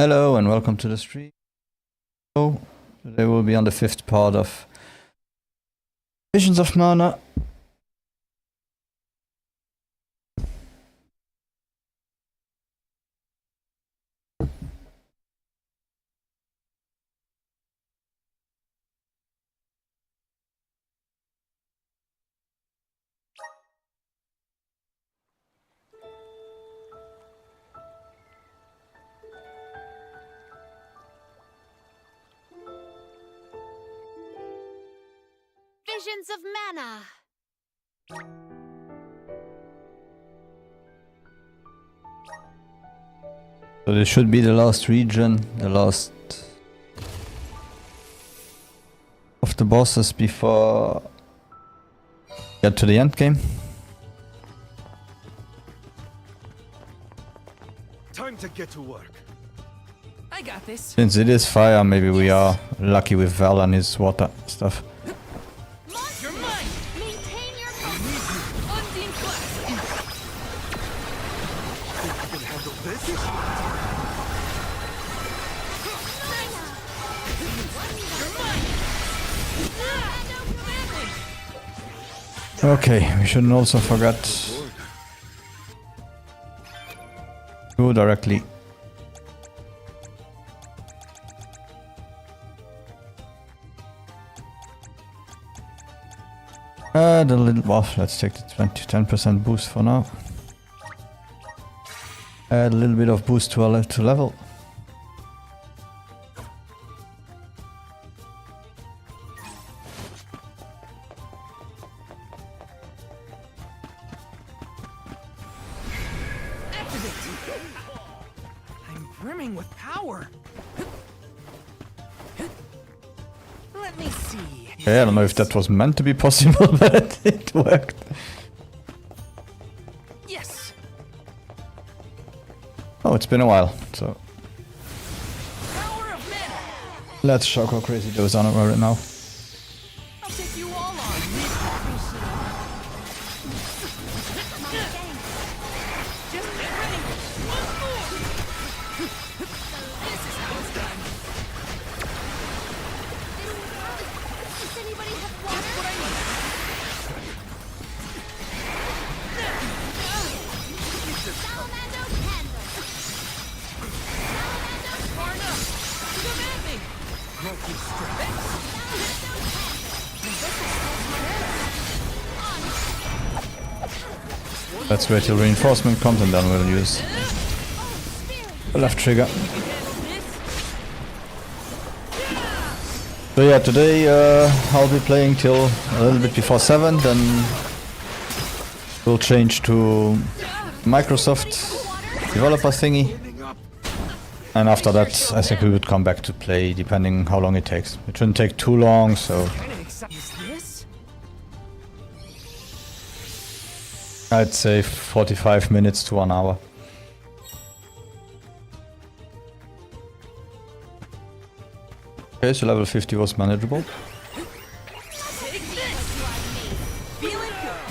Hello and welcome to the stream. So, today we'll be on the fifth part of Visions of Mana. Visions of Mana. So this should be the last region, the last of the bosses before get to the end game. Time to get to work. I got this. Since it is fire, maybe we are lucky with Val and his water stuff. You're mine. Maintain your focus. Undine class. Think you can handle this? You're mine. Okay, we shouldn't also forget go directly. The little buff, let's take the 10% boost for now. Add a little bit of boost to level. Activate. I'm brimming with power. Let me see. Okay, I don't know if that was meant to be possible, but it worked. Yes. Oh, it's been a while, so Power of mana. let's show how crazy those are right now. I'll take you all on. Just get ready. One more. This is how it's done. Does anybody have Just water? what I need. Salamander candle. Far enough. Come at me. Let's wait till reinforcement comes and then we'll use the left trigger. So yeah, today I'll be playing till a little bit before 7, then we'll change to Microsoft developer thingy. And after that, I think we would come back to play, depending how long it takes. It shouldn't take too long, so Kinda excited. Is this? I'd say 45 minutes to 1 hour. Okay, so level 50 was manageable. Take this. Feeling good.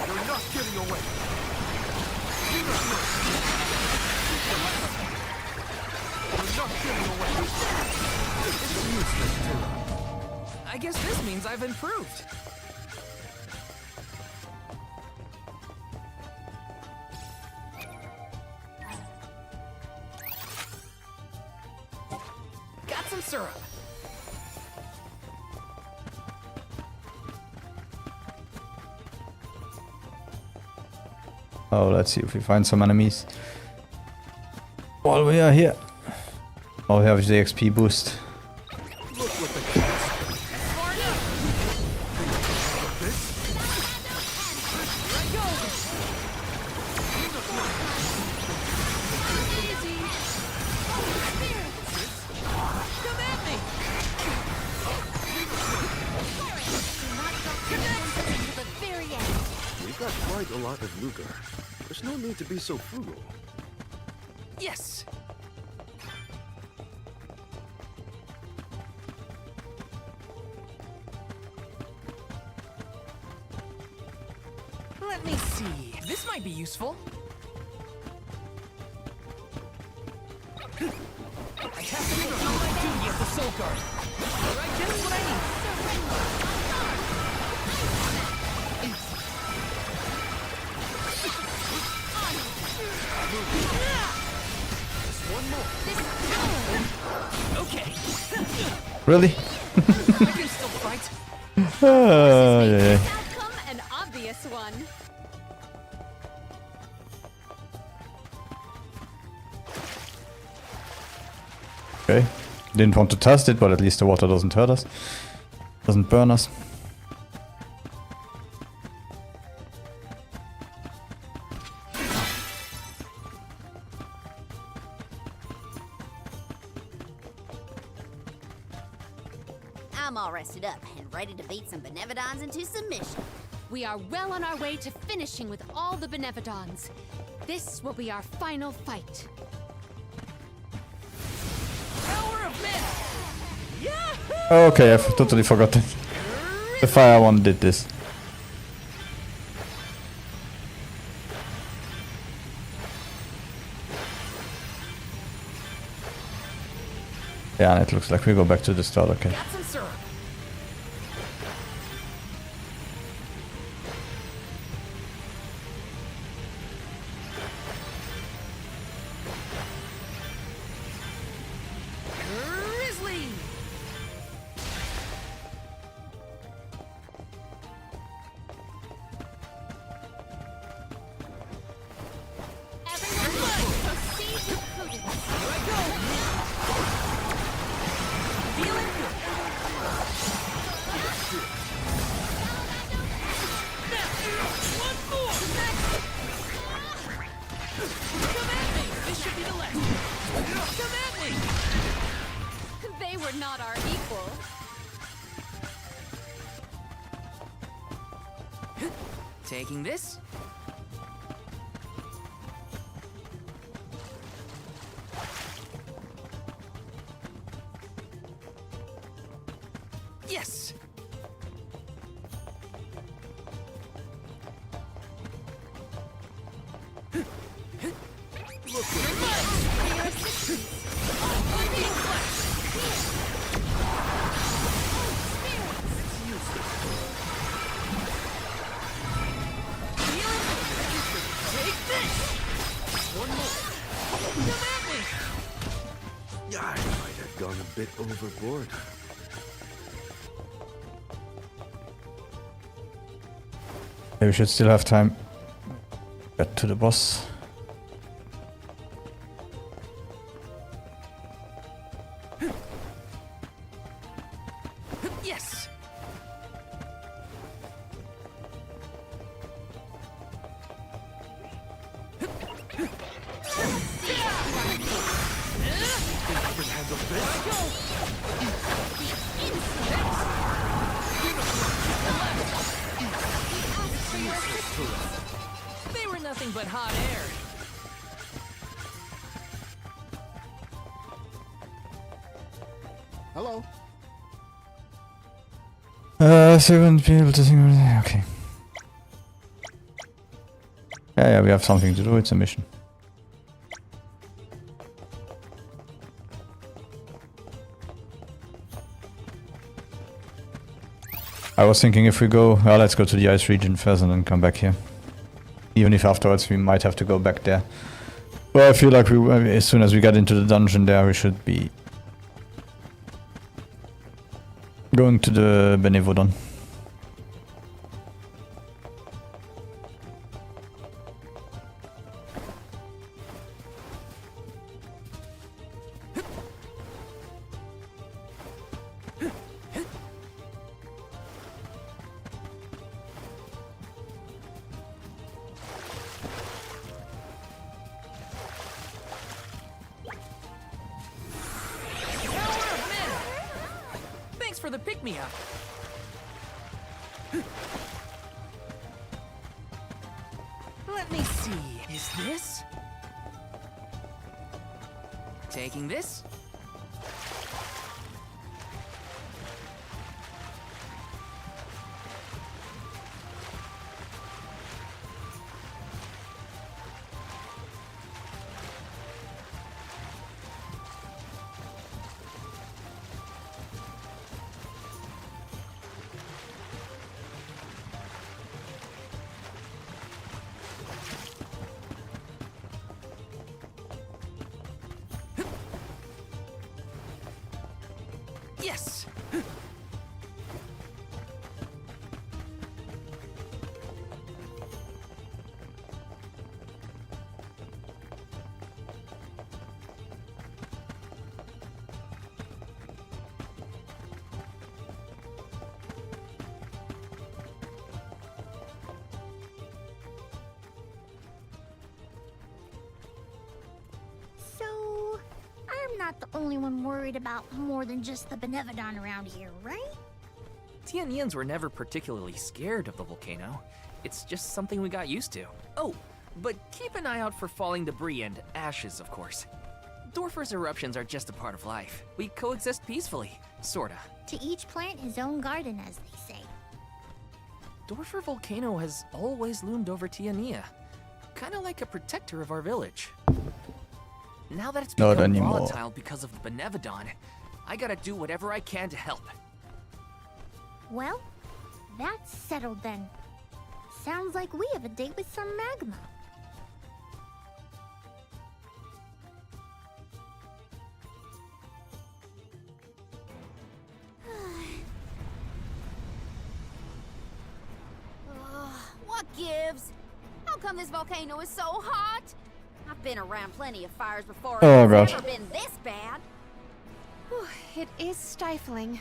You're not getting away. You're not getting away. I guess this means I've improved. Got some syrup. Oh, let's see if we find some enemies while we are here. Oh, we have the XP boost. Look what the cats. Far enough. This? Here I go. Come at me. To the very end. We've got quite a lot of Luger. There's no need to be so frugal. Yes. Let me see. This might be useful. I have to fulfill my duty as the Soul Guard. Alright, just what I need. Just one more. Okay. Really? I can still fight. Yeah, yeah. Outcome an obvious one. Okay. Didn't want to test it, but at least the water doesn't hurt us. Doesn't burn us. I'm all rested up and ready to beat some Benevodons into submission. We are well on our way to finishing with all the Benevodons. This will be our final fight. Power of men. Yahoo! Okay, I've totally forgotten. The fire one did this. Yeah, and it looks like we go back to the start, okay. Got some syrup. Grizzly. Everyone, proceed with prudence. Here I go. Feeling good. One more. Come at me. This should be the last. Come at me. They were not our equal. Taking this. Yes. Take this. One more. Come at me. Yeah, I might have gone a bit overboard. Yeah, we should still have time. Get to the boss. Yes. They were nothing but hot air. Hello. So we won't be able to think. Okay. Yeah, we have something to do. It's a mission. I was thinking if we go, well, let's go to the ice region first and then come back here. Even if afterwards we might have to go back there. Well, I feel like as soon as we get into the dungeon there, we should be going to the Benevodon. Power of men. Thanks for the pick-me-up. Let me see. Is this? Taking this? Yes! So, I'm not the only one worried about more than just the Benevodon around here, right? Tianyans were never particularly scared of the volcano. It's just something we got used to. Oh, but keep an eye out for falling debris and ashes, of course. Dorfer's eruptions are just a part of life. We coexist peacefully, sorta. To each plant his own garden, as they say. Dorfer Volcano has always loomed over Tiania, kinda like a protector of our village. Now that it's Not become anymore. volatile because of the Benevodon, I gotta do whatever I can to help. Well, that's settled then. Sounds like we have a date with some magma. What gives? How come this volcano is so hot? I've been around plenty of fires before. Oh, and it's God. never been this bad. It is stifling.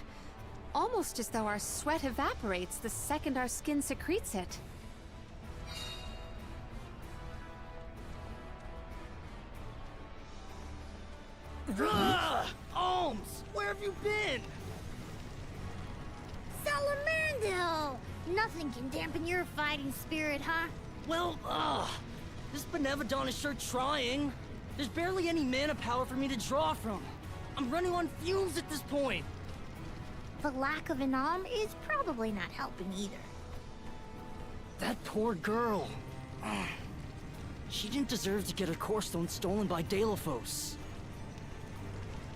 Almost as though our sweat evaporates the second our skin secretes it. Alms, where have you been? Salamando! Nothing can dampen your fighting spirit, huh? Well, this Benevodon is sure trying. There's barely any mana power for me to draw from. I'm running on fumes at this point. The lack of an arm is probably not helping either. That poor girl. She didn't deserve to get her core stone stolen by Deilophos.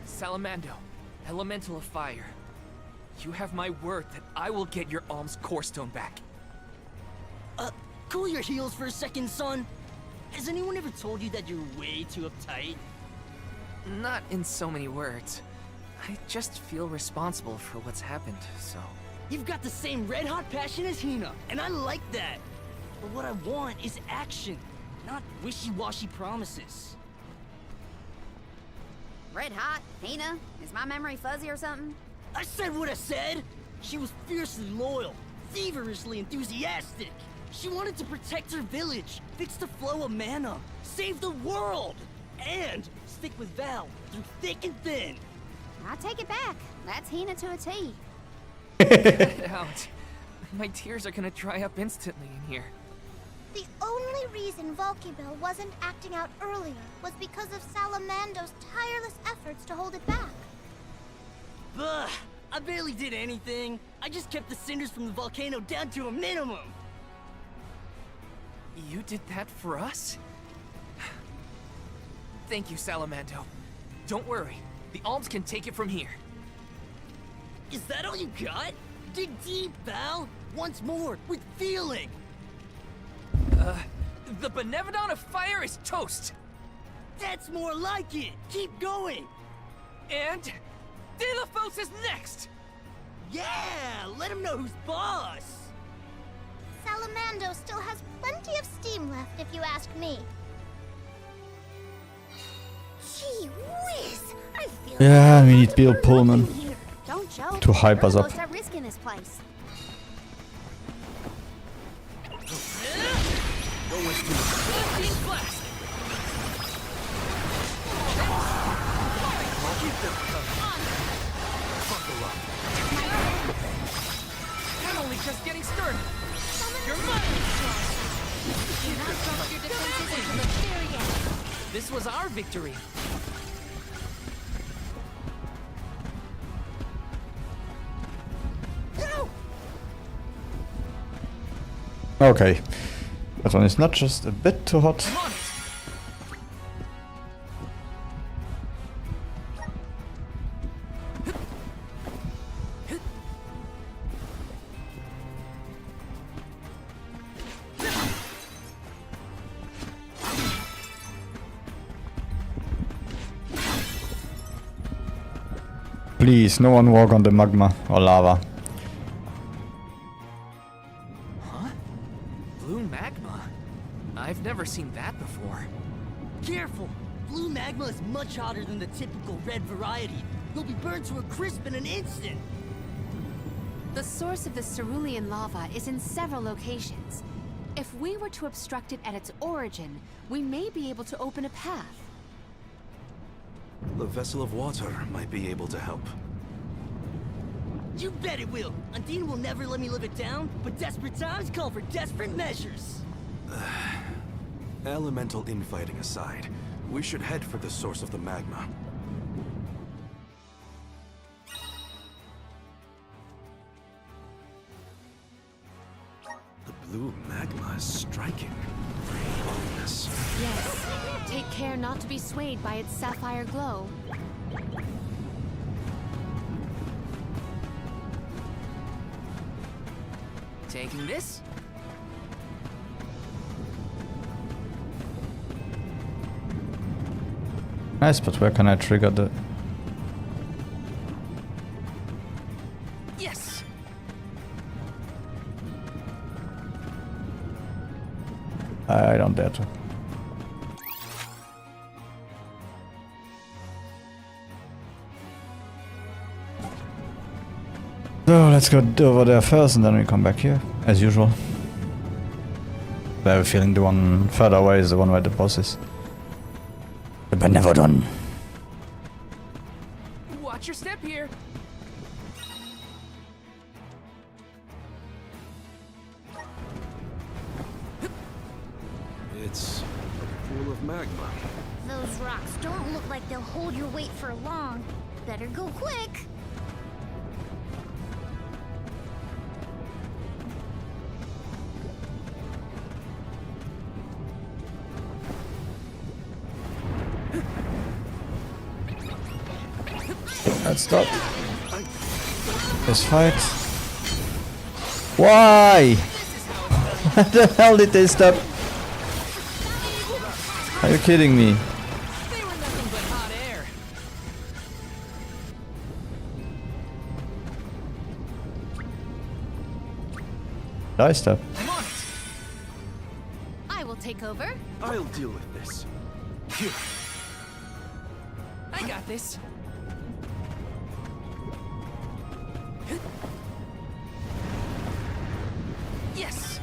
Salamando, elemental of fire. You have my word that I will get your alms core stone back. Cool your heels for a second, son. Has anyone ever told you that you're way too uptight? Not in so many words. I just feel responsible for what's happened, so... You've got the same red-hot passion as Hina, and I like that. But what I want is action, not wishy-washy promises. Red hot, Hina? Is my memory fuzzy or something? I said what I said! She was fiercely loyal, feverishly enthusiastic. She wanted to protect her village, fix the flow of mana, save the world, and stick with Val through thick and thin. I take it back. That's Hina to a T. Get out. My tears are gonna dry up instantly in here. The only reason Volcybell wasn't acting out earlier was because of Salamando's tireless efforts to hold it back. Bah! I barely did anything. I just kept the cinders from the volcano down to a minimum. You did that for us? Thank you, Salamando. Don't worry. The alms can take it from here. Is that all you got? Dig deep, Val! Once more, with feeling! The Benevodon of Fire is toast! That's more like it! Keep going! And... Deilophos is next! Yeah! Let him know who's boss! Salamando still has plenty of steam left, if you ask me. Gee whiz! I feel Yeah, we need Bill Pullman. here. Don't joke. To hype us We're up. almost at risk in this place. Guillotine blast! Keep them coming. Buckle up. I'm only just getting started. You're mine! Do not trust your defenses until the very end. This was our victory. Okay. That one is not just a bit too hot. I'm on it. Please, no one walk on the magma or lava. Huh? Blue magma? I've never seen that before. Careful! Blue magma is much hotter than the typical red variety. You'll be burned to a crisp in an instant. The source of the cerulean lava is in several locations. If we were to obstruct it at its origin, we may be able to open a path. The vessel of water might be able to help. You bet it will! Undine will never let me live it down, but desperate times call for desperate measures. Elemental infighting aside, we should head for the source of the magma. The blue magma is striking. Very ominous. Yes. Take care not to be swayed by its sapphire glow. Taking this? Nice, but where can I trigger the... Yes! I don't dare to. So let's go over there first and then we come back here, as usual. I have a feeling the one further away is the one where the boss is. The Benevodon. Watch your step here! It's full of magma. Those rocks don't look like they'll hold your weight for long. Better go quick. Let's stop this fight. Why? Why the hell did they stop? Are you kidding me? They were nothing but hot air. Did I stop? I'm on it. I will take over. I'll deal with this. Here. I got this. Yes!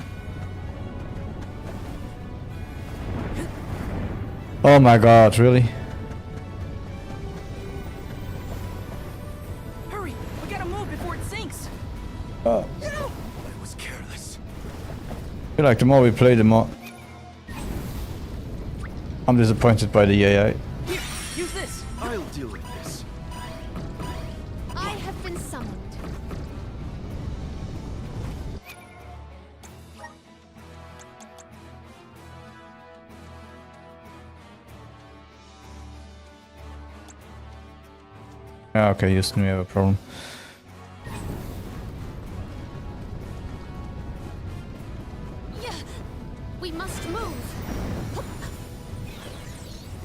Oh my god, really? Hurry! We gotta move before it sinks! Oh. I was careless. I feel like the more we play, the more I'm disappointed by the AI. Here, use this! I'll deal with this. I have been summoned. Yeah, okay, Houston, we have a problem. Yeah, we must move.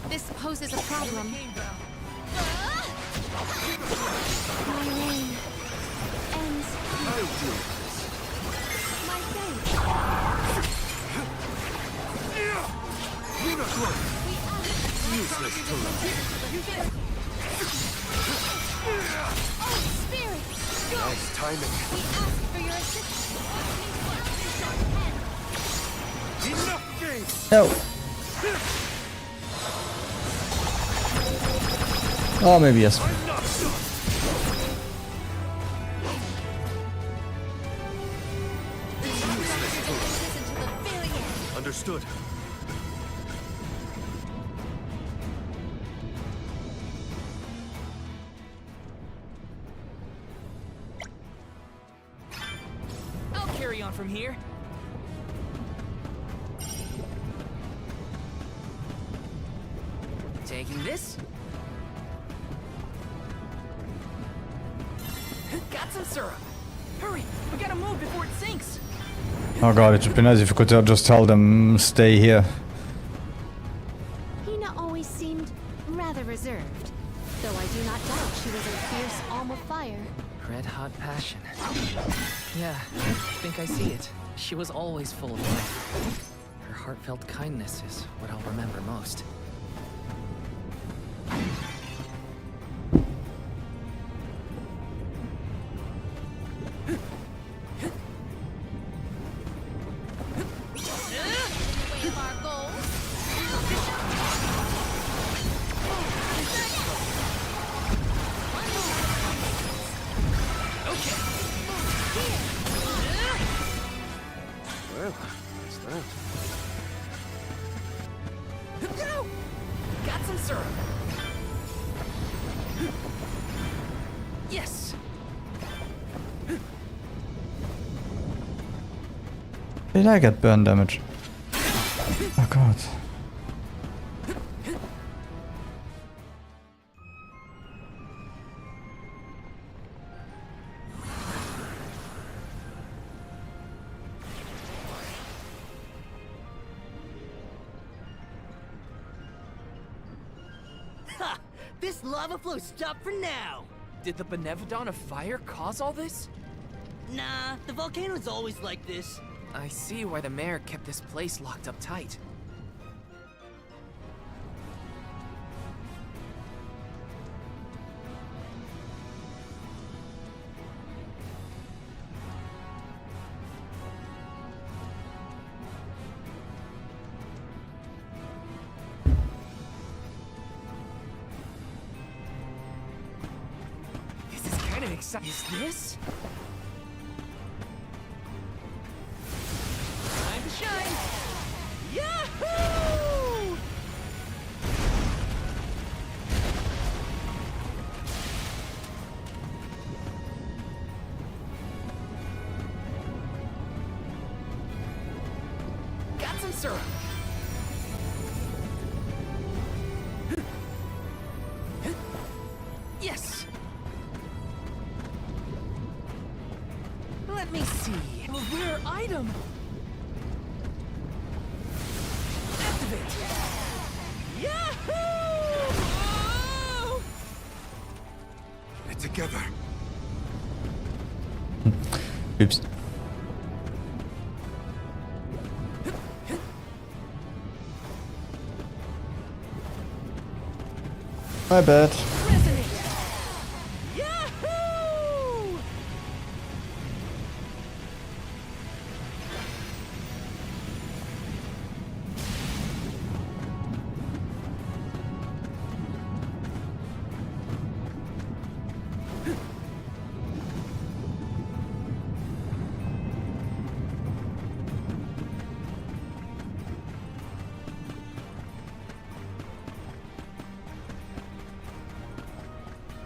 This poses a problem. My reign ends I'll deal with this. my fate. Unicorn! Useless tool. Oh, spirit! Nice timing. We ask for your assistance. Enough games! No. Oh, maybe yes. I'm not done. Listen to the very end. Understood. I'll carry on from here. Taking this. Got some syrup. Hurry, we gotta move before it sinks. Oh god, it would be nice if you could just tell them stay here. Hina always seemed rather reserved. Though I do not doubt she was a fierce alm of fire. Red hot passion. Yeah, I think I see it. She was always full of life. Her heartfelt kindness is what I'll remember most. Way of our goals. Well, what's that? Got some syrup. Yes. Did I get burn damage? Oh god. Ha! This lava flow stopped for now! Did the Benevodon of Fire cause all this? Nah, the volcano's always like this. I see why the mayor kept this place locked up tight. This is kind of exciting. Is this? Time to shine! Yahoo! Got some syrup. Yes. Let me see. A rare item. Activate. Yahoo! Oh! Get it together. Oops. My bad. Resonate. Yahoo!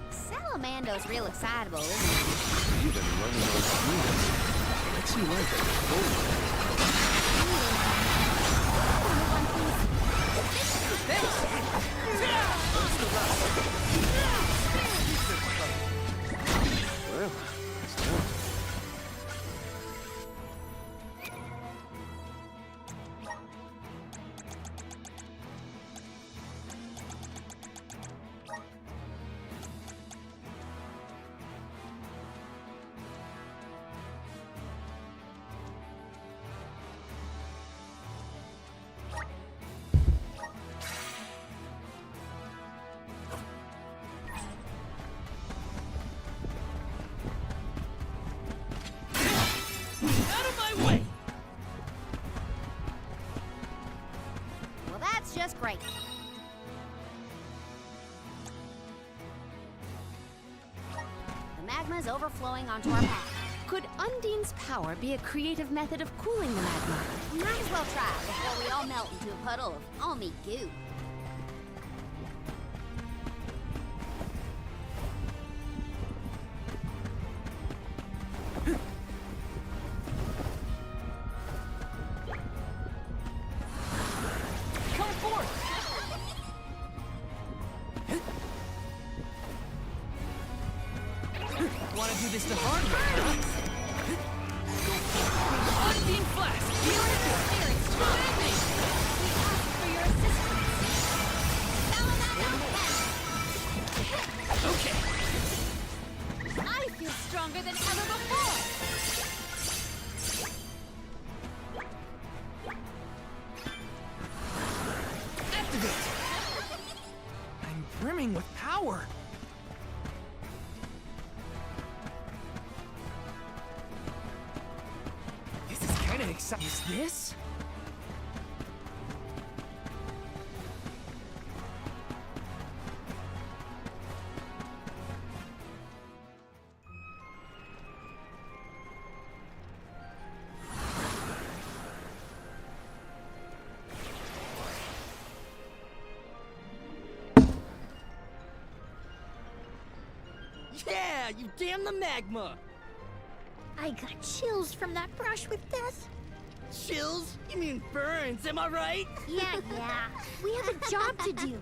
Salamando's real excitable, isn't he? You've been running on fumes. What's he like at home? Well, what's that? Out of my way! Well, that's just great. The magma's overflowing onto our path. Could Undine's power be a creative method of cooling the magma? We might as well try before we all melt into a puddle of almy goo. Come forth! Wanna do this the hard way, huh? Undine Flask! Beautiful spirits, join me! We ask for your assistance. Salamander, activate! I'm brimming with power. This is kind of exciting. Is this? Yeah, you damn the magma! I got chills from that brush with death. Chills? You mean burns, am I right? Yeah. We have a job to do.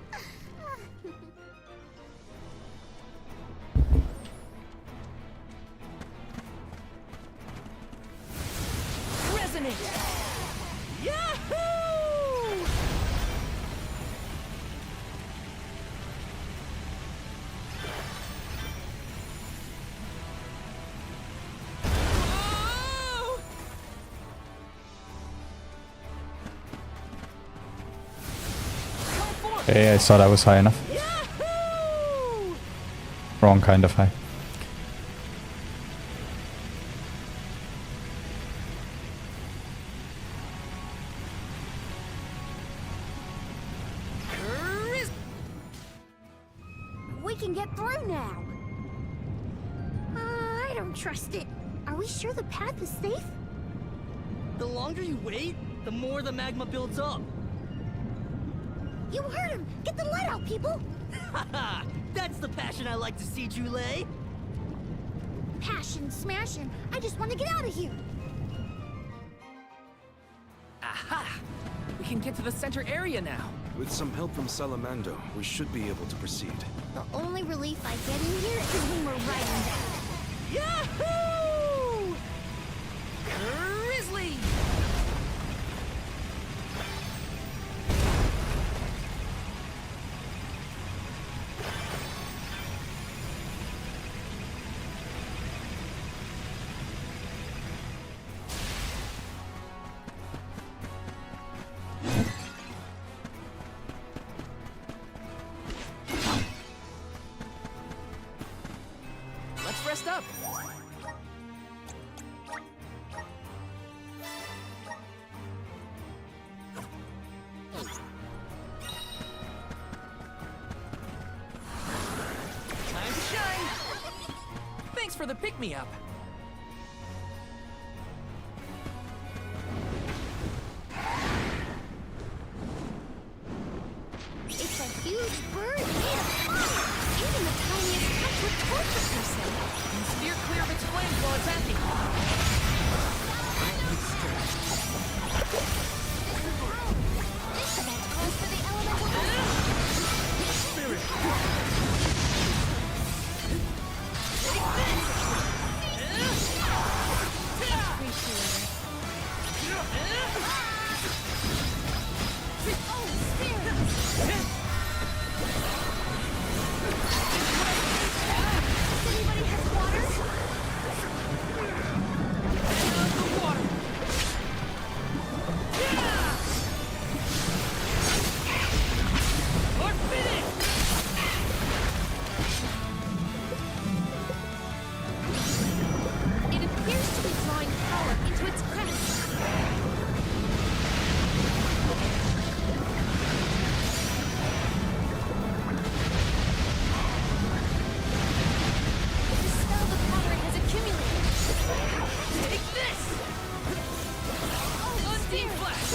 Resonate! Yahoo! Oh! Hey, I thought I was high enough. Yahoo! Wrong kind of high. We can get through now. I don't trust it. Are we sure the path is safe? The longer you wait, the more the magma builds up. You heard him. Get the lead out, people. Haha! That's the passion I like to see, Jule. Passion, smashing. I just want to get out of here. Aha! We can get to the center area now. With some help from Salamando, we should be able to proceed. The only relief I get in here is when we're riding down. Yahoo! Grizzly! Let's rest up. Time to shine. Thanks for the pick-me-up. It's a huge bird made of fire. Even the tiniest touch would torture person. And steer clear of its flames while attacking. That's close to the elemental. It appears to be drawing power into its crest. The spell of power has accumulated. Take this! Undine Flash!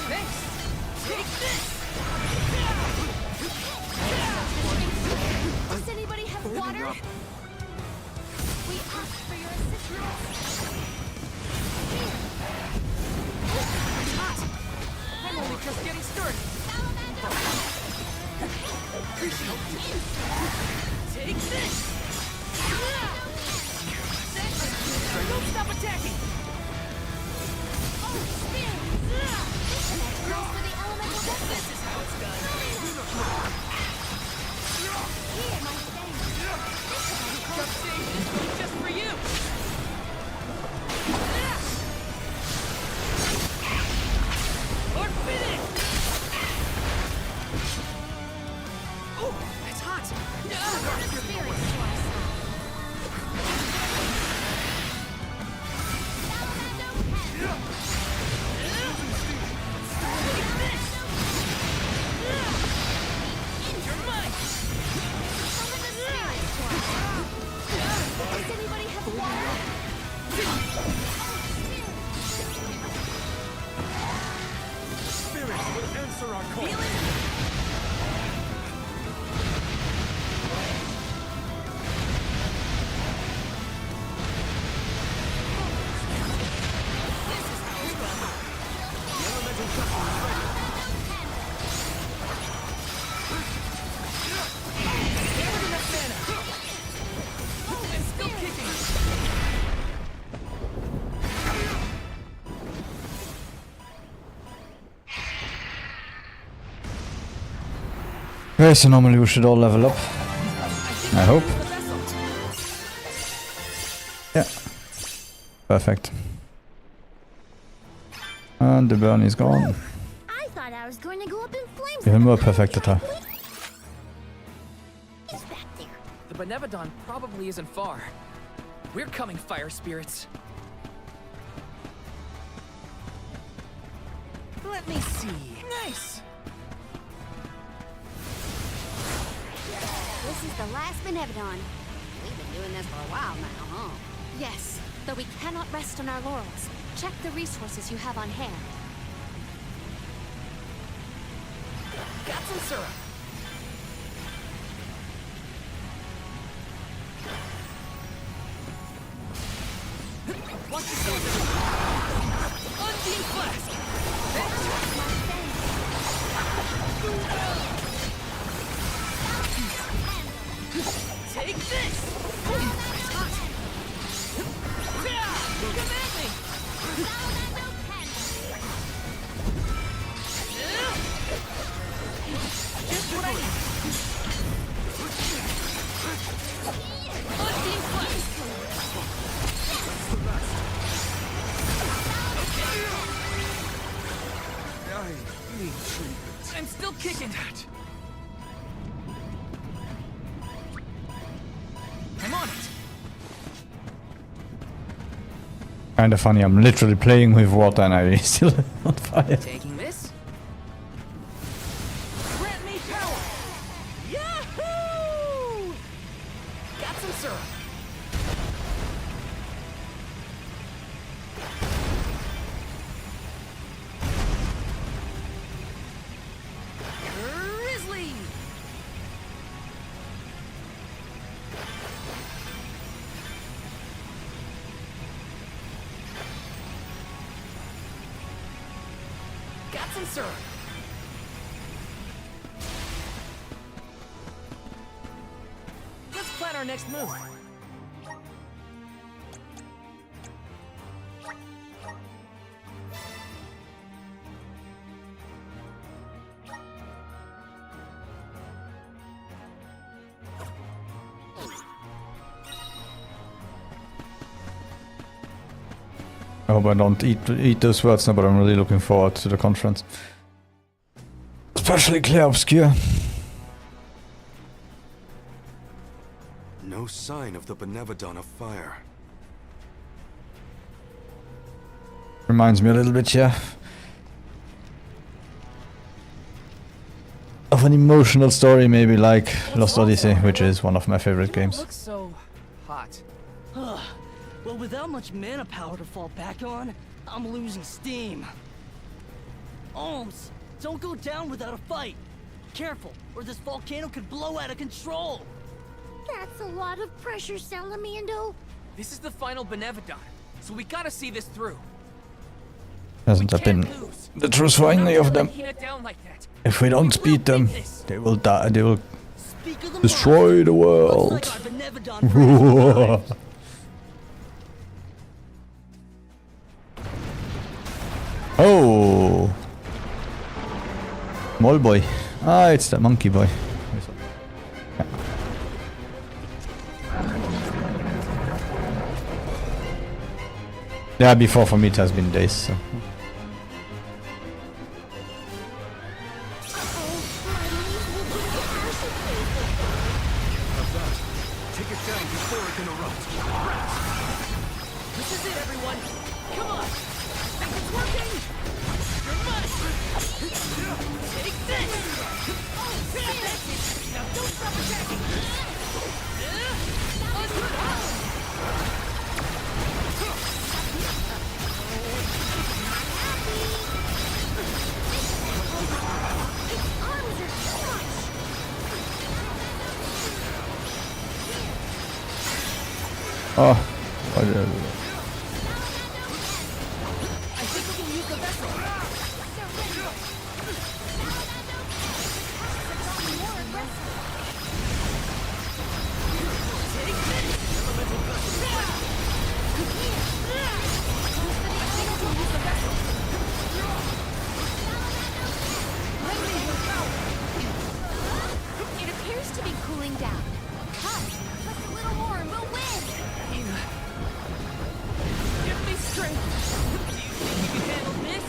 Thanks! Take this! Does anybody have water? We ask for your assistance. Hot! I'm only just getting started. Take this! Don't stop attacking! This is how it's done. Tough stage is just for you! Spirits will answer our call. Okay, so normally we should all level up. I hope. Yeah. Perfect. And the burn is gone. I thought I was going to go up in flames. Even more perfect attack. He's back there. The Benevodon probably isn't far. We're coming, fire spirits. Let me see. Nice. This is the last Benevodon. We've been doing this for a while now, huh? Yes, though we cannot rest on our laurels. Check the resources you have on hand. Got some syrup. Watch yourself. Undeep Flask. Take this! Come at me! Just what I need. Undeep Flask. I need treatment. I'm still kicking. I'm on it. Kinda funny, I'm literally playing with water and I still on fire. Taking this. Grant me power. Yahoo! Got some syrup. Grizzly. Got some syrup. Let's plan our next move. I hope I don't eat those words now, but I'm really looking forward to the conference. Especially Clear Obscure. No sign of the Benevodon of fire. Reminds me a little bit, yeah, of an emotional story, maybe like Lost Odyssey, which is one of my favorite games. Looks so hot. Well, without much mana power to fall back on, I'm losing steam. Ohms, don't go down without a fight. Careful, or this volcano could blow out of control. That's a lot of pressure, Salamando. This is the final Benevodon, so we gotta see this through. Hasn't that been Can't lose. the truth for any of them? Hand it down like that. If we don't We will beat them, beat this. they will die. They will Speak of the destroy the Looks world. like our Benevodon friends arrived. Oh, Mole boy. Ah, it's the monkey boy. Yeah, before for me it has been days. So. Take it down before it can erupt. This is it, everyone. Come on. It's working. You're mine. Take this. Now don't stop attacking. Oh, why did I do that? I think we can use the vessel. It appears to be cooling down. Come, just a little more and we'll win! Hina. Give me strength. Do you think you can handle this?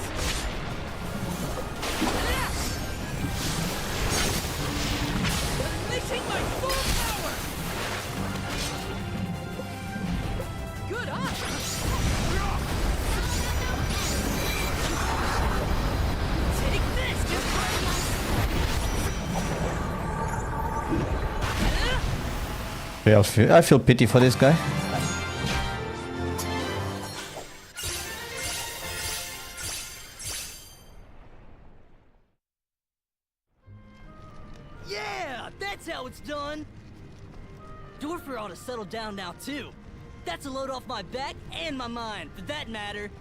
Unleashing my full power. Good eye! Take this! Yeah, I feel pity for this guy. Yeah! That's how it's done! Dorfer ought to settle down now, too. That's a load off my back and my mind, for that matter.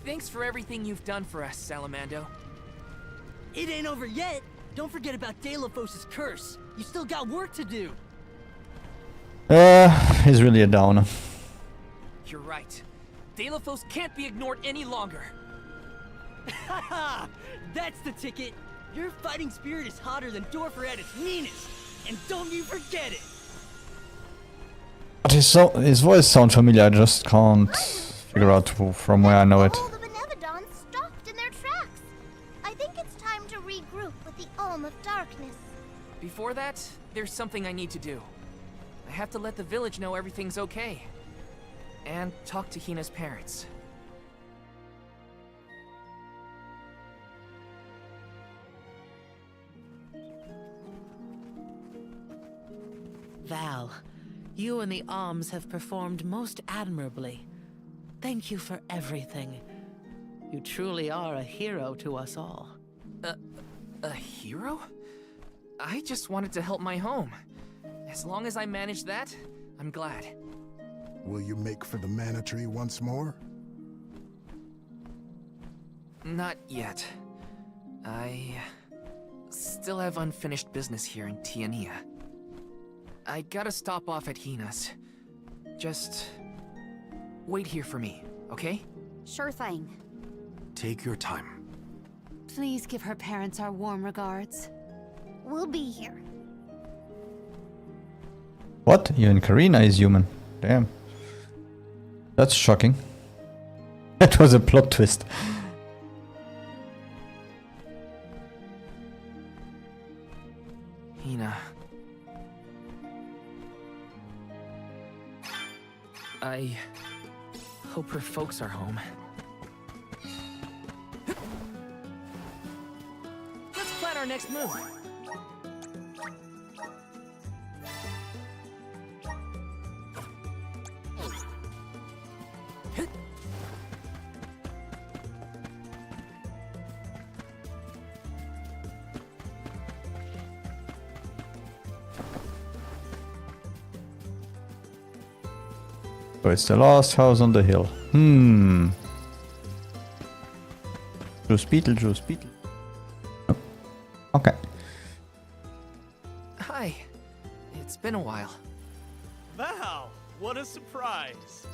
Thanks for everything you've done for us, Salamando. It ain't over yet. Don't forget about Delophos' curse. You still got work to do. He's really a downer. You're right. Delophos can't be ignored any longer. Haha! That's the ticket. Your fighting spirit is hotter than Dorfer at its meanest. And don't you forget it. But his voice sounds familiar, I just can't figure out from where I know it. All the Benevodons stopped in their tracks. I think it's time to regroup with the Ulm of Darkness. Before that, there's something I need to do. I have to let the village know everything's okay. And talk to Hina's parents. Val, you and the Alms have performed most admirably. Thank you for everything. You truly are a hero to us all. A hero? I just wanted to help my home. As long as I manage that, I'm glad. Will you make for the Mana Tree once more? Not yet. I still have unfinished business here in Tiania. I gotta stop off at Hina's. Just wait here for me, okay? Sure thing. Take your time. Please give her parents our warm regards. We'll be here. What? Even Karina is human. Damn. That's shocking. That was a plot twist. Hina. I hope her folks are home. Let's plan our next move. So it's the last house on the hill. Juice Beetle. Oh, okay. Hi. It's been a while. Val, what a surprise.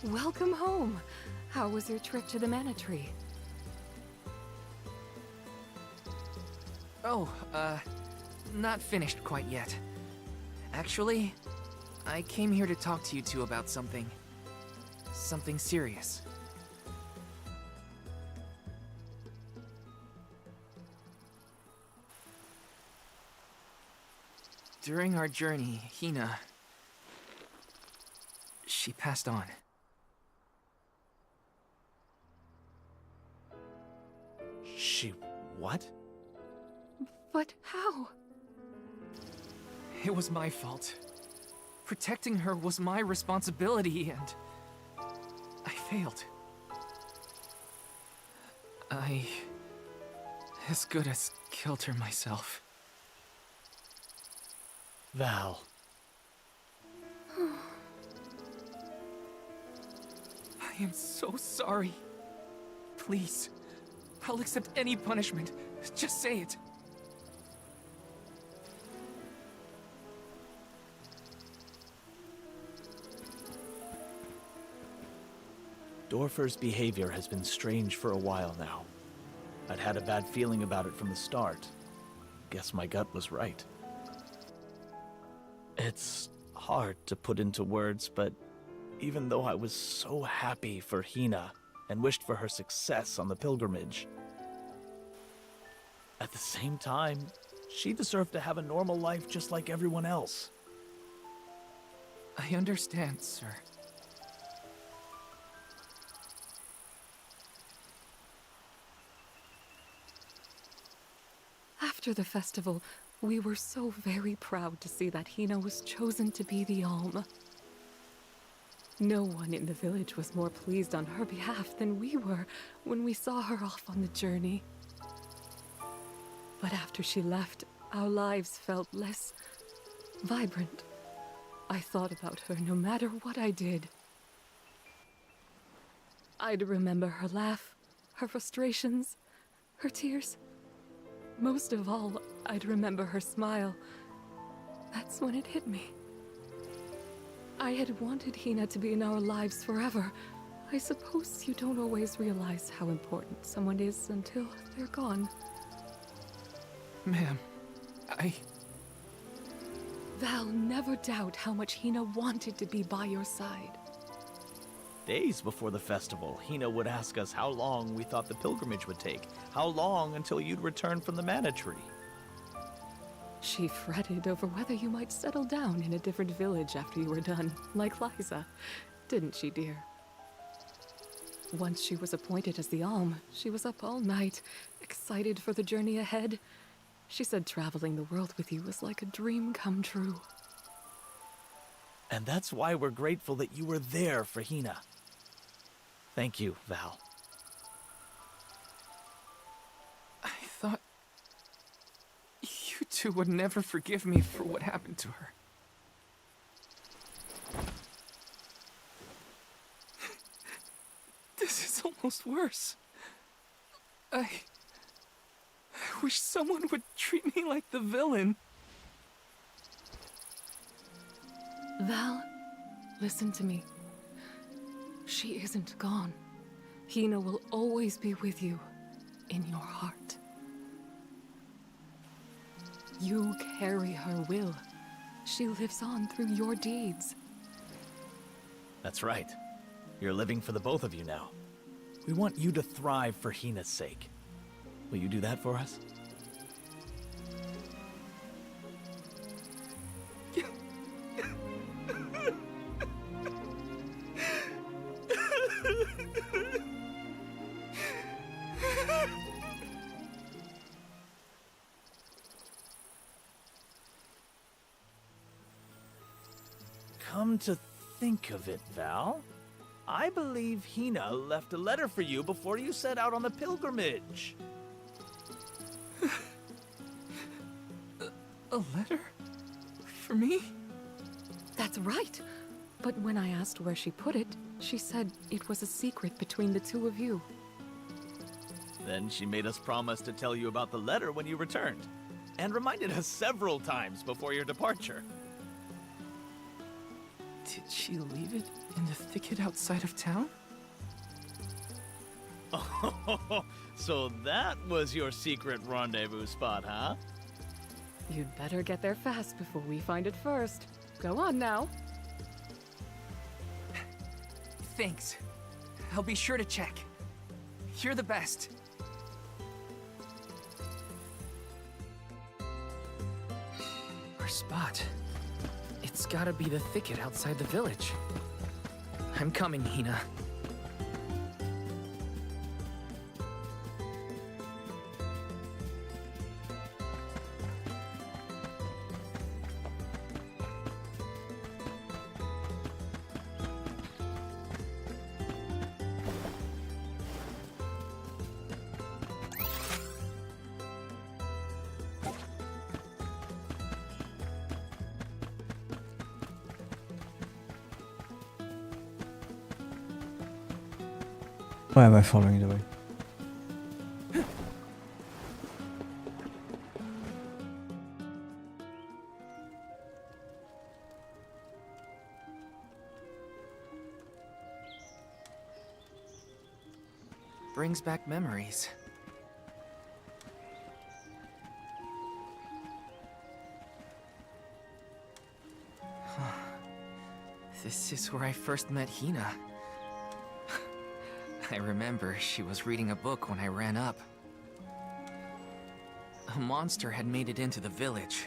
Welcome home. How was your trip to the Mana Tree? Oh, not finished quite yet. Actually, I came here to talk to you two about something. Something serious. During our journey, Hina... she passed on. She... what? But how? It was my fault. Protecting her was my responsibility, and... I failed. I... as good as killed her myself. Val. I am so sorry. Please, I'll accept any punishment. Just say it. Dorfer's behavior has been strange for a while now. I'd had a bad feeling about it from the start. Guess my gut was right. It's hard to put into words, but even though I was so happy for Hina and wished for her success on the pilgrimage, at the same time, she deserved to have a normal life just like everyone else. I understand, sir. After the festival, we were so very proud to see that Hina was chosen to be the Alm. No one in the village was more pleased on her behalf than we were when we saw her off on the journey. But after she left, our lives felt less vibrant. I thought about her no matter what I did. I'd remember her laugh, her frustrations, her tears. Most of all, I'd remember her smile. That's when it hit me. I had wanted Hina to be in our lives forever. I suppose you don't always realize how important someone is until they're gone. Ma'am, Val, never doubt how much Hina wanted to be by your side. Days before the festival, Hina would ask us how long we thought the pilgrimage would take, how long until you'd return from the Mana Tree. She fretted over whether you might settle down in a different village after you were done, like Liza. Didn't she, dear? Once she was appointed as the Alm, she was up all night, excited for the journey ahead. She said traveling the world with you was like a dream come true. And that's why we're grateful that you were there for Hina. Thank you, Val. I thought you two would never forgive me for what happened to her. This is almost worse. I wish someone would treat me like the villain. Val, listen to me. She isn't gone. Hina will always be with you, in your heart. You carry her will. She lives on through your deeds. That's right. You're living for the both of you now. We want you to thrive for Hina's sake. Will you do that for us? Come to think of it, Val, I believe Hina left a letter for you before you set out on the pilgrimage. A letter? For me? That's right. But when I asked where she put it, she said it was a secret between the two of you. Then she made us promise to tell you about the letter when you returned, and reminded us several times before your departure. Did she leave it in the thicket outside of town? Oh, so that was your secret rendezvous spot, huh? You'd better get there fast before we find it first. Go on now. Thanks. I'll be sure to check. You're the best. Our spot. It's gotta be the thicket outside the village. I'm coming, Hina. Why am I following the way? Brings back memories. This is where I first met Hina. I remember she was reading a book when I ran up. A monster had made it into the village,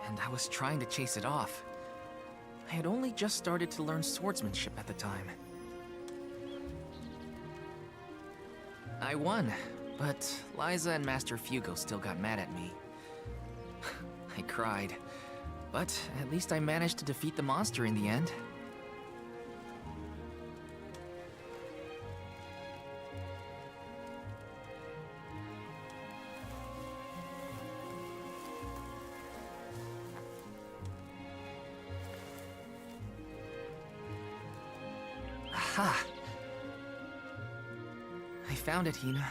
and I was trying to chase it off. I had only just started to learn swordsmanship at the time. I won, but Liza and Master Fugo still got mad at me. I cried, but at least I managed to defeat the monster in the end. Aha! I found it, Hina.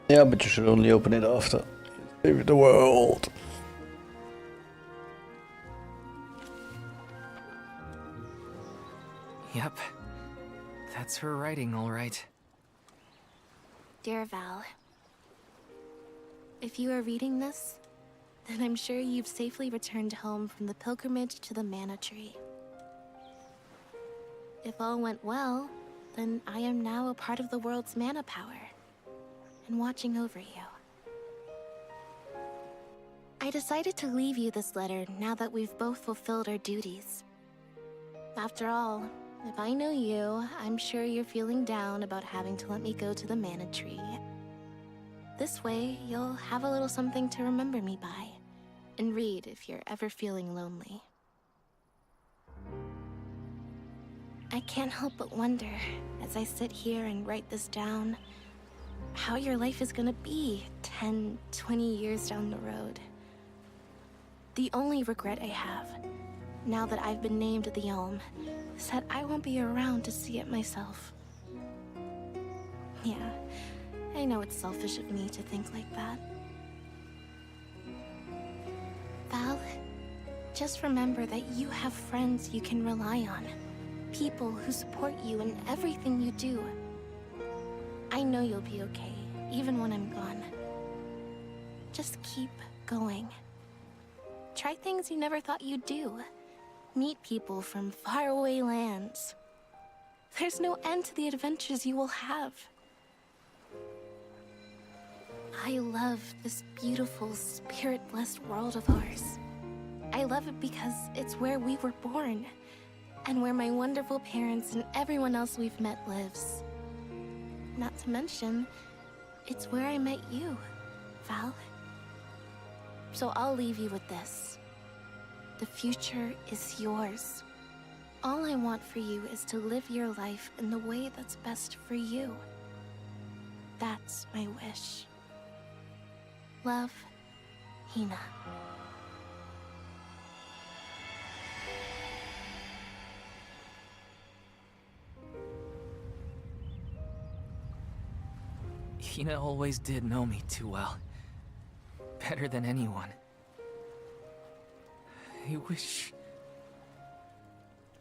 Yeah, but you should only open it after. Save the world. Yep. That's her writing, all right. Dear Val, if you are reading this, then I'm sure you've safely returned home from the pilgrimage to the Mana Tree. If all went well, then I am now a part of the world's mana power, and watching over you. I decided to leave you this letter now that we've both fulfilled our duties. After all, if I know you, I'm sure you're feeling down about having to let me go to the Mana Tree. This way, you'll have a little something to remember me by, and read if you're ever feeling lonely. I can't help but wonder, as I sit here and write this down, how your life is gonna be 10, 20 years down the road. The only regret I have, now that I've been named the Elm, is that I won't be around to see it myself. Yeah, I know it's selfish of me to think like that. Val, just remember that you have friends you can rely on. People who support you in everything you do. I know you'll be okay, even when I'm gone. Just keep going. Try things you never thought you'd do. Meet people from faraway lands. There's no end to the adventures you will have. I love this beautiful, spirit-blessed world of ours. I love it because it's where we were born, and where my wonderful parents and everyone else we've met lives. Not to mention, it's where I met you, Val. So I'll leave you with this. The future is yours. All I want for you is to live your life in the way that's best for you. That's my wish. Love, Hina. Hina always did know me too well. Better than anyone. I wish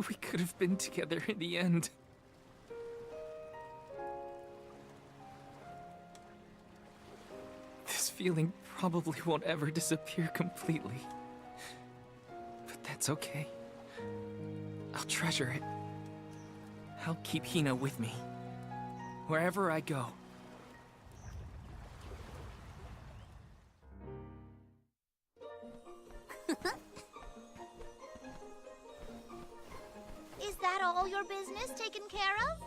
we could have been together in the end. This feeling probably won't ever disappear completely. But that's okay. I'll treasure it. I'll keep Hina with me. Wherever I go. Is that all your business taken care of?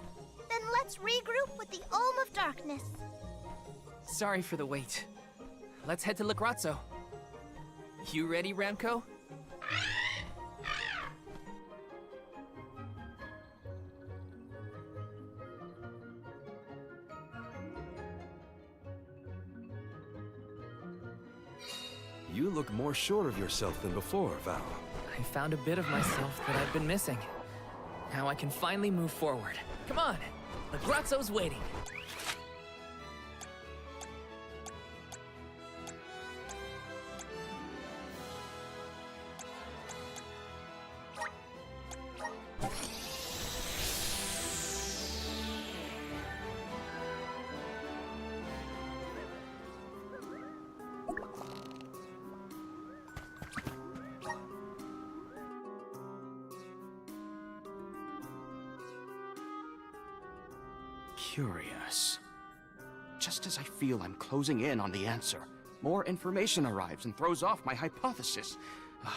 Then let's regroup with the Olm of Darkness. Sorry for the wait. Let's head to Lagrazzo. You ready, Ramco? You look more sure of yourself than before, Val. I found a bit of myself that I've been missing. Now I can finally move forward. Come on, Legrazzo's waiting. Curious. Just as I feel I'm closing in on the answer, more information arrives and throws off my hypothesis. I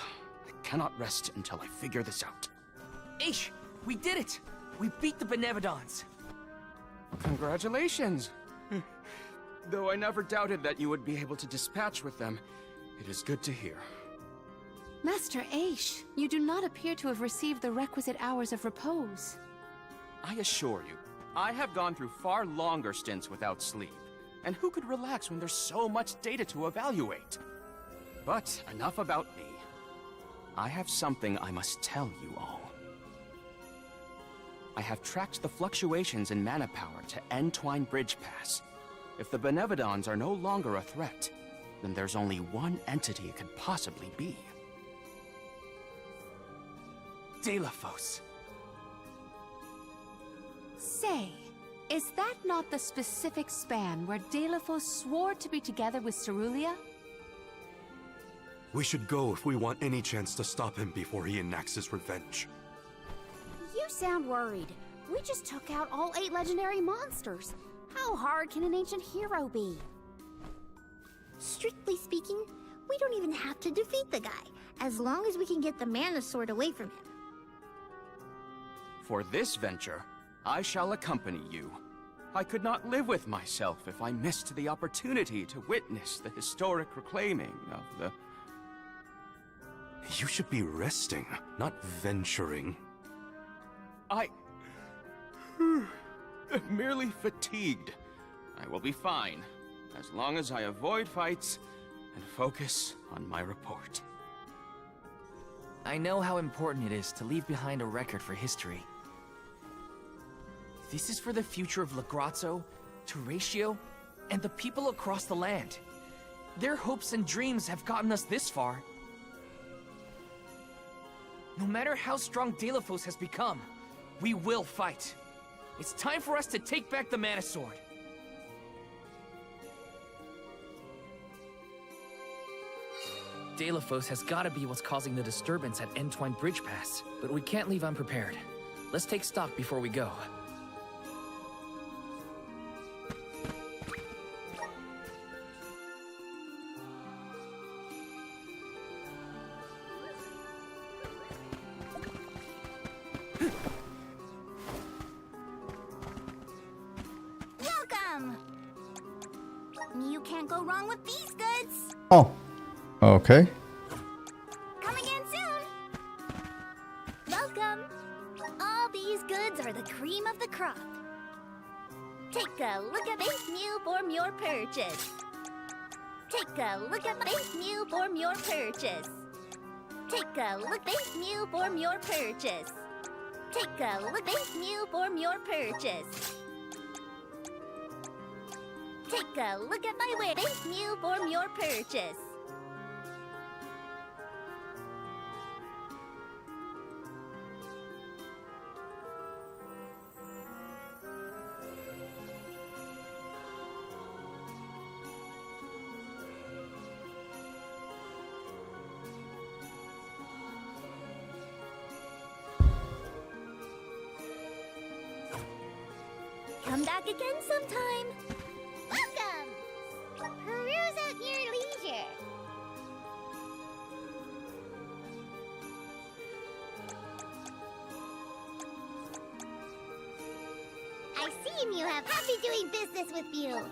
cannot rest until I figure this out. Aish, we did it! We beat the Benevodons! Congratulations! Though I never doubted that you would be able to dispatch with them, it is good to hear. Master Aish, you do not appear to have received the requisite hours of repose. I assure you, I have gone through far longer stints without sleep. And who could relax when there's so much data to evaluate? But enough about me. I have something I must tell you all. I have tracked the fluctuations in mana power to Entwine Bridge Pass. If the Benevodons are no longer a threat, then there's only one entity it could possibly be. Delafos. Say, is that not the specific span where Delafos swore to be together with Cerulia? We should go if we want any chance to stop him before he enacts his revenge. You sound worried. We just took out all 8 legendary monsters. How hard can an ancient hero be? Strictly speaking, we don't even have to defeat the guy, as long as we can get the Mana Sword away from him. For this venture, I shall accompany you. I could not live with myself if I missed the opportunity to witness the historic reclaiming of the... You should be resting, not venturing. I'm merely fatigued. I will be fine, as long as I avoid fights and focus on my report. I know how important it is to leave behind a record for history. This is for the future of Legrazzo, Teratio, and the people across the land. Their hopes and dreams have gotten us this far. No matter how strong Delafos has become, we will fight. It's time for us to take back the Mana Sword. Delafos has gotta be what's causing the disturbance at Entwine Bridge Pass, but we can't leave unprepared. Let's take stock before we go. Welcome! You can't go wrong with these goods! Oh. Okay. Come again soon! Welcome! All these goods are the cream of the crop. Take a look at base meal for your purchase. Take a look at base meal for your purchase. Take a look base meal for your purchase. Take a look base meal for your purchase. Take a look at my way base meal for your purchase. Come back again sometime. Welcome! Peruse at your leisure. I see you have happy doing business with you.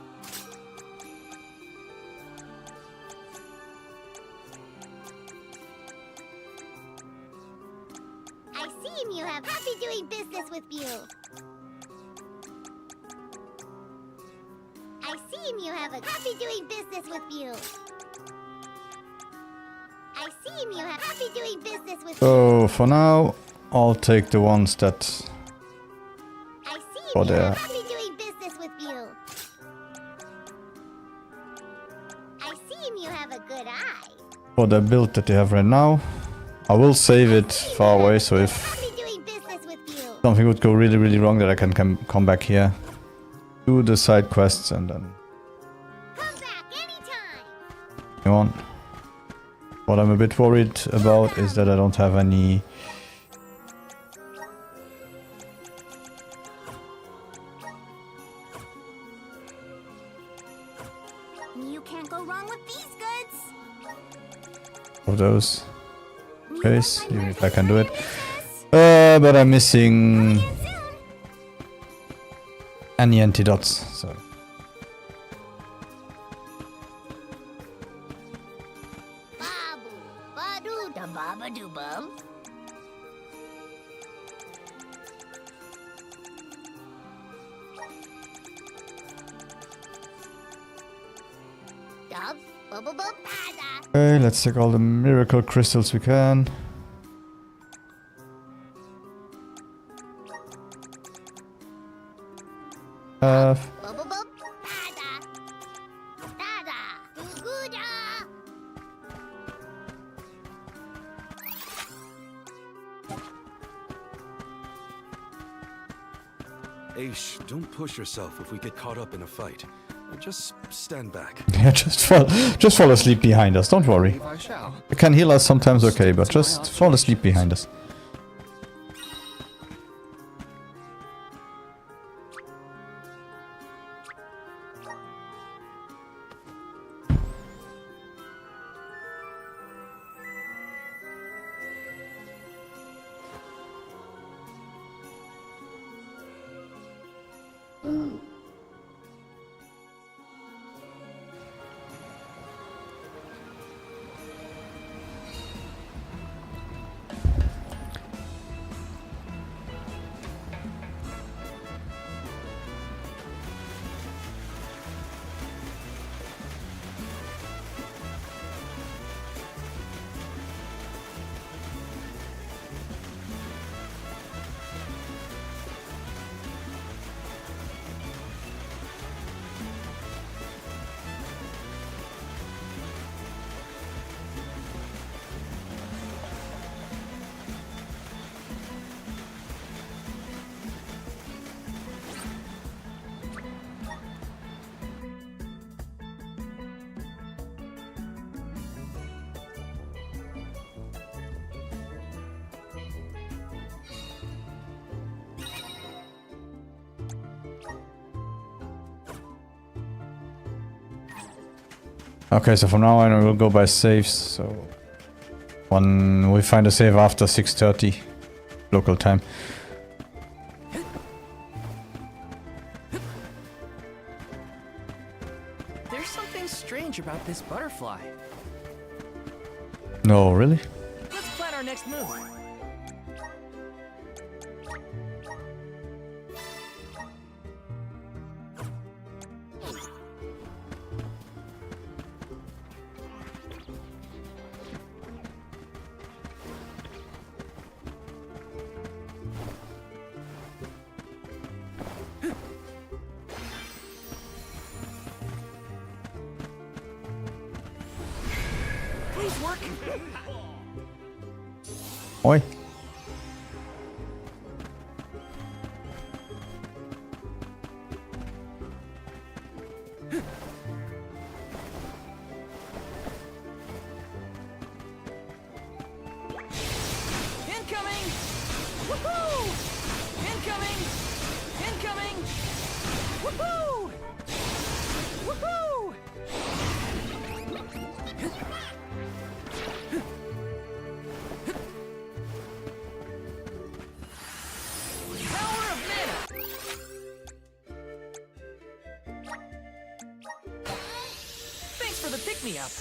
I see you have happy doing business with you. I see you have a happy doing business with you. I see you have happy doing business with you. So for now, I'll take the ones that I see for you. the Happy doing business with you. I see you have a good eye. for the build that they have right now. I will save it far away, so if Happy doing business with you. something would go really, really wrong, that I can come back here, do the side quests, and then Come back anytime. go on. What I'm a bit worried about is that I don't have any You can't go wrong with these goods. of those. Case, even if I can do it. But I'm missing any antidotes, so. Babu, badu da baba do bum. Dub, bubble bub, bada. Okay, let's take all the miracle crystals we can. Bubble bub, bada. Dada, guguda. Aish, don't push yourself if we get caught up in a fight. Just stand back. Yeah, just fall asleep behind us, don't worry. I shall. You can heal us sometimes, okay, but just fall asleep behind us. Okay, so from now on we'll go by saves, so when we find a save after 6:30 local time. There's something strange about this butterfly. No, really? Let's plan our next move. He's working. Oi. Incoming! Woohoo! Incoming! Incoming! Woohoo! Woohoo! Power of mana! Thanks for the pick-me-up.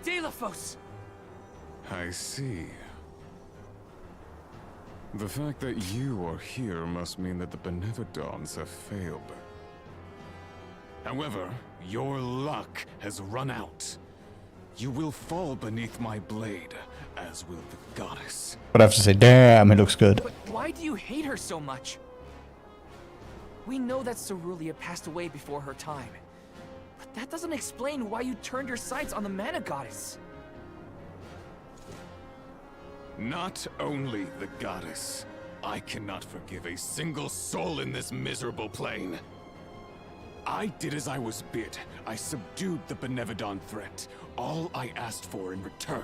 Delafos! I see. The fact that you are here must mean that the Benevodons have failed. However, your luck has run out. You will fall beneath my blade, as will the goddess. But I have to say, damn, it looks good. But why do you hate her so much? We know that Cerulia passed away before her time. But that doesn't explain why you turned your sights on the Mana Goddess. Not only the goddess. I cannot forgive a single soul in this miserable plane. I did as I was bid. I subdued the Benevodon threat. All I asked for in return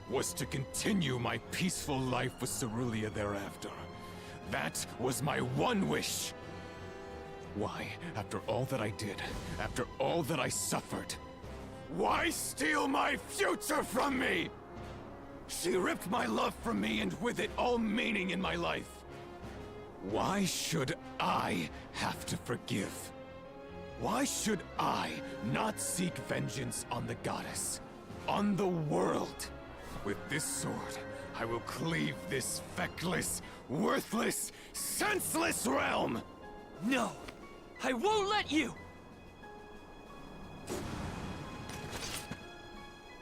was to continue my peaceful life with Cerulia thereafter. That was my one wish. Why, after all that I did, after all that I suffered, why steal my future from me? She ripped my love from me and with it all meaning in my life. Why should I have to forgive? Why should I not seek vengeance on the goddess? On the world? With this sword, I will cleave this feckless, worthless, senseless realm! No! I won't let you!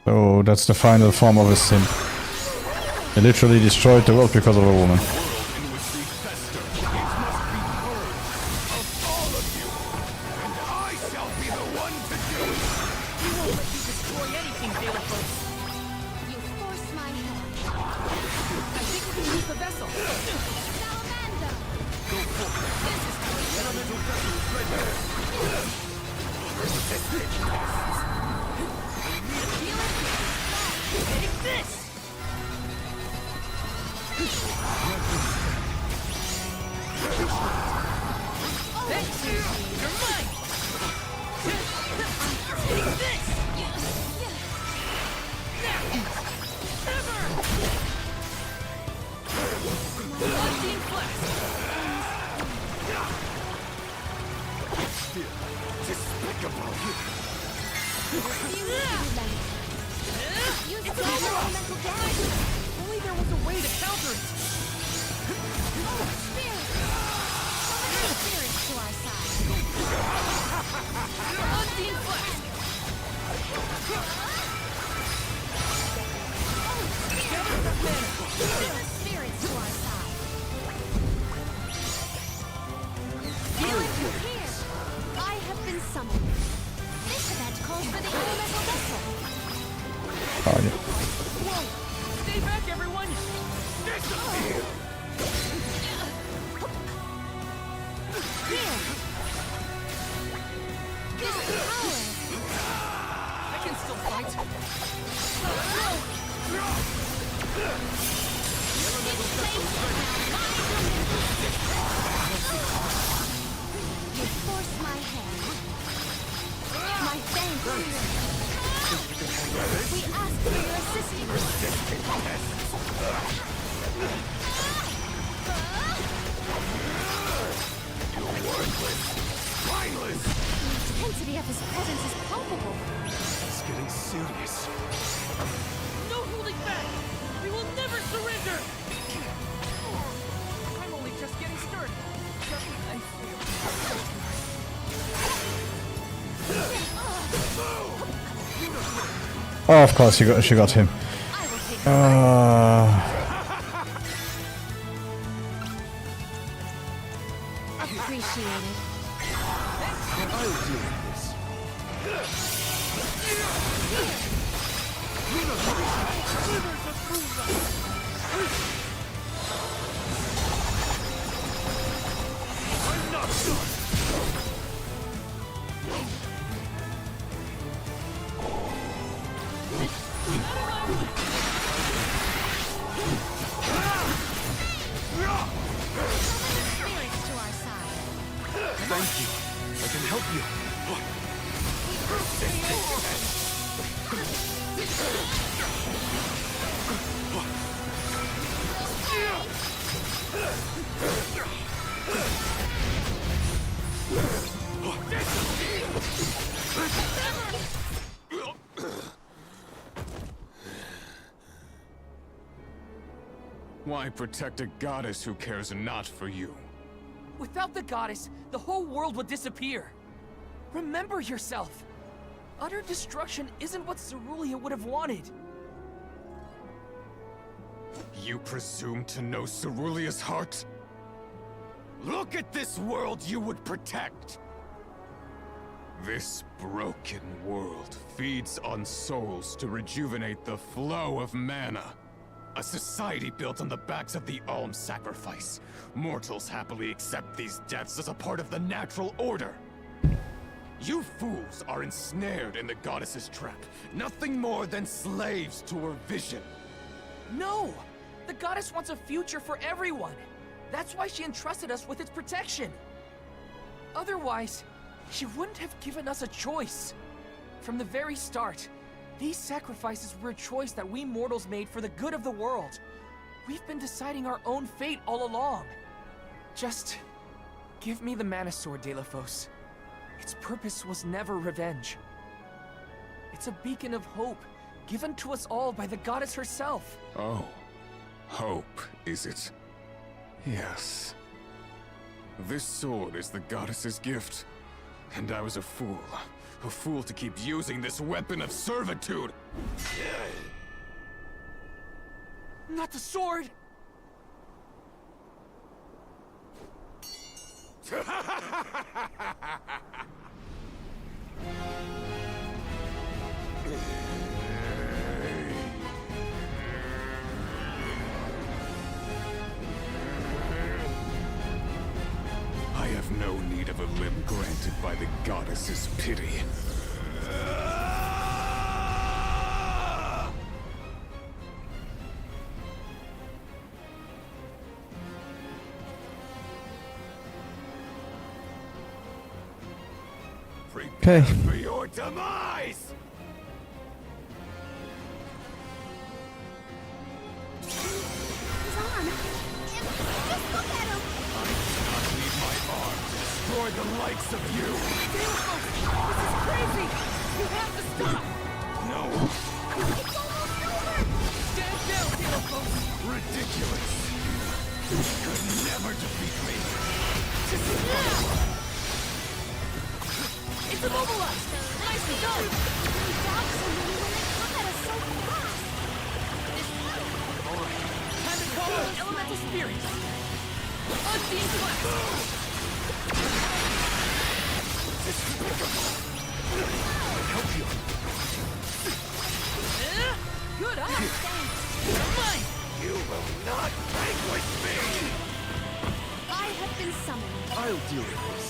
So that's the final form of his sin. He literally destroyed the world because of a woman. Stay back, everyone! I can still fight. You forced my hand. My thanks. We ask for your assistance. You're worthless, spineless. The intensity of his presence is palpable. It's getting serious. No holding back! We will never surrender! I'm only just getting started. Oh, of course, she got him. Appreciated. I'm not done. Thank you. I can help you. Why protect a goddess who cares not for you? Without the goddess, the whole world would disappear. Remember yourself. Utter destruction isn't what Cerulia would have wanted. You presume to know Cerulea's heart? Look at this world you would protect! This broken world feeds on souls to rejuvenate the flow of mana. A society built on the backs of the alms sacrifice. Mortals happily accept these deaths as a part of the natural order. You fools are ensnared in the goddess's trap. Nothing more than slaves to her vision. No! The goddess wants a future for everyone. That's why she entrusted us with its protection. Otherwise, she wouldn't have given us a choice. From the very start, these sacrifices were a choice that we mortals made for the good of the world. We've been deciding our own fate all along. Just give me the Mana Sword, Delafos. Its purpose was never revenge. It's a beacon of hope, given to us all by the goddess herself. Oh, hope, is it? Yes. This sword is the goddess's gift. And I was a fool to keep using this weapon of servitude. Not the sword! I have no need of a limb granted by the goddess's pity. Okay. For your demise! His arm! Just look at him! I cannot leave my arm to destroy the likes of you! This is crazy! You have to stop! No! It's almost over! Stand down, Delafos! Ridiculous! You could never defeat me! It's immobilized! Nicely done! They dodge so many when they come at us so fast! Alright, time to call out Elemental Spirits! Unbeam Blast! Help you! Good eye! Thanks! Mine! You will not vanquish me! I have been summoned. I'll deal with this.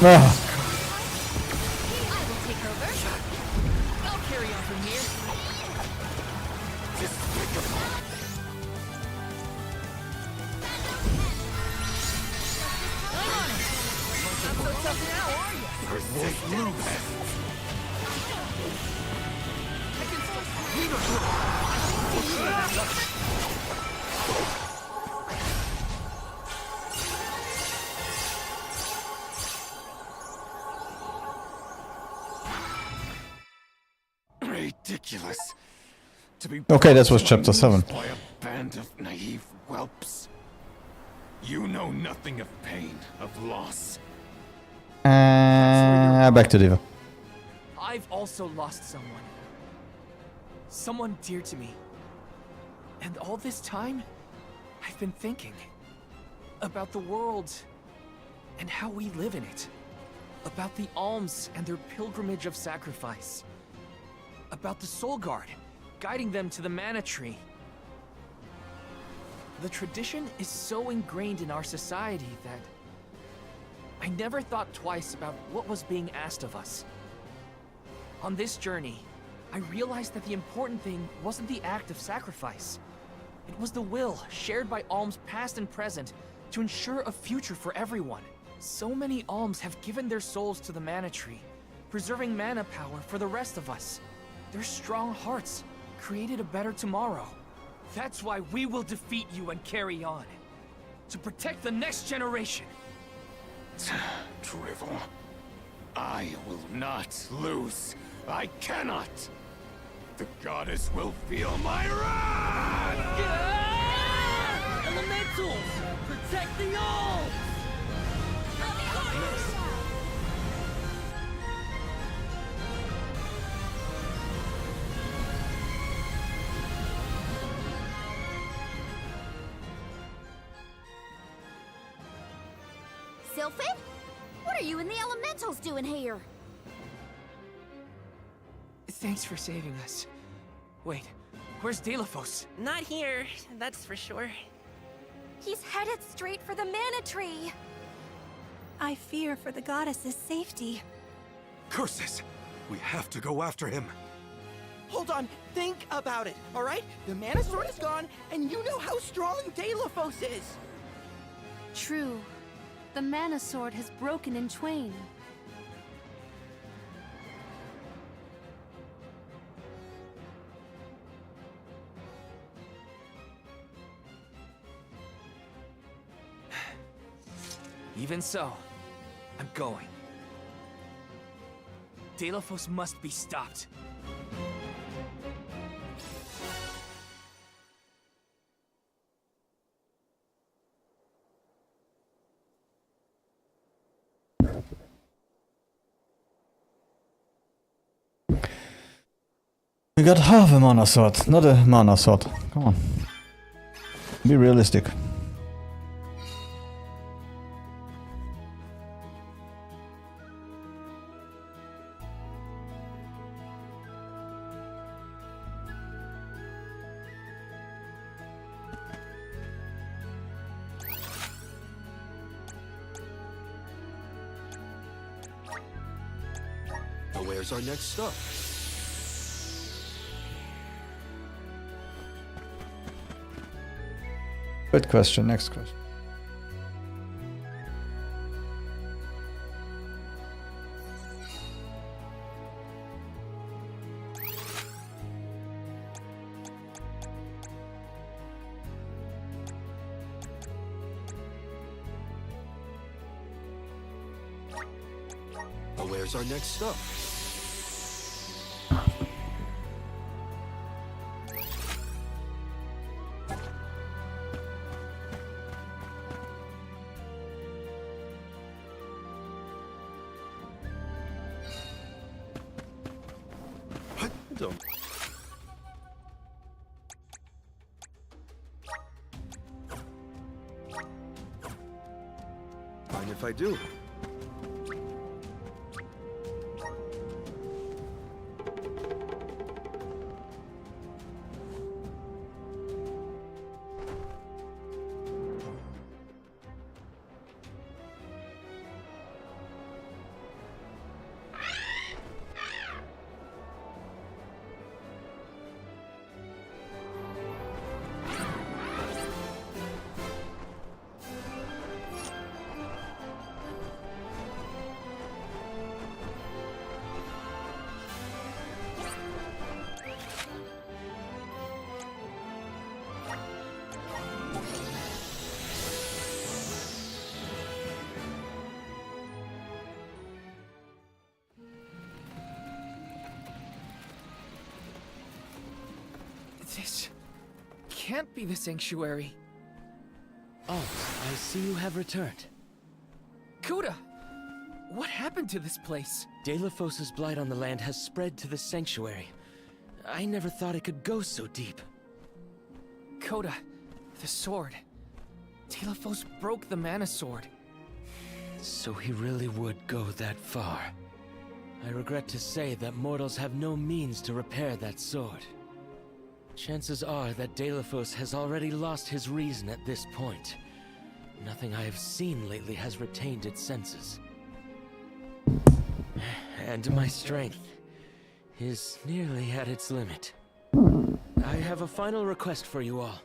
Ah, I will take over. I'll carry on from here. I'm on it! Not so tough now, are you? I can Ridiculous. To be Okay, that was brought to chapter my 7. knees by a band of naive whelps. You know nothing of pain, of loss. Back to Diva. I've also lost someone. Someone dear to me. And all this time, I've been thinking about the world and how we live in it. About the alms and their pilgrimage of sacrifice. About the Soul Guard, guiding them to the Mana Tree. The tradition is so ingrained in our society that I never thought twice about what was being asked of us. On this journey, I realized that the important thing wasn't the act of sacrifice. It was the will shared by alms past and present to ensure a future for everyone. So many alms have given their souls to the Mana Tree, preserving mana power for the rest of us. Their strong hearts created a better tomorrow. That's why we will defeat you and carry on. To protect the next generation. Drivel. I will not lose. I cannot. The goddess will feel my wrath! Elementals! Protect the Alms! Sylphid? What are you and the Elementals doing here? Thanks for saving us. Wait, where's Delafos? Not here, that's for sure. He's headed straight for the Mana Tree. I fear for the goddess's safety. Curses! We have to go after him. Hold on, think about it, alright? The Mana Sword is gone, and you know how strong Delafos is! True. The Mana Sword has broken in twain. Even so, I'm going. Delafos must be stopped. We got half a mana sword, not a mana sword. Come on. Be realistic. Now where's our next stop? Good question, next question. Now where's our next stop? Don't. Mind if I do? This can't be the sanctuary. Oh, I see you have returned. Coda! What happened to this place? Delafos' blight on the land has spread to the sanctuary. I never thought it could go so deep. Coda, the sword. Delafos broke the Mana Sword. So he really would go that far. I regret to say that mortals have no means to repair that sword. Chances are that Delafos has already lost his reason at this point. Nothing I have seen lately has retained its senses. And my strength is nearly at its limit. I have a final request for you all.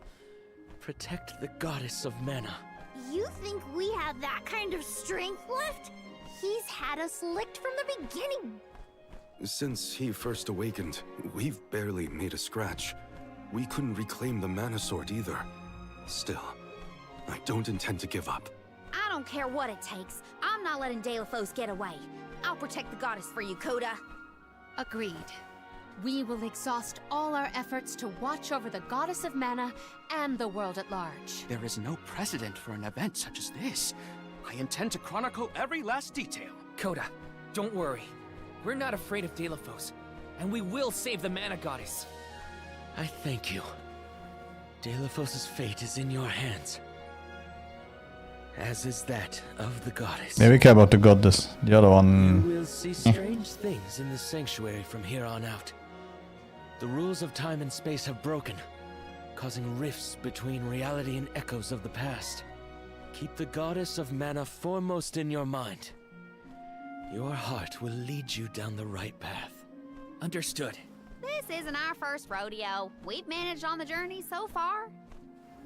Protect the goddess of mana. You think we have that kind of strength left? He's had us licked from the beginning. Since he first awakened, we've barely made a scratch. We couldn't reclaim the Mana Sword either. Still, I don't intend to give up. I don't care what it takes. I'm not letting Delafos get away. I'll protect the goddess for you, Coda. Agreed. we will exhaust all our efforts to watch over the Goddess of Mana and the world at large. There is no precedent for an event such as this. I intend to chronicle every last detail. Coda, don't worry. We're not afraid of Delphos, and we will save the Mana Goddess. I thank you. Delphos' fate is in your hands. As is that of the goddess. Yeah, we care about the goddess. The other You one... will see strange things in the sanctuary from here on out. The rules of time and space have broken, causing rifts between reality and echoes of the past. Keep the goddess of mana foremost in your mind. Your heart will lead you down the right path. Understood. This isn't our first rodeo. We've managed on the journey so far.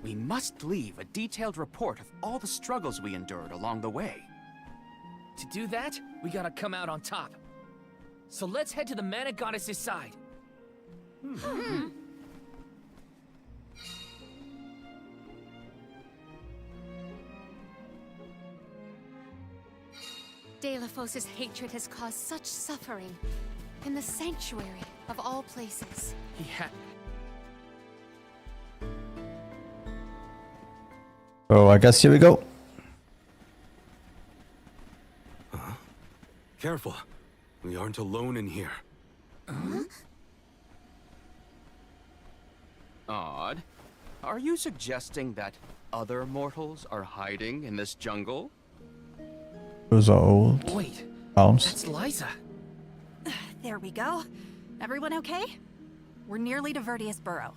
We must leave a detailed report of all the struggles we endured along the way. To do that, we gotta come out on top. So let's head to the Mana Goddess's side. Delphos' hatred has caused such suffering in the sanctuary of all places. Yeah. So I guess here we go. Careful. We aren't alone in here. Odd. Are you suggesting that other mortals are hiding in this jungle? Those are old. Wait, Sounds. that's Liza. There we go. Everyone okay? We're nearly to Vertius Burrow.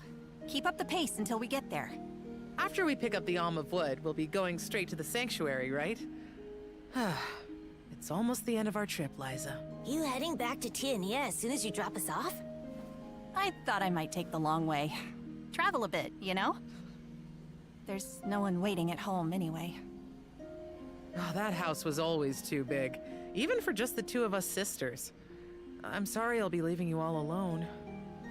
Keep up the pace until we get there. After we pick up the Alm of Wood, we'll be going straight to the sanctuary, right? It's almost the end of our trip, Liza. You heading back to Tiania as soon as you drop us off? I thought I might take the long way. Travel a bit, you know? There's no one waiting at home anyway. Oh, that house was always too big, even for just the two of us sisters. I'm sorry I'll be leaving you all alone.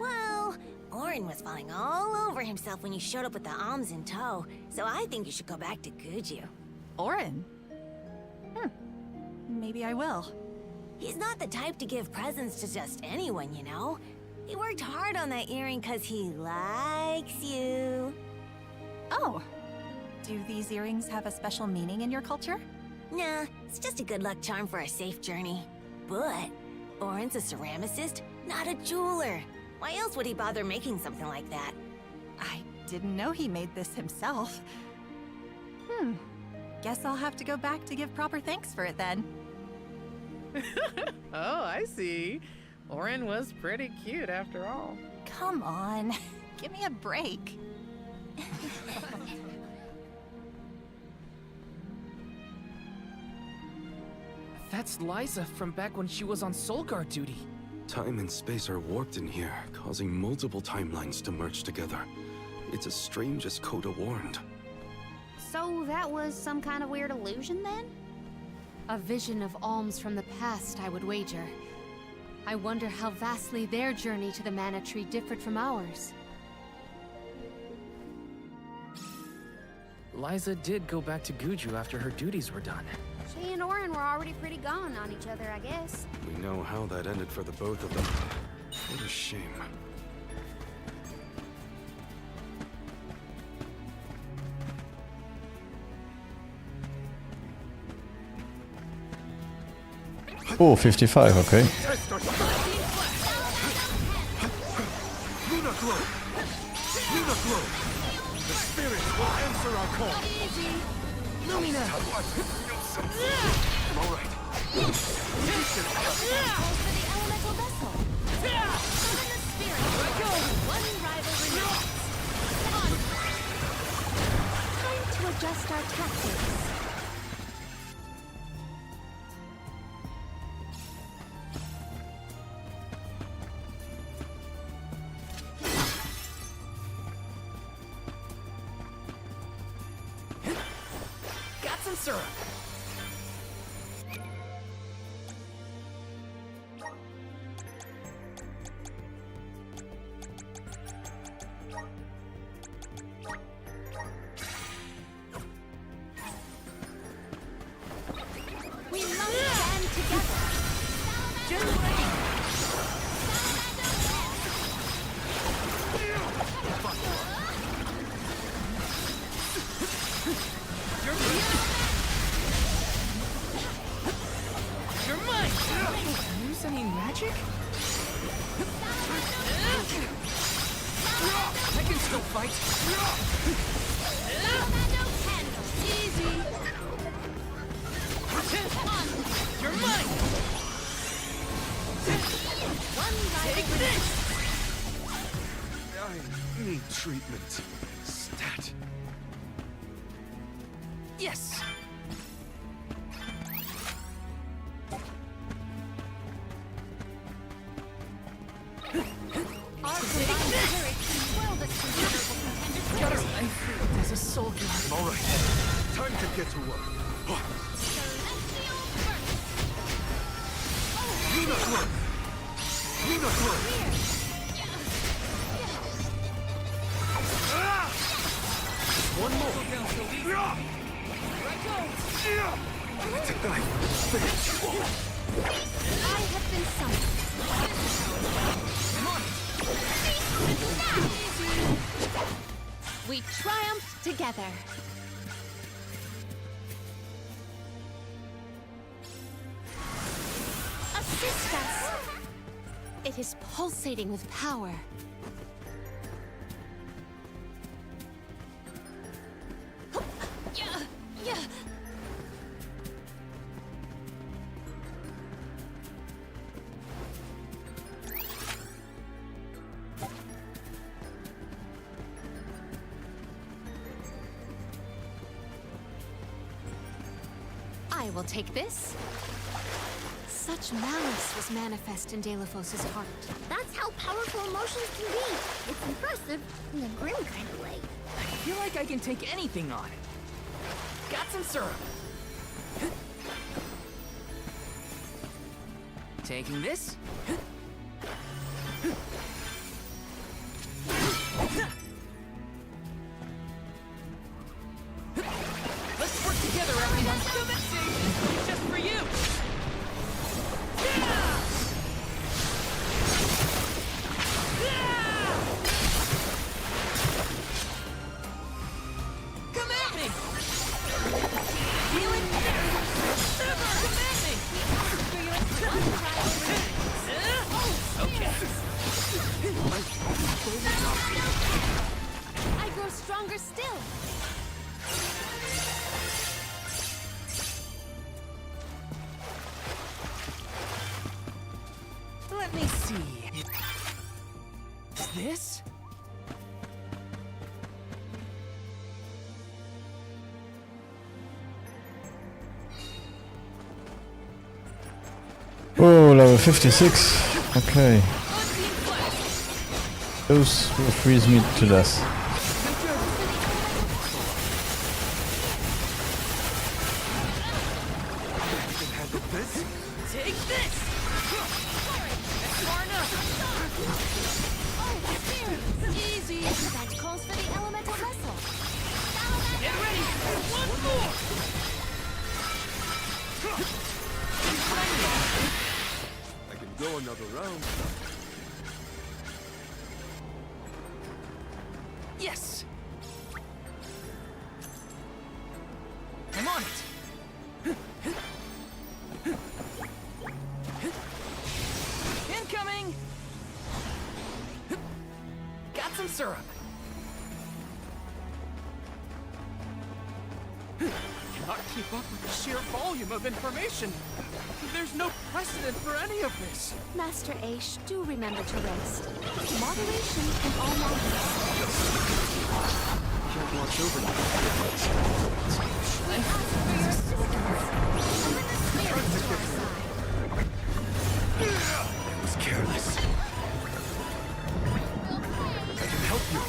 Well, Orin was falling all over himself when you showed up with the alms in tow, so I think you should go back to Guju. Orin? Maybe I will. He's not the type to give presents to just anyone, you know? He worked hard on that earring because he likes you. Oh. Do these earrings have a special meaning in your culture? Nah, it's just a good luck charm for a safe journey. But Orin's a ceramicist, not a jeweler. Why else would he bother making something like that? I didn't know he made this himself. Guess I'll have to go back to give proper thanks for it then. Oh, I see. Orin was pretty cute after all. Come on, give me a break. That's Liza from back when she was on Soul Guard duty. Time and space are warped in here, causing multiple timelines to merge together. It's as strange as Coda warned. So that was some kind of weird illusion then? A vision of alms from the past, I would wager. I wonder how vastly their journey to the Mana Tree differed from ours. Liza did go back to Guju after her duties were done. She and Orin were already pretty gone on each other, I guess. We know how that ended for the both of them. What a shame. Oh, 55, okay. Luna Glow! Luna Glow! The spirits will answer our call! Lumina! I'm alright. Elemental vessel. Summon the spirit. One rival remains. Time to adjust our tactics. Got some syrup. We must stand together. fight. Easy. You're mine. Take this. I need treatment. Stat. Yes. Got her life as a soldier. All right. Time to get to work. Unit work. Unit work. One more. It's a knife. Finish. I have been summoned. We triumphed together. Assist us! It is pulsating with power. I will take this. Such malice was manifest in Delphos' heart. That's how powerful emotions can be. It's impressive in a grim kind of way. I feel like I can take anything on. Got some syrup. Taking this. Let's work together, everyone. Just for you. Come at me. Healing. Come at me. Okay. I grow stronger still. Let me see. Is this? Oh, level 56. Okay. Those will freeze me to death. Take this! Far enough! Easy. That calls for the elemental wrestle. Get ready! One more! I can go another round. Yes! I'm on it! Incoming! Got some syrup. Cannot keep up with the sheer volume of information. There's no precedent for any of this. Master Aish, do remember to rest. Moderation in all matters. Can't watch over me. I was careless. I can help you.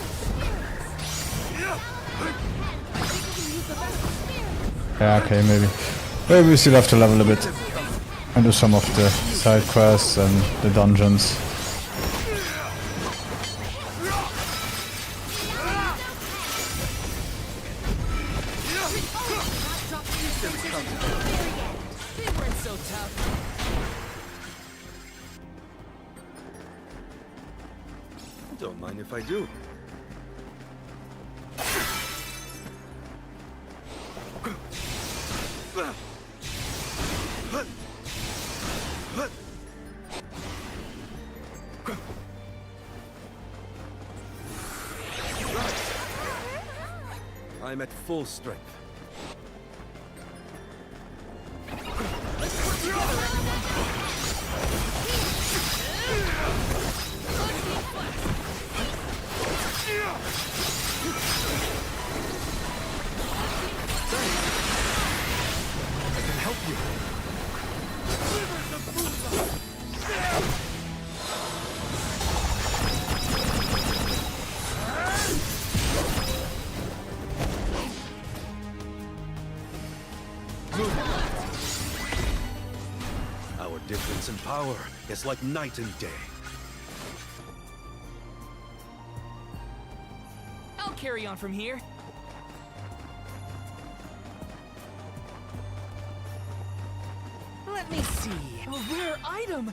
Yeah, okay, maybe. Maybe we still have to level a bit. And do some of the side quests and the dungeons. They weren't so tough. Don't mind if I do. Right. I'm at full strength. I can help you. Our difference in power is like night and day. I'll carry on from here. Let me see. A rare item!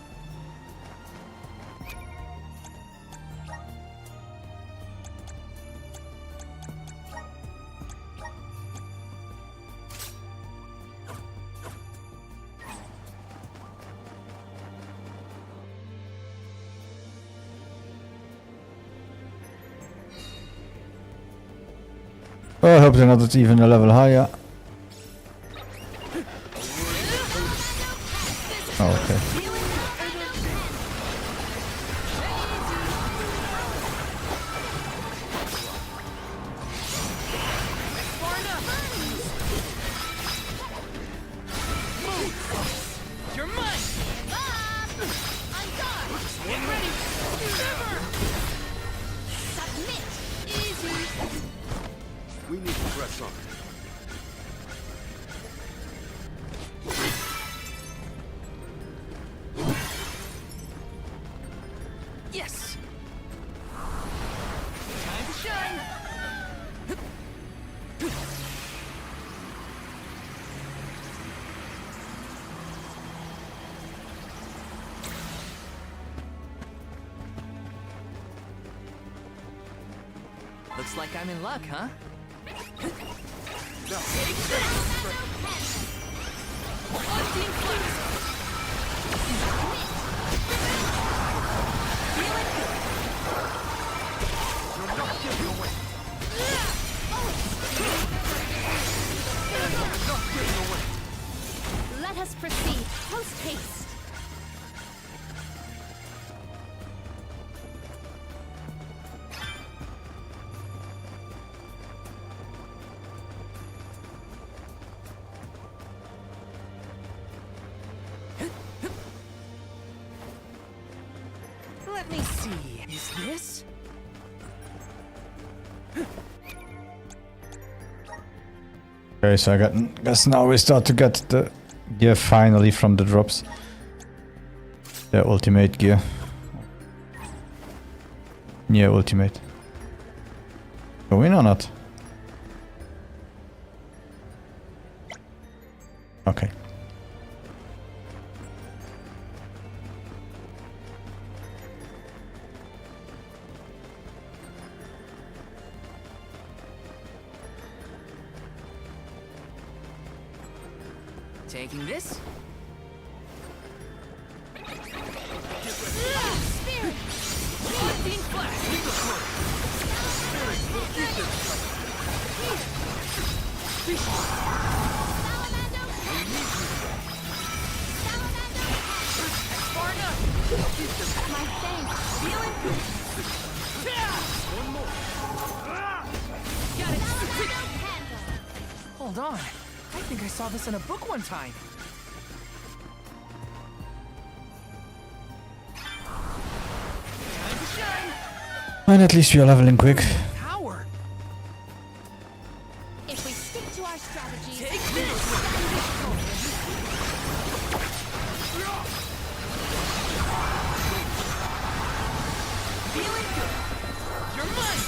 Oh, I hope they're not even a level higher. Oh, okay. You're mine! I'm done! Get ready! Submit! Easy! We need to press on. Yes! Time to shine! Looks like I'm in luck, huh? Let us proceed post haste. Let me see. Is this? Okay, so I guess now we start to get the gear finally from the drops. The ultimate gear. Yeah, ultimate. Go in or not? Okay. Taking this? Hold on. I think I saw this in a book one time. Time to shine! And at least we are leveling quick. Power! If we stick to our strategies, Take this! Feeling good! You're mine!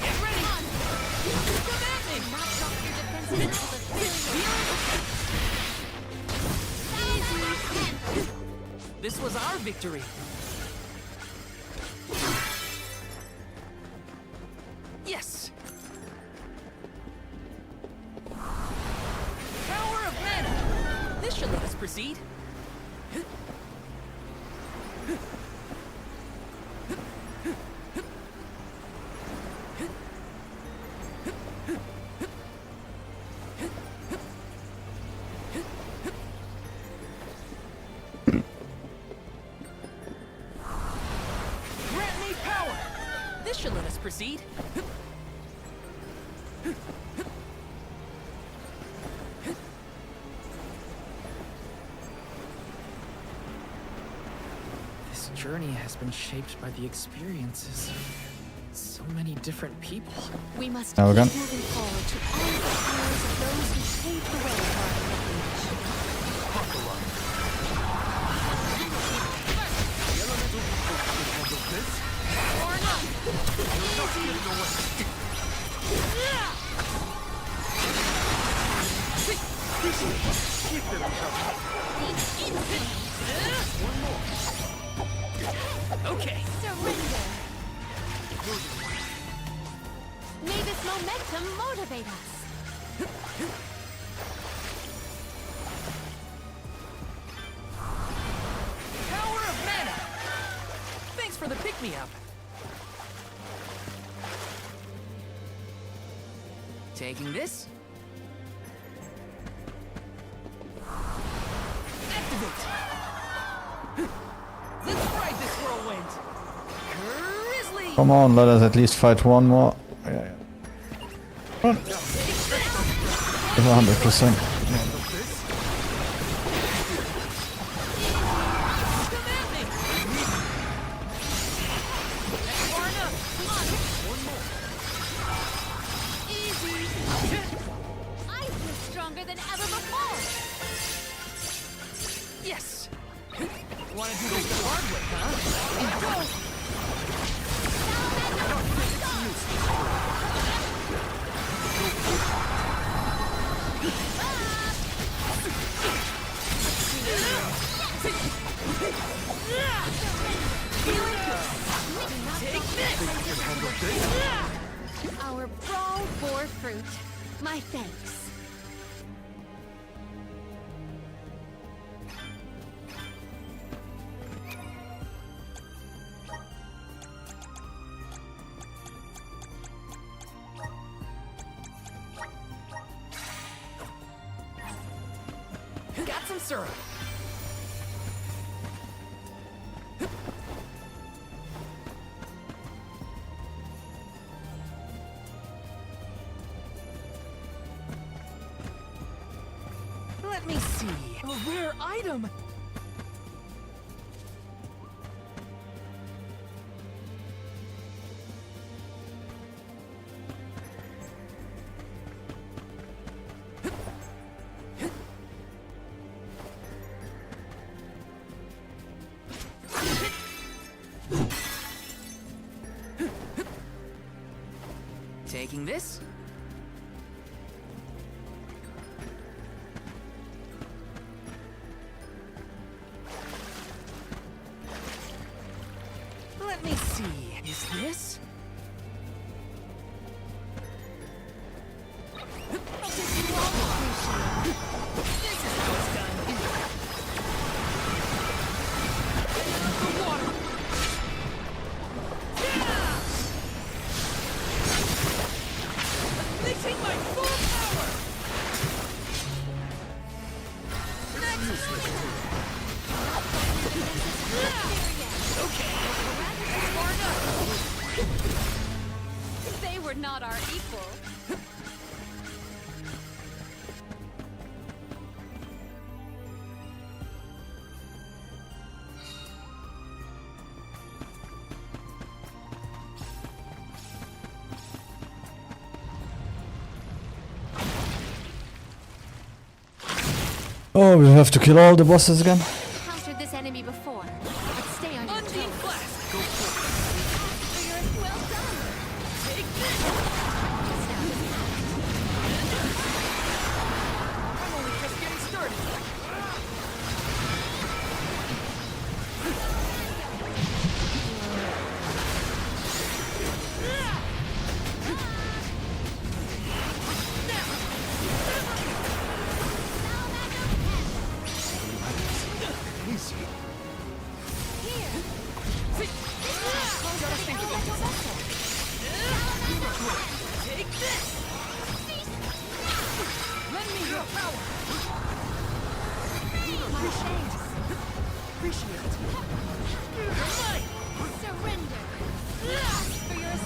Get ready! Come at me! not drop your defenses until the This was our victory. Yes! Power of mana! This should let us proceed. This should let us proceed. This journey has been shaped by the experiences of so many different people. We must Now keep again. moving forward to honor the prayers of those who paved the way for our pilgrimage. Okay. Surrender. May this momentum motivate us. Power of mana! Thanks for the pick-me-up. Taking this. Activate! Let's ride this whirlwind! Grizzly! Come on, let us at least fight one more. Yeah. 100%. I feel stronger than ever before. Yes! Wanna do this the hard way, huh? Our brawl bore fruit. My thanks. Got some syrup. Let me see. A rare item. Taking this. Let me see. Is this? I'll take you all appreciate. This is how it's done. The water. Unleashing my full power. They were not our equal. Oh, we have to kill all the bosses again. Encountered this enemy before, but stay on your toes. Blast. Go for Well done. it. Take this. I'm only just getting started. Take this! Lend me your power! Appreciate it. You're mine! Surrender. For your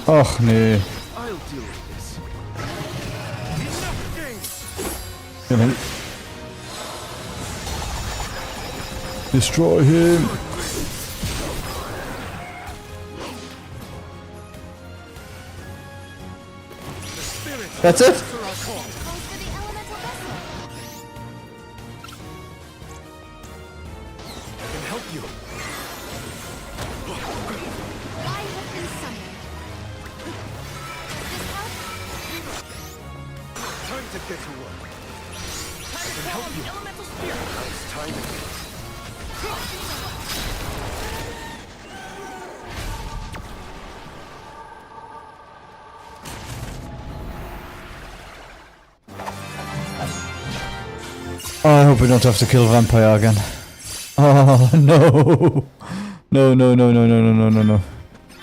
Och nee. I'll deal with this. Kill him. Destroy him. That's it? Oh, I hope we don't have to kill Vampire again. Oh no! No, no, no, no, no, no, no, no, no.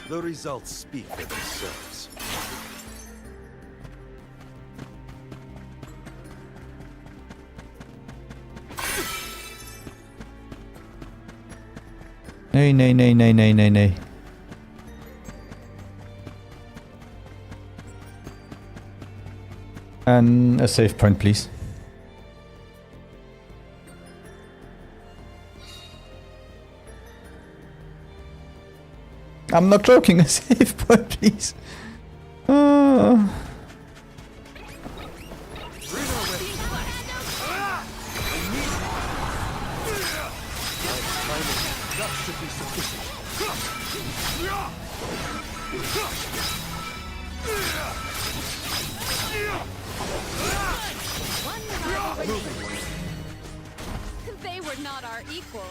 The results speak for themselves. Nee, nee, nee, nee, nee, nee, nee. And a save point, please. I'm not joking, a save point, please. They were not our equal.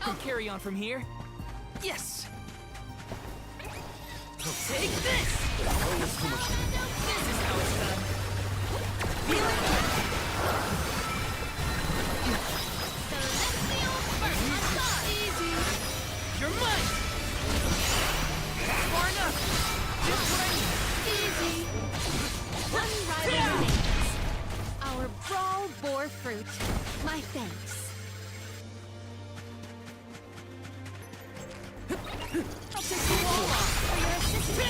I'll carry on from here. Yes! Take this! This is how it's done. Feel it? Easy! You're mine! Far enough! Just what I need! Easy! One rival remains. Our brawl bore fruit. My thanks. I'll take the wall off for your assistance.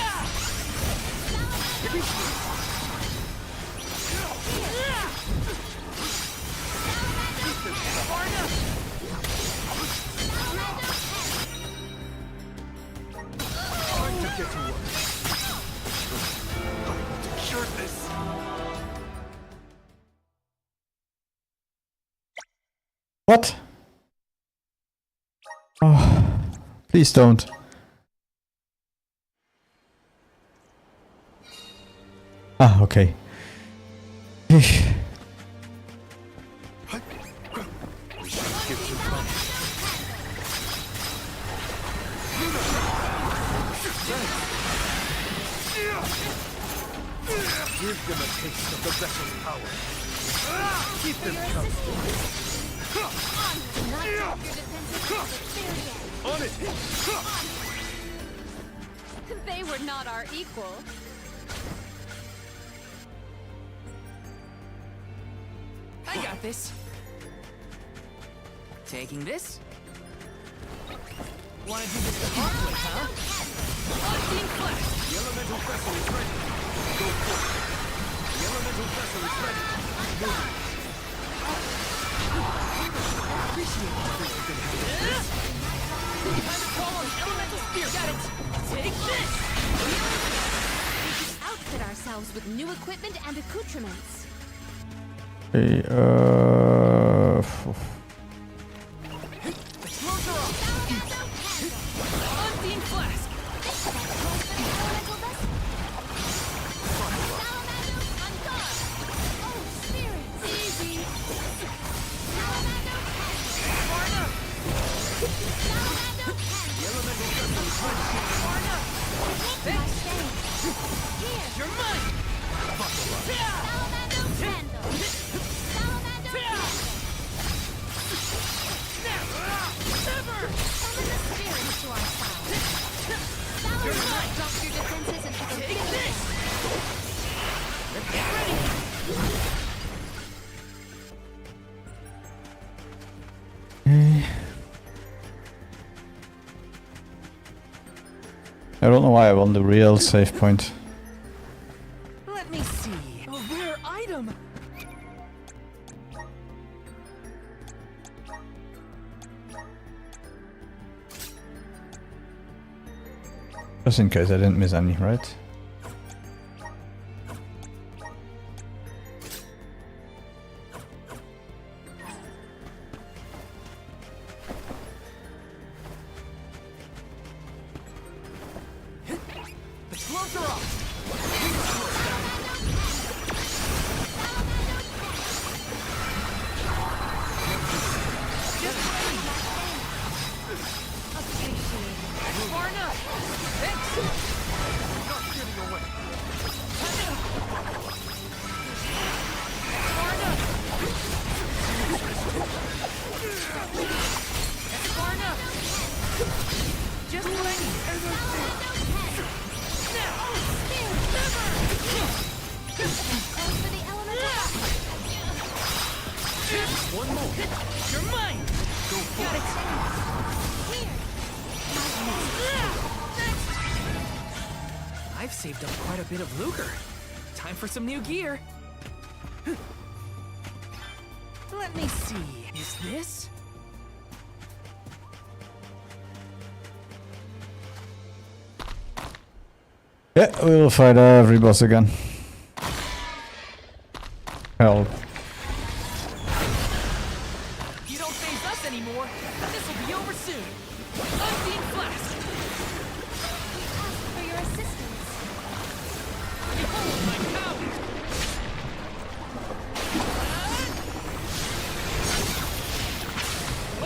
Far enough. Time to get to work. I want to cure this. What? Oh, please don't. Ah, okay. Give them a taste of the vessel's power. Keep them comfortable. On it! They were not our equal. I got this. Taking this. Wanna do this the hard way, huh? Team Flash! The elemental vessel is ready. Go for it. The elemental vessel is ready. Move. Appreciate the things you can handle. Time to call on the elemental spear. Got it. Take this. We should outfit ourselves with new equipment and accoutrements. Okay, On Team Flask. Easy. Far enough. The elemental vessel is ready. Far enough. Thanks. You're mine. don't know why I want the real save point. Let me see. A rare item. Just in case I didn't miss any, right? The gloves are off. Far enough. Thanks. Not getting away. Far enough. Far enough. Just what I need. One more. You're mine. Go for it. I've saved up quite a bit of lucre. Time for some new gear. Let me see. Is this? Yeah, we'll fight every boss again. Hell. You don't face us anymore. This will be over soon. Unseen Flask. For your assistance. Behold my power.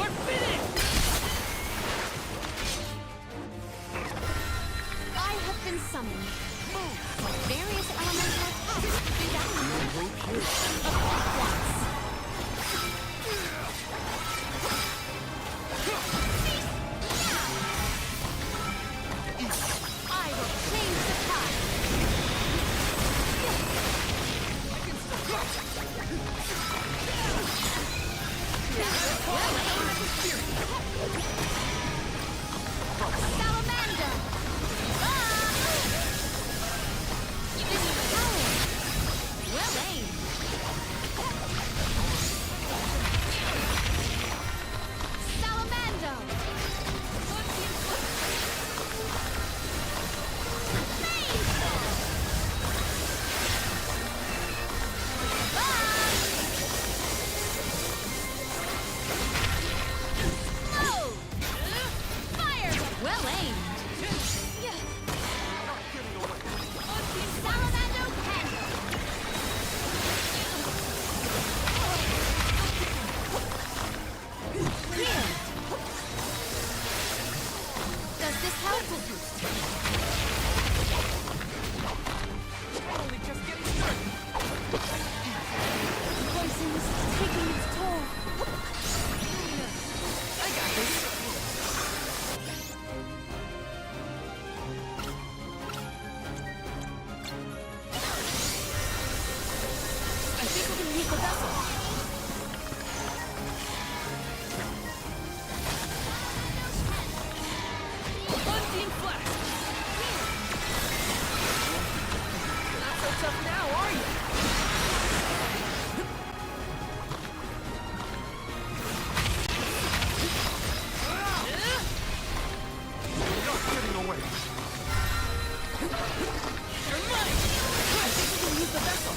Or finish. I have been summoned. Various elemental attacks began. I will change the tide. Salamander! Well aimed. Salamander! Fire! Well aimed. Salamander Panda! Does this help? Only just getting started. Poison is taking its toll. I got this. I think we can use the vessel. Unseen Flask. Not so tough now, are you? Not getting away. You're mine. I think we can use the vessel.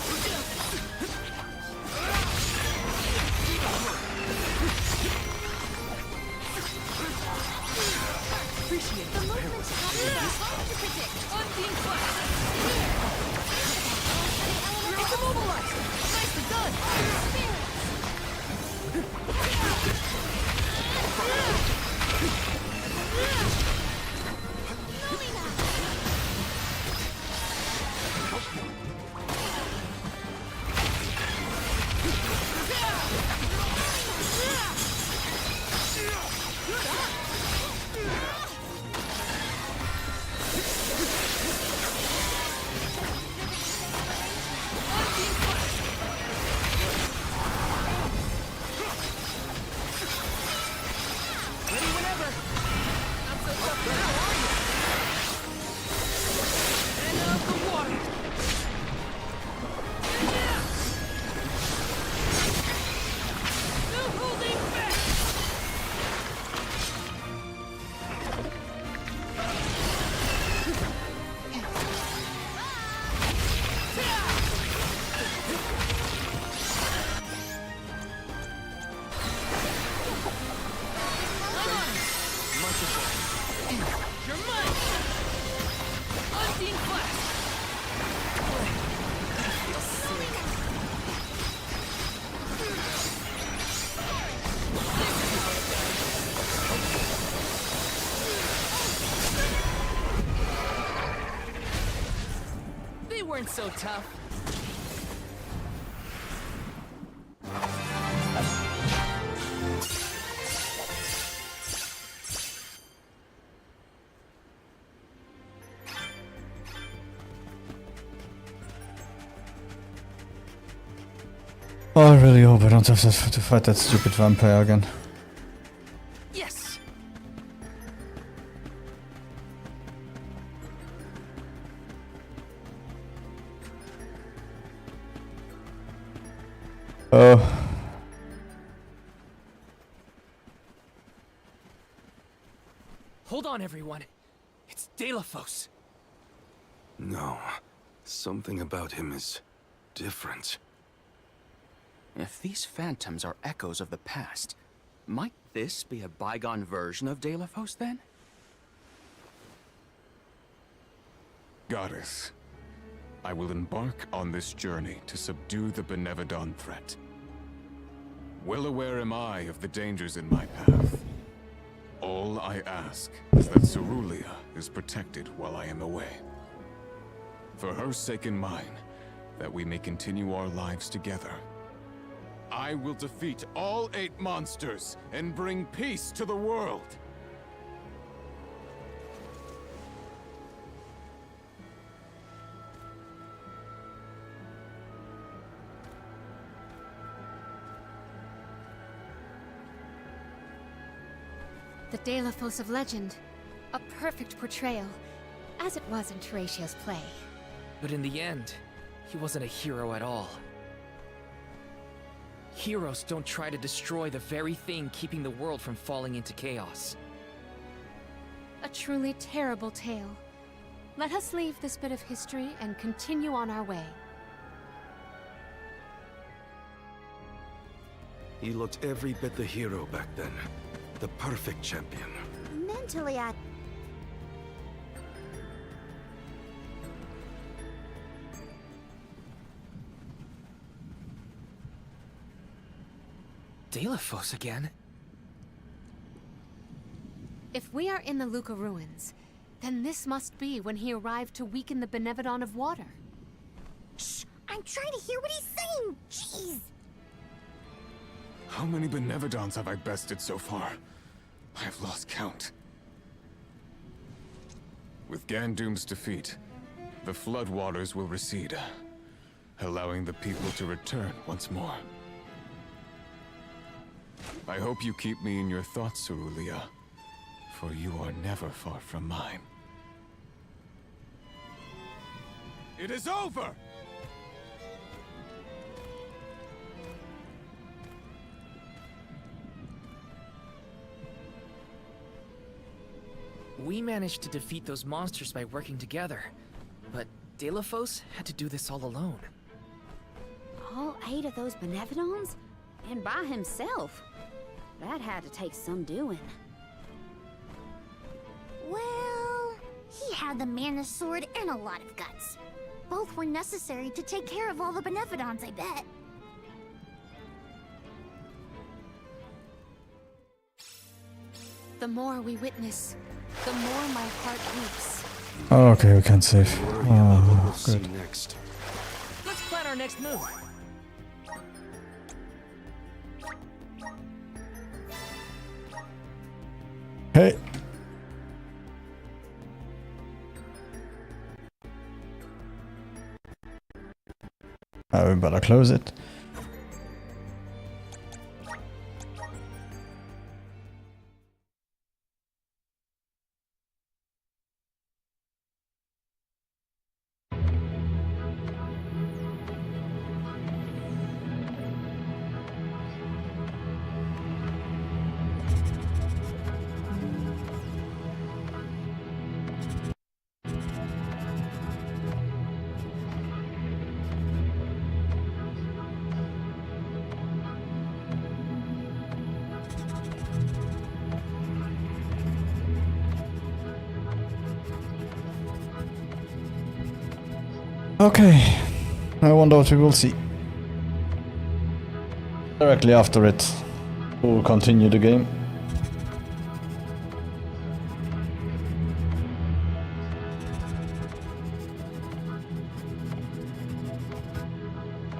being so tough. Oh, I really hope I don't have to fight that stupid vampire again. Yes. Oh. Hold on, everyone. It's Delafos. No. Something about him is different. If these phantoms are echoes of the past, might this be a bygone version of Delafos then? Goddess, I will embark on this journey to subdue the Benevodon threat. Well aware am I of the dangers in my path. All I ask is that Cerulia is protected while I am away. For her sake and mine, that we may continue our lives together. I will defeat all 8 monsters and bring peace to the world. The Delafos of legend. A perfect portrayal, as it was in Teratio's play. But in the end, he wasn't a hero at all. Heroes don't try to destroy the very thing keeping the world from falling into chaos. A truly terrible tale. Let us leave this bit of history and continue on our way. He looked every bit the hero back then. The perfect champion. Mentally, I... Delafos again? If we are in the Luca ruins, then this must be when he arrived to weaken the Benevodon of Water. Shh! I'm trying to hear what he's saying! Jeez! How many Benevodons have I bested so far? I have lost count. With Gandoom's defeat, the floodwaters will recede, allowing the people to return once more. I hope you keep me in your thoughts, Cerulia, for you are never far from mine. It is over! We managed to defeat those monsters by working together, but Delafos had to do this all alone. All 8 of those Benevodons? And by himself? That had to take some doing. Well, he had the Mana Sword and a lot of guts. Both were necessary to take care of all the Benevodons, I bet. The more we witness, the more my heart weeps. Oh, okay, we can't save. Oh, good. Next. Let's plan our next move. Hey. We better close it. Okay, I wonder what we will see. Directly after it, we'll continue the game.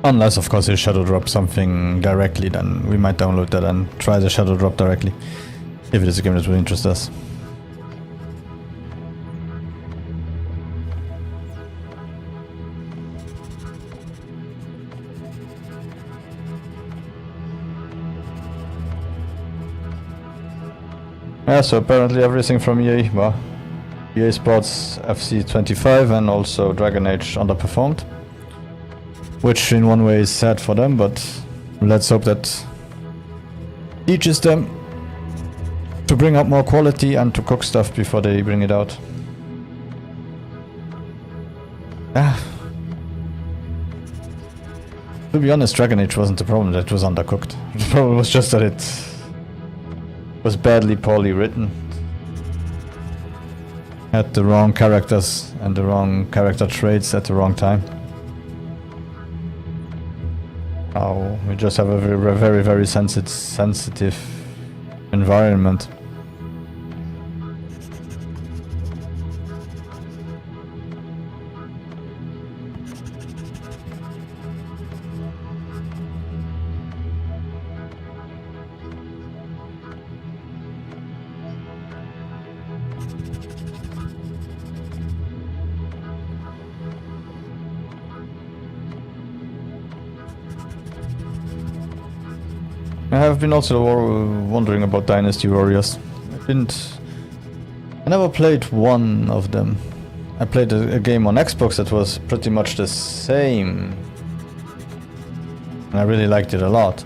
Unless, of course, they shadow drop something directly, then we might download that and try the shadow drop directly. If it is a game that will interest us. Yeah, so apparently everything from EA, well, EA Sports FC25 and also Dragon Age underperformed. Which in one way is sad for them, but let's hope that teaches them to bring out more quality and to cook stuff before they bring it out. Ah. To be honest, Dragon Age wasn't the problem that it was undercooked. The problem was just that it was poorly written. Had the wrong characters and the wrong character traits at the wrong time. Oh, we just have a very sensitive environment. I have been also wondering about Dynasty Warriors. I never played one of them. I played a game on Xbox that was pretty much the same. And I really liked it a lot.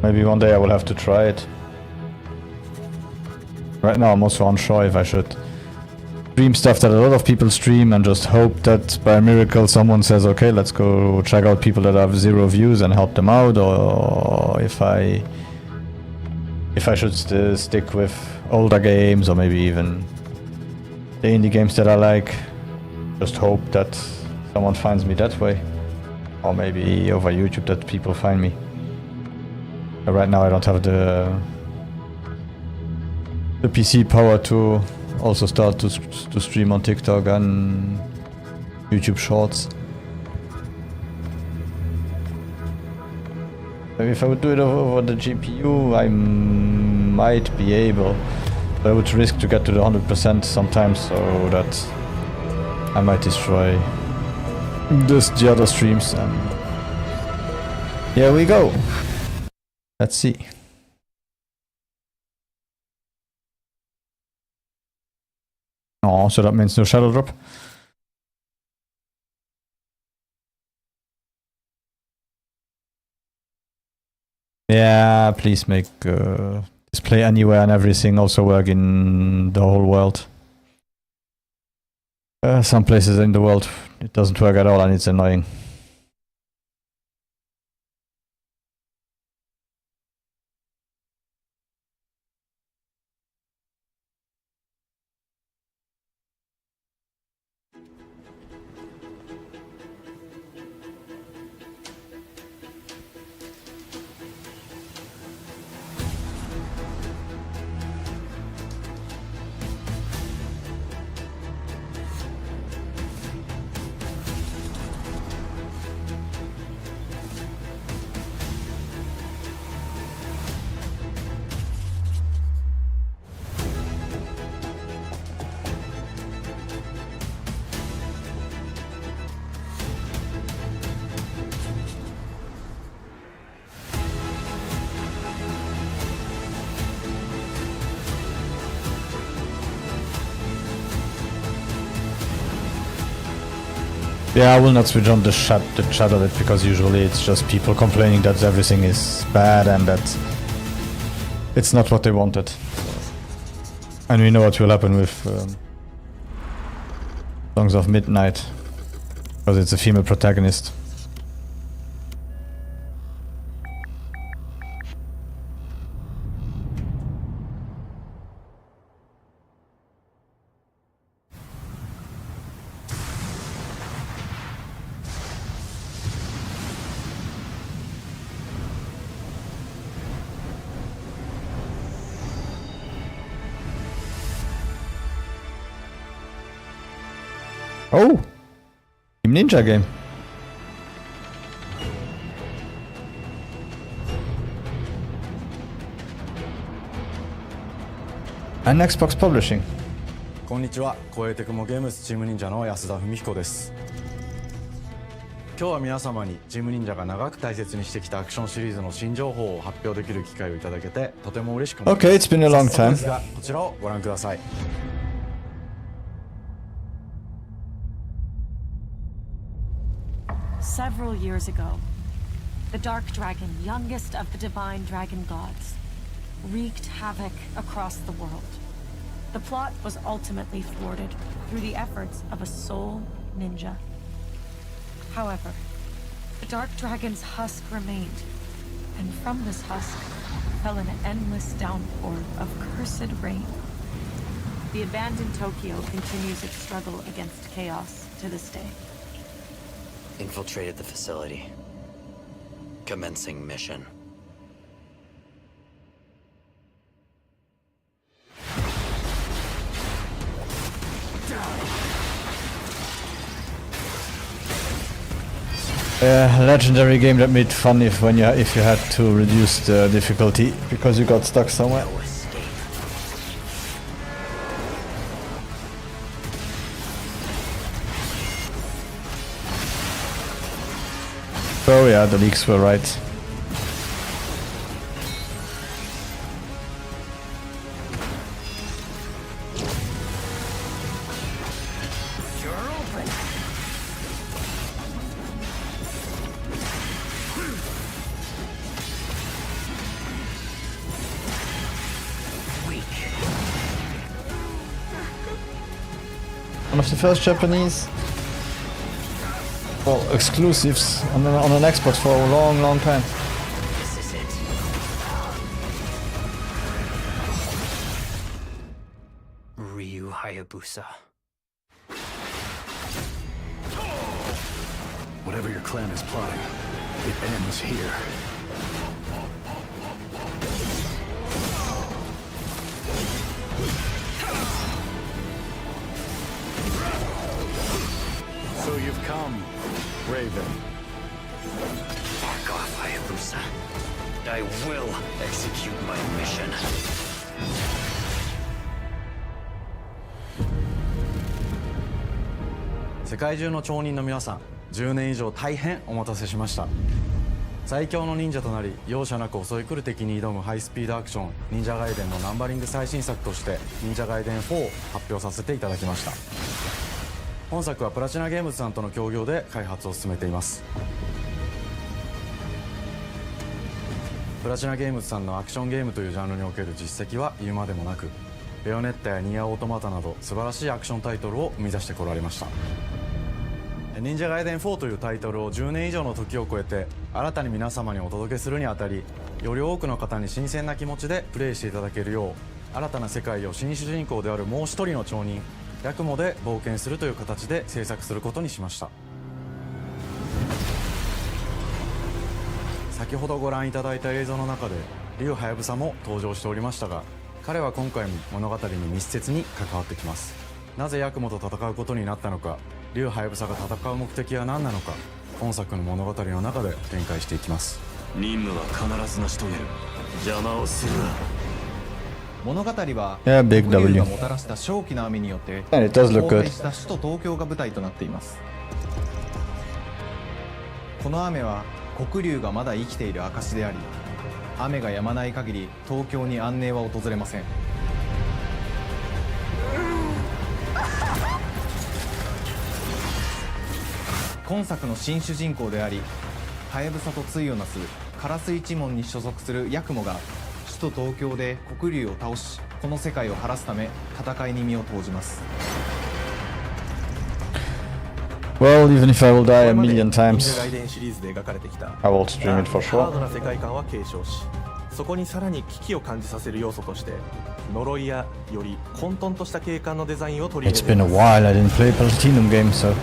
Maybe one day I will have to try it. Right now I'm also unsure if I should stream stuff that a lot of people stream and just hope that by a miracle someone says, okay, let's go check out people that have 0 views and help them out, or if I should stick with older games or maybe even the indie games that I like. Just hope that someone finds me that way, or maybe over YouTube that people find me. But right now I don't have the PC power to also start to stream on TikTok and YouTube Shorts. Maybe if I would do it over the GPU, I might be able. But I would risk to get to the 100% sometimes, so that I might destroy the other streams. And here we go. Let's see. Oh, so that means no shadow drop. Yeah, please make display anywhere and everything also work in the whole world. Some places in the world it doesn't work at all and it's annoying. Yeah, I will not switch on the chat of it because usually it's just people complaining that everything is bad and that it's not what they wanted. And we know what will happen with Songs of Midnight because it's a female protagonist. Oh! Team Ninja game. And Xbox Publishing. こんにちは、光栄テクモゲームズチーム忍者の安田文彦です。今日は皆様にチーム忍者が長く大切にしてきたアクションシリーズの新情報を発表できる機会をいただけてとても嬉しく思います。Okay, it's been a long 早速 time. ですが、こちらをご覧ください。Several years ago, the Dark Dragon, youngest of the divine dragon gods, wreaked havoc across the world. The plot was ultimately thwarted through the efforts of a sole ninja. However, the Dark Dragon's husk remained, and from this husk fell an endless downpour of cursed rain. The abandoned Tokyo continues its struggle against chaos to this day. Infiltrated the facility. Commencing mission. Legendary game that made fun if you had to reduce the difficulty because you got stuck somewhere. Oh yeah, the leaks were right. One of the first Japanese exclusives on an Xbox for a long time. This is it. Ryu Hayabusa. Whatever your clan is plotting, it ends here. So you've come, Raven. Fuck off, Hayabusa. I will execute my mission. 世界中の町人の皆さん、10年以上大変お待たせしました。最強の忍者となり容赦なく襲い来る敵に挑むハイスピードアクション忍者ガイデンのナンバリング最新作として忍者ガイデン4を発表させていただきました。本作はプラチナゲームズさんとの協業で開発を進めています。プラチナゲームズさんのアクションゲームというジャンルにおける実績は言うまでもなく、ベヨネッタやニアオートマタなど素晴らしいアクションタイトルを生み出してこられました。忍者ガイデン4というタイトルを10年以上の時を超えて新たに皆様にお届けするにあたり、より多くの方に新鮮な気持ちでプレイしていただけるよう、新たな世界を新主人公であるもう一人の町人ヤクモで冒険するという形で制作することにしました。先ほどご覧いただいた映像の中で竜ハヤブサも登場しておりましたが、彼は今回も物語に密接に関わってきます。なぜヤクモと戦うことになったのか、竜ハヤブサが戦う目的は何なのか、本作の物語の中で展開していきます。任務は必ず成し遂げる。邪魔をするな。物語は Big 黒龍 W. がもたらした正気の雨によって And it does look 荒 good. 廃した首都東京が舞台となっています。この雨は黒龍がまだ生きている証であり、雨が止まない限り東京に安寧は訪れません。今作の新主人公であり、ハヤブサと対をなす烏一門に所属するヤクモが首都東京で黒龍を倒し、この世界を晴らすため戦いに身を投じます。 Well, even if I will die a million 忍者 times, ガイデンシリーズで描かれてきた I will stream it for ハード sure. な世界観は継承し、そこにさらに危機を感じさせる要素として呪いやより混沌とした景観のデザインを取り It's 入れて been い a ます。 while I didn't play a Platinum game, so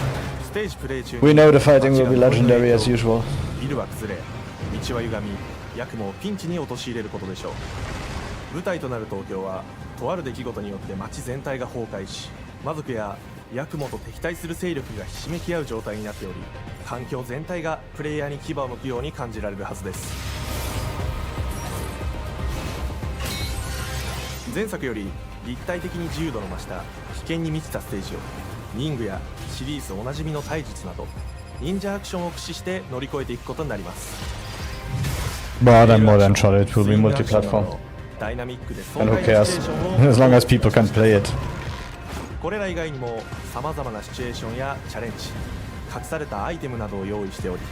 ステージプレイ中に we know the fighting 街 will が be 呪いの legendary 影 as 響 usual. ビルは崩れ、道は歪み、ヤクモをピンチに陥れることでしょう。舞台となる東京はとある出来事によって街全体が崩壊し、魔族やヤクモと敵対する勢力がひしめき合う状態になっており、環境全体がプレイヤーに牙を向くように感じられるはずです。前作より立体的に自由度の増した危険に満ちたステージをニングやシリーズおなじみの体術など忍者アクションを駆使して乗り越えていくことになります。 But I'm more than sure it will be multi-platform. ダイナミックで And 爽 who 快な cares? シチュエーションを As long as people can play it. これら以外にも様々なシチュエーションやチャレンジ、隠されたアイテムなどを用意しており、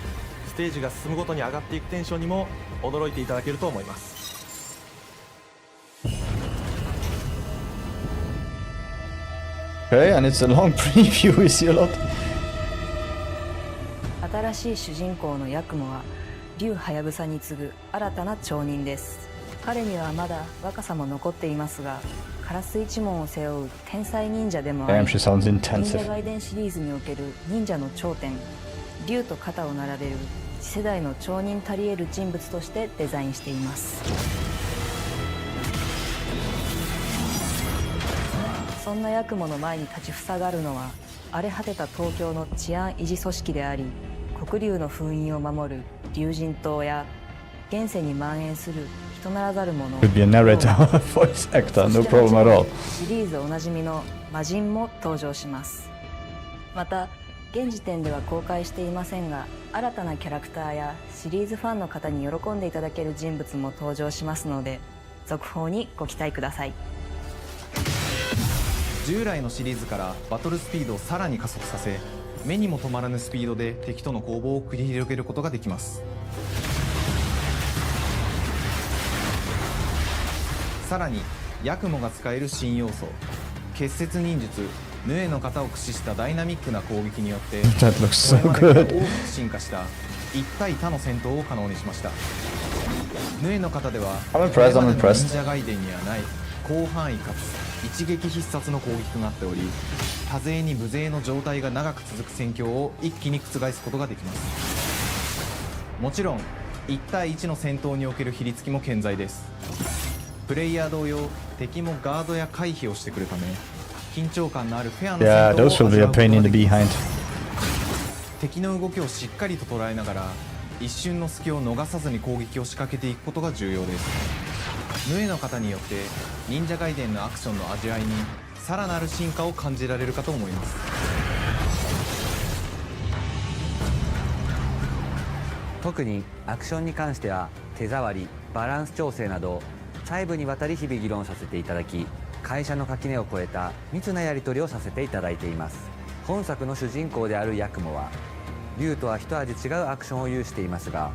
ステージが進むごとに上がっていくテンションにも驚いていただけると思います。 Okay, and it's a long preview, we see a lot. 新しい主人公のヤクモは竜ハヤブサに次ぐ新たな町人です。彼にはまだ若さも残っていますが、カラス一門を背負う天才忍者でもあり、 Damn, she sounds 忍 intensive. 者外伝シリーズにおける忍者の頂点、竜と肩を並べる次世代の町人たり得る人物としてデザインしています。そんなヤクモの前に立ちふさがるのは荒れ果てた東京の治安維持組織であり、黒竜の封印を守る竜神島や現世に蔓延する人ならざる者 Could be a narrator, voice actor, no problem at all. シリーズおなじみの魔人も登場します。また現時点では公開していませんが、新たなキャラクターやシリーズファンの方に喜んでいただける人物も登場しますので、続報にご期待ください。従来のシリーズからバトルスピードをさらに加速させ、目にも止まらぬスピードで敵との攻防を繰り広げることができます。さらにヤクモが使える新要素、結節忍術ヌエの型を駆使したダイナミックな攻撃によって That looks so これまで good. から大きく進化した一対他の戦闘を可能にしました。ヌエの型では I'm impressed, これまで I'm の impressed. 忍者外伝にはない広範囲かつ一撃必殺の攻撃となっており、多勢に無勢の状態が長く続く戦況を一気に覆すことができます。もちろん1対1の戦闘における比率機も健在です。プレイヤー同様、敵もガードや回避をしてくるため、緊張感のあるフェアな Yeah, 戦闘を those will 味 be わ a うこと pain が in で the きま behind. す。敵の動きをしっかりと捉えながら、一瞬の隙を逃さずに攻撃を仕掛けていくことが重要です。ヌエの方によって忍者ガイデンのアクションの味わいにさらなる進化を感じられるかと思います。特にアクションに関しては手触り、バランス調整など細部にわたり日々議論させていただき、会社の垣根を越えた密なやり取りをさせていただいています。本作の主人公であるヤクモは竜とは一味違うアクションを有していますが、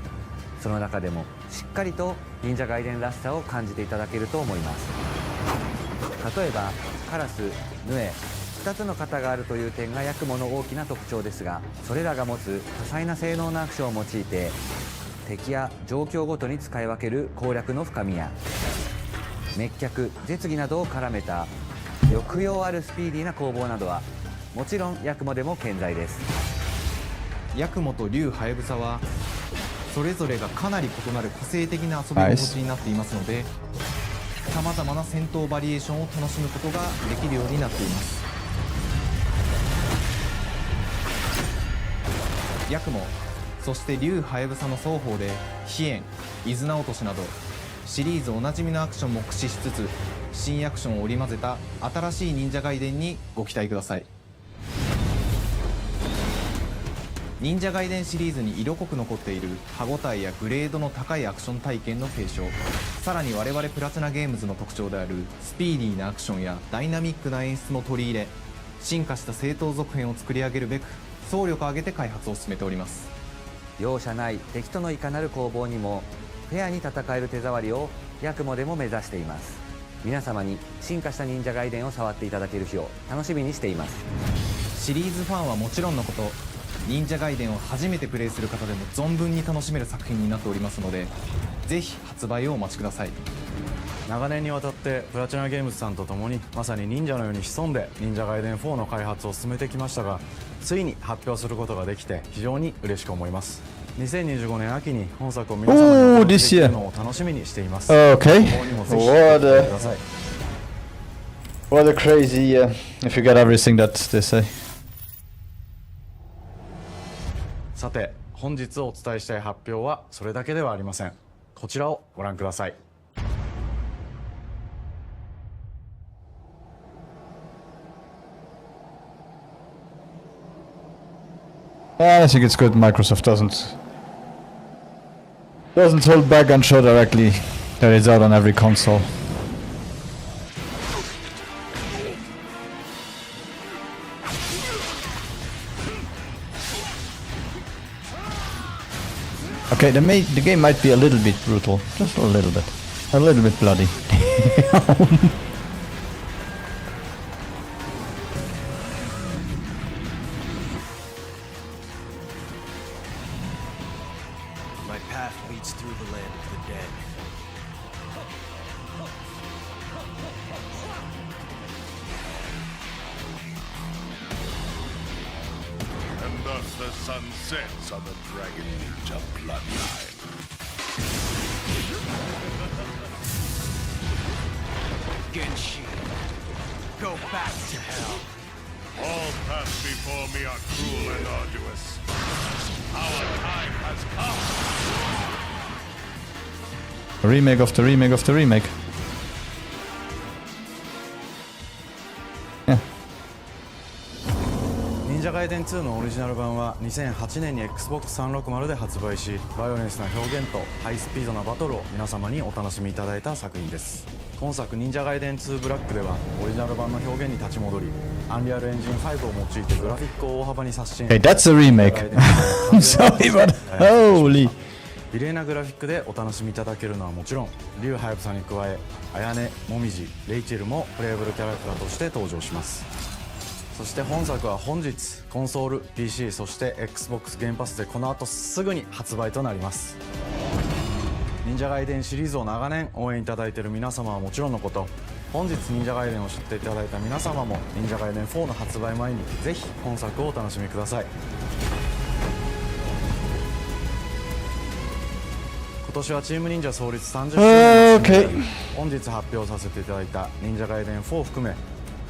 その中でもしっかりと忍者ガイデンらしさを感じていただけると思います。例えばカラス、ヌエ、2つの型があるという点がヤクモの大きな特徴ですが、それらが持つ多彩な性能のアクションを用いて敵や状況ごとに使い分ける攻略の深みや滅却、絶技などを絡めた抑揚あるスピーディーな攻防などはもちろんヤクモでも健在です。ヤクモと竜ハヤブサはそれぞれがかなり異なる個性的な遊び心地になっていますので、さまざまな戦闘バリエーションを楽しむことができるようになっています。ヤクモ、そして竜ハヤブサの双方で飛燕、伊豆名落としなどシリーズおなじみのアクションも駆使しつつ、新アクションを織り交ぜた新しい忍者ガイデンにご期待ください。忍者ガイデンシリーズに色濃く残っている歯ごたえやグレードの高いアクション体験の継承、さらに我々プラチナゲームズの特徴であるスピーディーなアクションやダイナミックな演出も取り入れ、進化した正当続編を作り上げるべく総力を挙げて開発を進めております。容赦ない敵とのいかなる攻防にもフェアに戦える手触りをヤクモでも目指しています。皆様に進化した忍者ガイデンを触っていただける日を楽しみにしています。シリーズファンはもちろんのこと、忍者ガイデンを初めてプレイする方でも存分に楽しめる作品になっておりますので、ぜひ発売をお待ちください。長年にわたってプラチナゲームズさんと共にまさに忍者のように潜んで忍者ガイデン4の開発を進めてきましたが、ついに発表することができて非常に嬉しく思います。2025年秋に本作を皆様にお届けできるのを楽しみにしています。Okay. 今後にもぜひご覧ください。 What a crazy, if you get everything that they say. さて、本日お伝えしたい発表はそれだけではありません。こちらをご覧ください。I think it's good Microsoft doesn't hold back and show directly that it's out on every console. Okay, the game might be a little bit brutal, just a little bit bloody. My path leads through the land of the dead. And thus the sun sets on the Dragon Ninja bloodline. Genshi, go back to hell. All paths before me are cruel and arduous. Our time has come. A remake of the remake of the remake. Yeah. 忍者ガイデン2のオリジナル版は2008年に Xbox360 で発売し、バイオレンスな表現とハイスピードなバトルを皆様にお楽しみいただいた作品です。本作忍者ガイデン2ブラックではオリジナル版の表現に立ち戻り、アンリアルエンジン5を用いてグラフィックを大幅に刷新。Hey, that's a remake. I'm sorry, but holy. 美麗なグラフィックでお楽しみいただけるのはもちろん、リュウハヤブサに加え、綾音、もみじ、レイチェルもプレイブルキャラクターとして登場します。そして本作は本日コンソール、PC、そして Xbox ゲームパスでこの後すぐに発売となります。忍者ガイデンシリーズを長年応援いただいている皆様はもちろんのこと、本日忍者ガイデンを知っていただいた皆様も忍者ガイデン4の発売前にぜひ本作をお楽しみください。今年はチーム忍者創立30周年の節目に本日発表させていただいた忍者ガイデン4を含め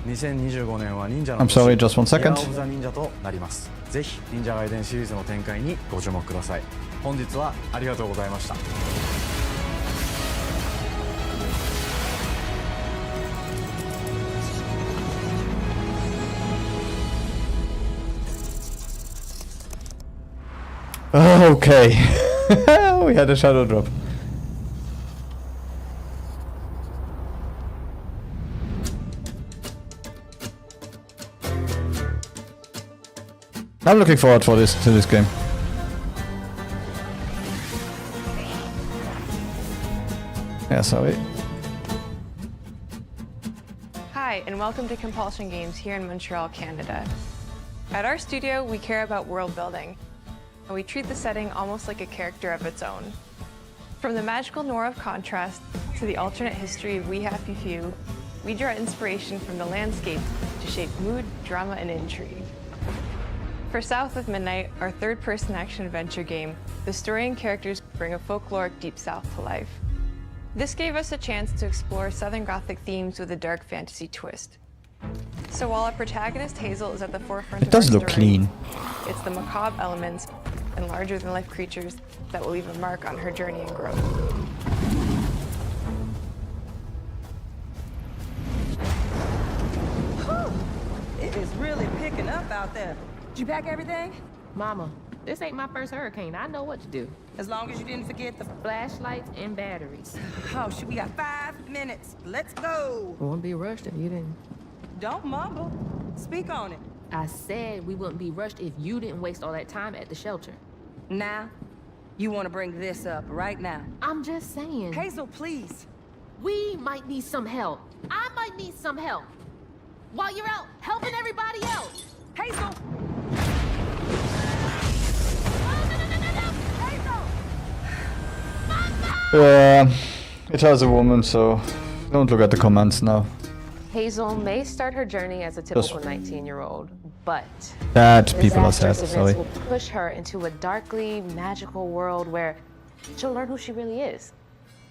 2025年は忍者の年、I'm sorry, just one second. イヤーオブザ忍者となります。ぜひ忍者ガイデンシリーズの展開にご注目ください。本日はありがとうございました。Okay. We had a shadow drop. I'm looking forward to this game. Yeah, sorry. Hi, and welcome to Compulsion Games here in Montreal, Canada. At our studio, we care about world building, and we treat the setting almost like a character of its own. From the magical noir of Contrast to the alternate history of We Happy Few, we draw inspiration from the landscape to shape mood, drama, and intrigue. For South of Midnight, our third-person action-adventure game, the story and characters bring a folkloric Deep South to life. This gave us a chance to explore Southern Gothic themes with a dark fantasy twist. So while our protagonist Hazel is at the forefront It does of our look story, clean. it's the macabre elements and larger-than-life creatures that will leave a mark on her journey and growth. It is really picking up out there. Did you pack everything? Mama, this ain't my first hurricane. I know what to do. As long as you didn't forget the Flashlights and batteries. Oh, shoot, we got 5 minutes. Let's go. Won't be rushed if you didn't. Don't mumble. Speak on it. I said we wouldn't be rushed if you didn't waste all that time at the shelter. Now, you want to bring this up right now. I'm just saying. Hazel, please. We might need some help. I might need some help. While you're out helping everybody else. Hazel! It has a woman, so don't look at the comments now. Hazel may start her journey as a typical 19-year-old, but That people are sad, disastrous sorry. events will push her into a darkly magical world where she'll learn who she really is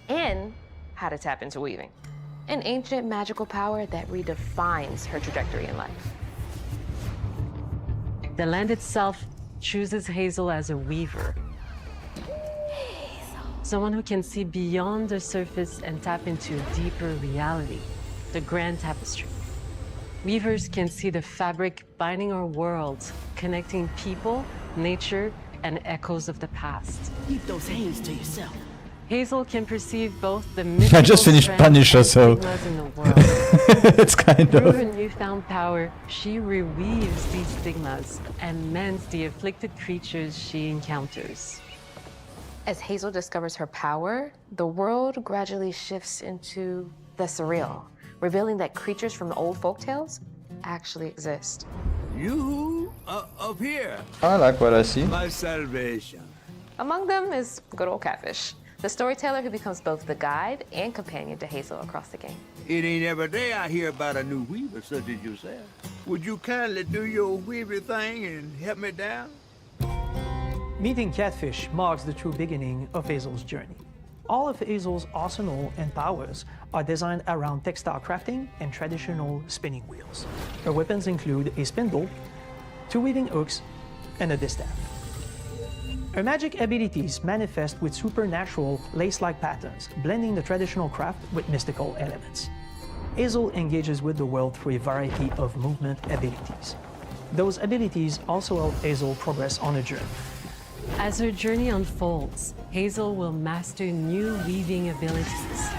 and how to tap into weaving, an ancient magical power that redefines her trajectory in life. The land itself chooses Hazel as a weaver. Someone who can see beyond the surface and tap into a deeper reality, the grand tapestry. Weavers can see the fabric binding our worlds, connecting people nature, and echoes of the past. Keep those hands to yourself. Hazel can perceive both the mythical I just finished strength Punisher, and so stigmas in the world. it's kind Through of. her newfound power, she reweaves these stigmas and mends the afflicted creatures she encounters. As Hazel discovers her power, the world gradually shifts into the surreal, revealing that creatures from the old folktales actually exist. You up here. I like what I see. My salvation. Among them is good old Catfish, the storyteller who becomes both the guide and companion to Hazel across the game. It ain't every day I hear about a new weaver such as yourself. Would you kindly do your weaver thing and help me down? Meeting Catfish marks the true beginning of Hazel's journey. All of Hazel's arsenal and powers are designed around textile crafting and traditional spinning wheels. Her weapons include a spindle, 2 weaving hooks, and a distaff. Her magic abilities manifest with supernatural lace-like patterns, blending the traditional craft with mystical elements. Hazel engages with the world through a variety of movement abilities. Those abilities also help Hazel progress on a journey. As her journey unfolds, Hazel will master new weaving abilities,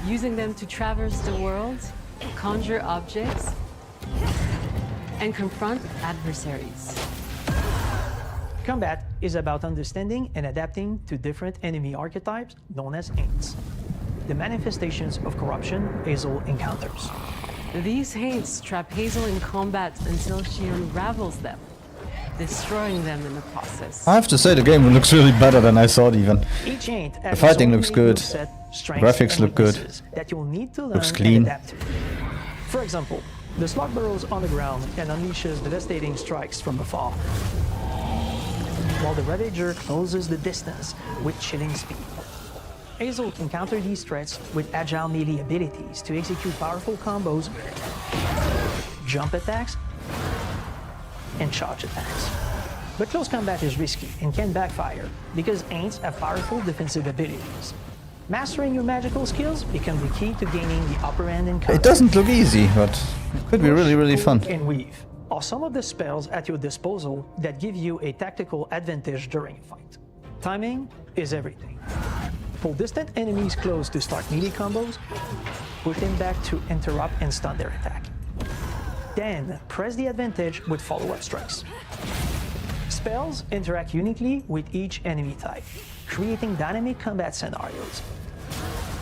using them to traverse the world, conjure objects, and confront adversaries. Combat is about understanding and adapting to different enemy archetypes known as Haints, the manifestations of corruption Hazel encounters. These Haints trap Hazel in combat until she unravels them, destroying them in the process. I have to say the game looks really better than I thought even. Each Haint The has fighting its looks own good. moveset, strengths, Graphics and look good. weaknesses that you'll need to learn Looks clean. and adapt to. For example, the slug burrows on the ground and unleashes devastating strikes from afar, while the Ravager closes the distance with chilling speed. Hazel can counter these threats with agile melee abilities to execute powerful combos, jump attacks, and charge attacks. But close combat is risky and can backfire because Haints have powerful defensive abilities. Mastering your magical skills become the key to gaining the upper hand in combat. It doesn't look easy, but it could be really, really fun. And weave are some of the spells at your disposal that give you a tactical advantage during a fight. Timing is everything. Pull distant enemies close to start melee combos, push them back to interrupt and stun their attack. Then press the advantage with follow-up strikes. Spells interact uniquely with each enemy type, creating dynamic combat scenarios,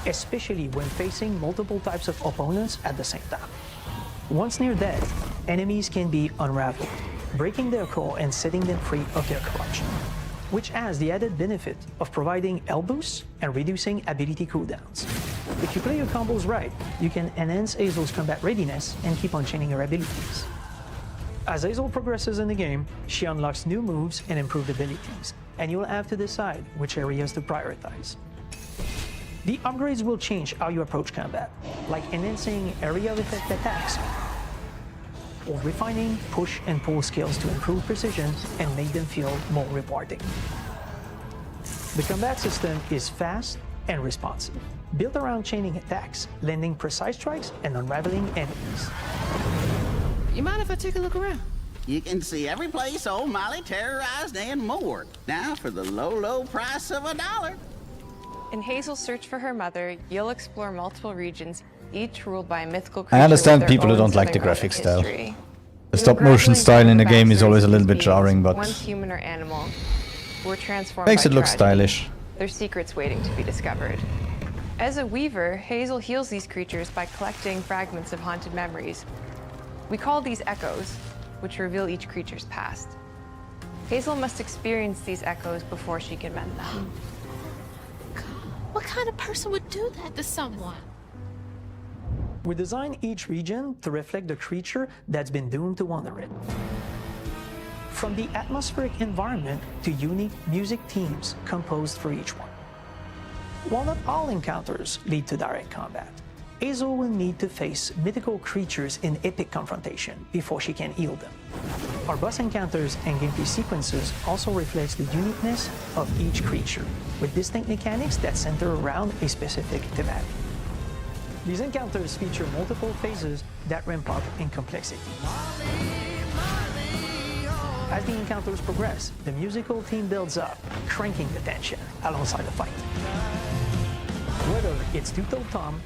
especially when facing multiple types of opponents at the same time. Once near death, enemies can be unraveled, breaking their core and setting them free of their corruption, which has the added benefit of providing health boosts and reducing ability cooldowns. If you play your combos right, you can enhance Hazel's combat readiness and keep on chaining her abilities. As Hazel progresses in the game, she unlocks new moves and improved abilities, and you'll have to decide which areas to prioritize. The upgrades will change how you approach combat, like enhancing area of effect attacks, or refining push and pull skills to improve precision and make them feel more rewarding. The combat system is fast and responsive, built around chaining attacks, landing precise strikes, and unraveling enemies. You mind if I take a look around? You can see every place old Molly terrorized and more. Now for the low, low price of $1. In Hazel's search for her mother, you'll explore multiple regions, each ruled by a mythical creature. I understand with their people who own don't like the southern graphic style. history. The stop motion style in the game is always a little bit jarring, but Once human or animal, were transformed makes by it look tragedy. stylish. Their secrets waiting to be discovered. As a weaver, Hazel heals these creatures by collecting fragments of haunted memories. We call these echoes, which reveal each creature's past. Hazel must experience these echoes before she can mend them. What kind of person would do that to someone? We design each region to reflect the creature that's been doomed to wander it. From the atmospheric environment to unique music themes composed for each one. While not all encounters lead to direct combat, Hazel will need to face mythical creatures in epic confrontation before she can heal them. Our boss encounters and gameplay sequences also reflects the uniqueness of each creature, with distinct mechanics that center around a specific thematic. These encounters feature multiple phases that ramp up in complexity. As the encounters progress, the musical theme builds up, cranking the tension alongside the fight. Whether it's Two-Toed Tom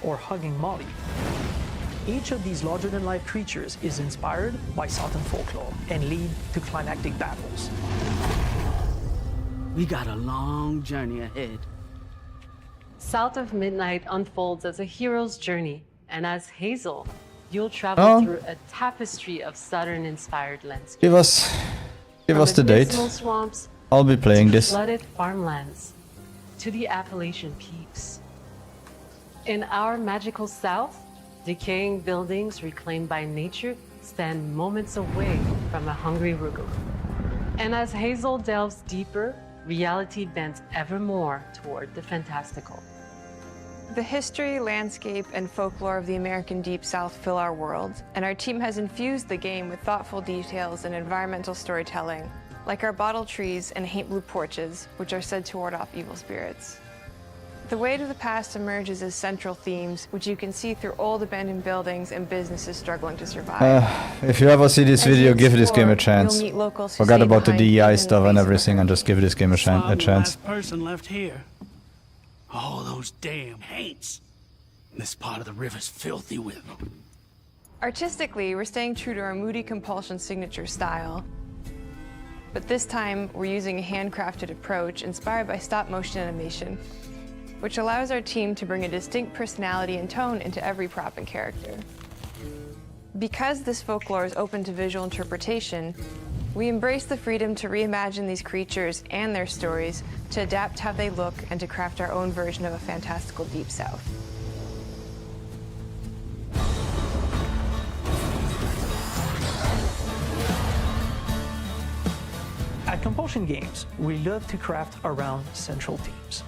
or hugging Molly, each of these larger-than-life creatures is inspired by Southern folklore and lead to climactic battles. We got a long journey ahead. South of Midnight unfolds as a hero's journey, and as Hazel, you'll travel through a tapestry of Southern-inspired landscapes. Give us the date. Swamps, I'll be playing this. flooded farmlands, to the Appalachian peaks. In our magical South, decaying buildings reclaimed by nature stand moments away from a hungry Rugal. And as Hazel delves deeper, reality bends ever more toward the fantastical. The history, landscape, and folklore of the American Deep South fill our world, and our team has infused the game with thoughtful details and environmental storytelling, like our bottle trees and haint blue porches, which are said to ward off evil spirits. The way to the past emerges as central themes, which you can see through old abandoned buildings and businesses struggling to survive. If you ever see this As you video, give this game a explore, you'll chance. meet locals who Forgot stay about the behind DEI even stuff in and the face of everything and just give this game a I'm the chance. last person left here. All those damn haints. This part of the river's filthy with them. Artistically, we're staying true to our moody compulsion signature style. But this time, we're using a handcrafted approach inspired by stop-motion animation, which allows our team to bring a distinct personality and tone into every prop and character. Because this folklore is open to visual interpretation, we embrace the freedom to reimagine these creatures and their stories, to adapt how they look, and to craft our own version of a fantastical Deep South. At Compulsion Games, we love to craft around central themes.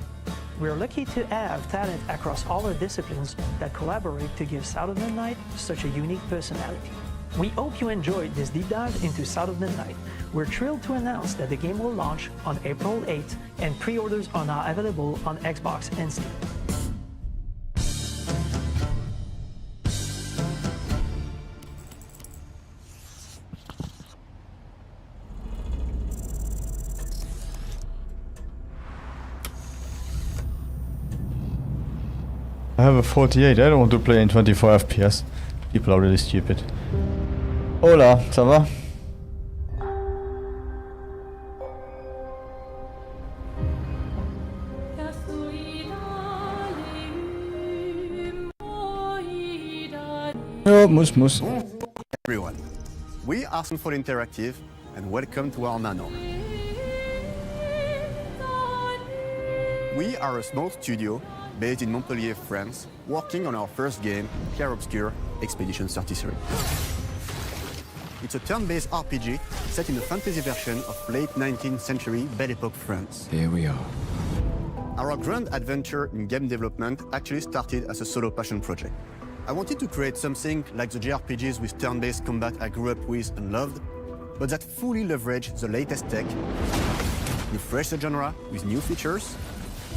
We're lucky to have talent across all our disciplines that collaborate to give South of Midnight such a unique personality. We hope you enjoyed this deep dive into South of Midnight. We're thrilled to announce that the game will launch on April 8th, and pre-orders are now available on Xbox and Steam. I have a 48, I don't want to play in 24 FPS. People are really stupid. Hola, ça va? Oh, mus. Everyone, we are Sunfall Interactive, and welcome to our manor. We are a small studio based in Montpellier, France, working on our first game, Clair Obscur Expedition 33. It's a turn-based RPG set in a fantasy version of late 19th century Belle Epoque France. Here we are. Our grand adventure in game development actually started as a solo passion project. I wanted to create something like the JRPGs with turn-based combat I grew up with and loved, but that fully leveraged the latest tech, refreshed the genre with new features,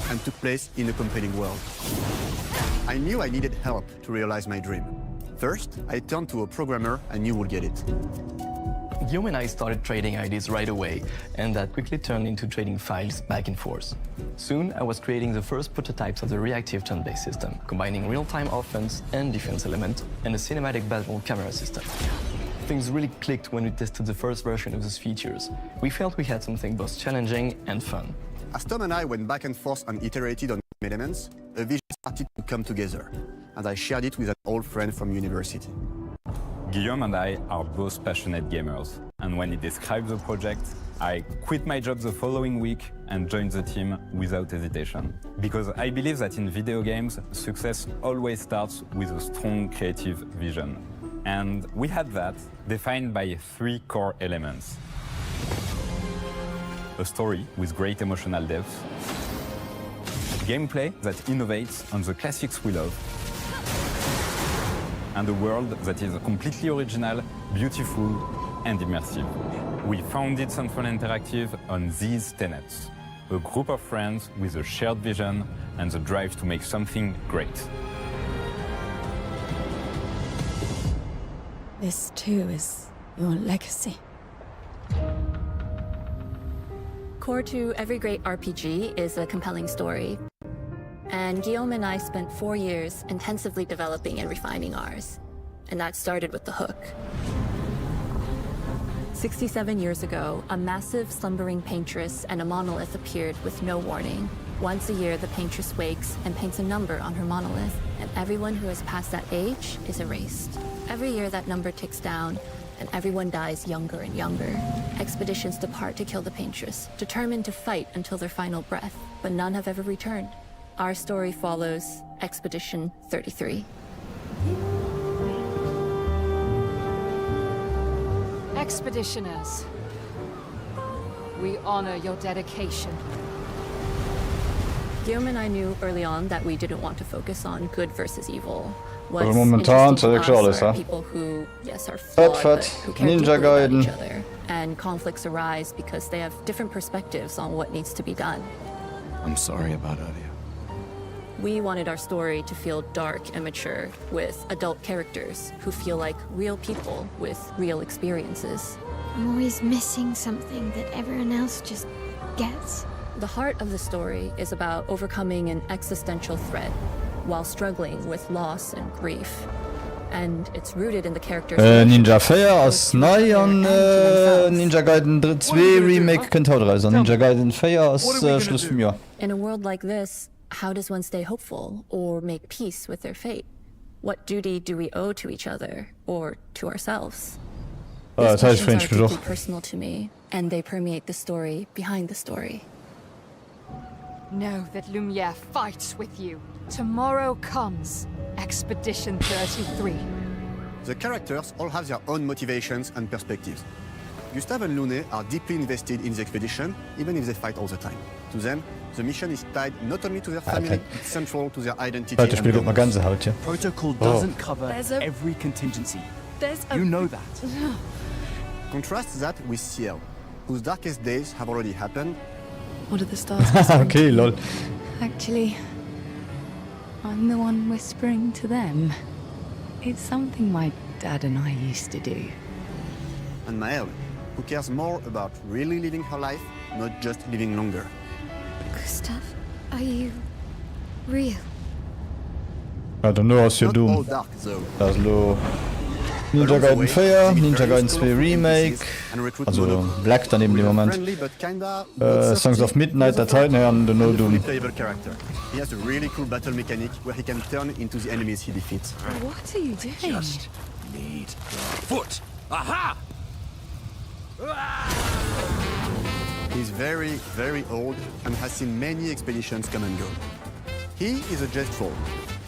and took place in a compelling world. I knew I needed help to realize my dream. First, I turned to a programmer I knew would get it. Guillaume and I started trading ideas right away, and that quickly turned into trading files back and forth. Soon, I was creating the first prototypes of the reactive turn-based system, combining real-time offense and defense element, and a cinematic battle camera system. Things really clicked when we tested the first version of those features. We felt we had something both challenging and fun. As Tom and I went back and forth and iterated on elements, a vision started to come together, and I shared it with an old friend from university. Guillaume and I are both passionate gamers, and when he described the project, I quit my job the following week and joined the team without hesitation. Because I believe that in video games, success always starts with a strong creative vision. And we had that, defined by 3 core elements. A story with great emotional depth, gameplay that innovates on the classics we love, and a world that is completely original, beautiful, and immersive. We founded Sunfall Interactive on these tenets: a group of friends with a shared vision and the drive to make something great. This too is your legacy. Core to every great RPG is a compelling story. And Guillaume and I spent 4 years intensively developing and refining ours. And that started with the hook. 67 years ago, a massive slumbering paintress and a monolith appeared with no warning. Once a year, the paintress wakes and paints a number on her monolith, and everyone who has passed that age is erased. Every year, that number ticks down, and everyone dies younger and younger. Expeditions depart to kill the paintress, determined to fight until their final breath, but none have ever returned. Our story follows Expedition 33. Expeditioners, we honor your dedication. Guillaume and I knew early on that we didn't want to focus on good versus evil. Also momentan zeige ich alles, ja. People who, yes, are flawed, but who care Ninja deeply about Gaiden. each other. And conflicts arise because they have different perspectives on what needs to be done. I'm sorry about Aria. We wanted our story to feel dark and mature, with adult characters who feel like real people with real experiences. I'm always missing something that everyone else just gets. The heart of the story is about overcoming an existential threat while struggling with loss and grief. And it's rooted in the characters. Ninja Fair ass neu an Ninja Gaiden 2 Remake könnt haut reisen. Ninja Gaiden Fair ass Schluss vom Jahr. In a world like this, how does one stay hopeful or make peace with their fate? What duty do we owe to each other or to ourselves? These questions are deeply personal to me, and they permeate the story behind the story. Know that Lumiere fights with you. Tomorrow comes Expedition 33. The characters all have their own motivations and perspectives. Gustave and Lune are deeply invested in the expedition, even if they fight all the time. To them, the mission is tied not only to their family, it's central to their identity. Heute spielt mal ganze Haut, ja. Protocol doesn't cover every contingency. You know that. Contrast that with Ciel, whose darkest days have already happened. What are the stars? Okay, lol. Actually, I'm the one whispering to them. It's something my dad and I used to do. And Maëlle, who cares more about really living her life, not just living longer. Gustav, are you real? I don't know was you Not doom. all dark, though. Das lo Ninja Gaiden 4, Ninja Gaiden 2 Remake, also Black dann eben im Moment. Songs of Midnight, der Titan and the No Doom. Playable character. He has a really cool battle mechanic where he can turn into the enemies he defeats. What are you doing? Just need your foot. Aha! He's very, very old and has seen many expeditions come and go. He is a Jest Troll,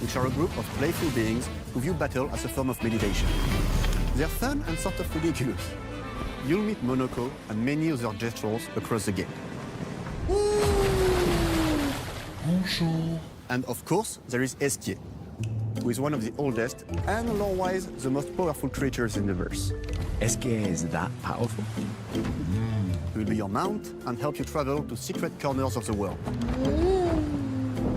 which are a group of playful beings who view battle as a form of meditation. They're fun and sort of ridiculous. You'll meet Monoko and many other Jest Trolls across the game. And of course, there is Esquier, who is one of the oldest and lore-wise the most powerful creatures in the verse. Esquier is that powerful? He will be your mount and help you travel to secret corners of the world.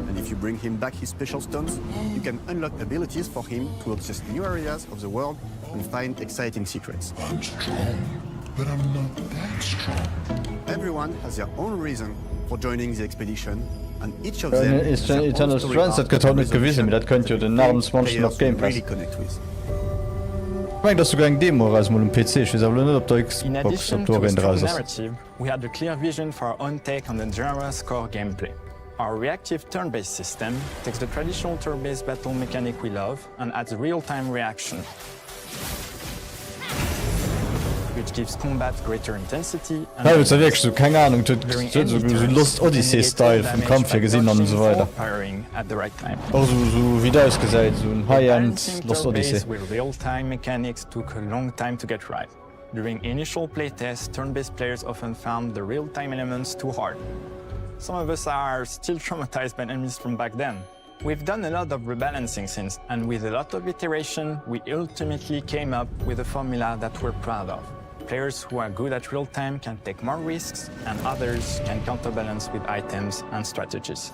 And if you bring him back his special stones, you can unlock abilities for him to access new areas of the world and find exciting secrets. I'm strong, but I'm not that strong. Everyone has their own reason for joining the expedition, and each of them Ist Eternal Strength, das geht auch nicht gewesen, das könnt ihr den Namensmonster auf Game Pass. really connect with. Ich meine, dass du eine Demo raus mal im PC, ich weiß aber nicht, ob der In Xbox addition ob to du a rein strong raus ist. narrative, we had a clear vision for our own take on the genre's core gameplay. Our reactive turn-based system takes the traditional turn-based battle mechanic we love and adds real-time reaction, which gives combat greater intensity and Ja, jetzt wirklich so, keine Ahnung, so Lost Odyssey-Style vom Kampf hier gesehen und so weiter. firing at the right time. Auch so wie da ist gesagt, so ein High-End Balancing Lost Odyssey. turn-based with real-time mechanics took a long time to get right. During initial playtests, turn-based players often found the real-time elements too hard. Some of us are still traumatized by enemies from back then. We've done a lot of rebalancing since, and with a lot of iteration, we ultimately came up with a formula that we're proud of. Players who are good at real-time can take more risks, and others can counterbalance with items and strategies.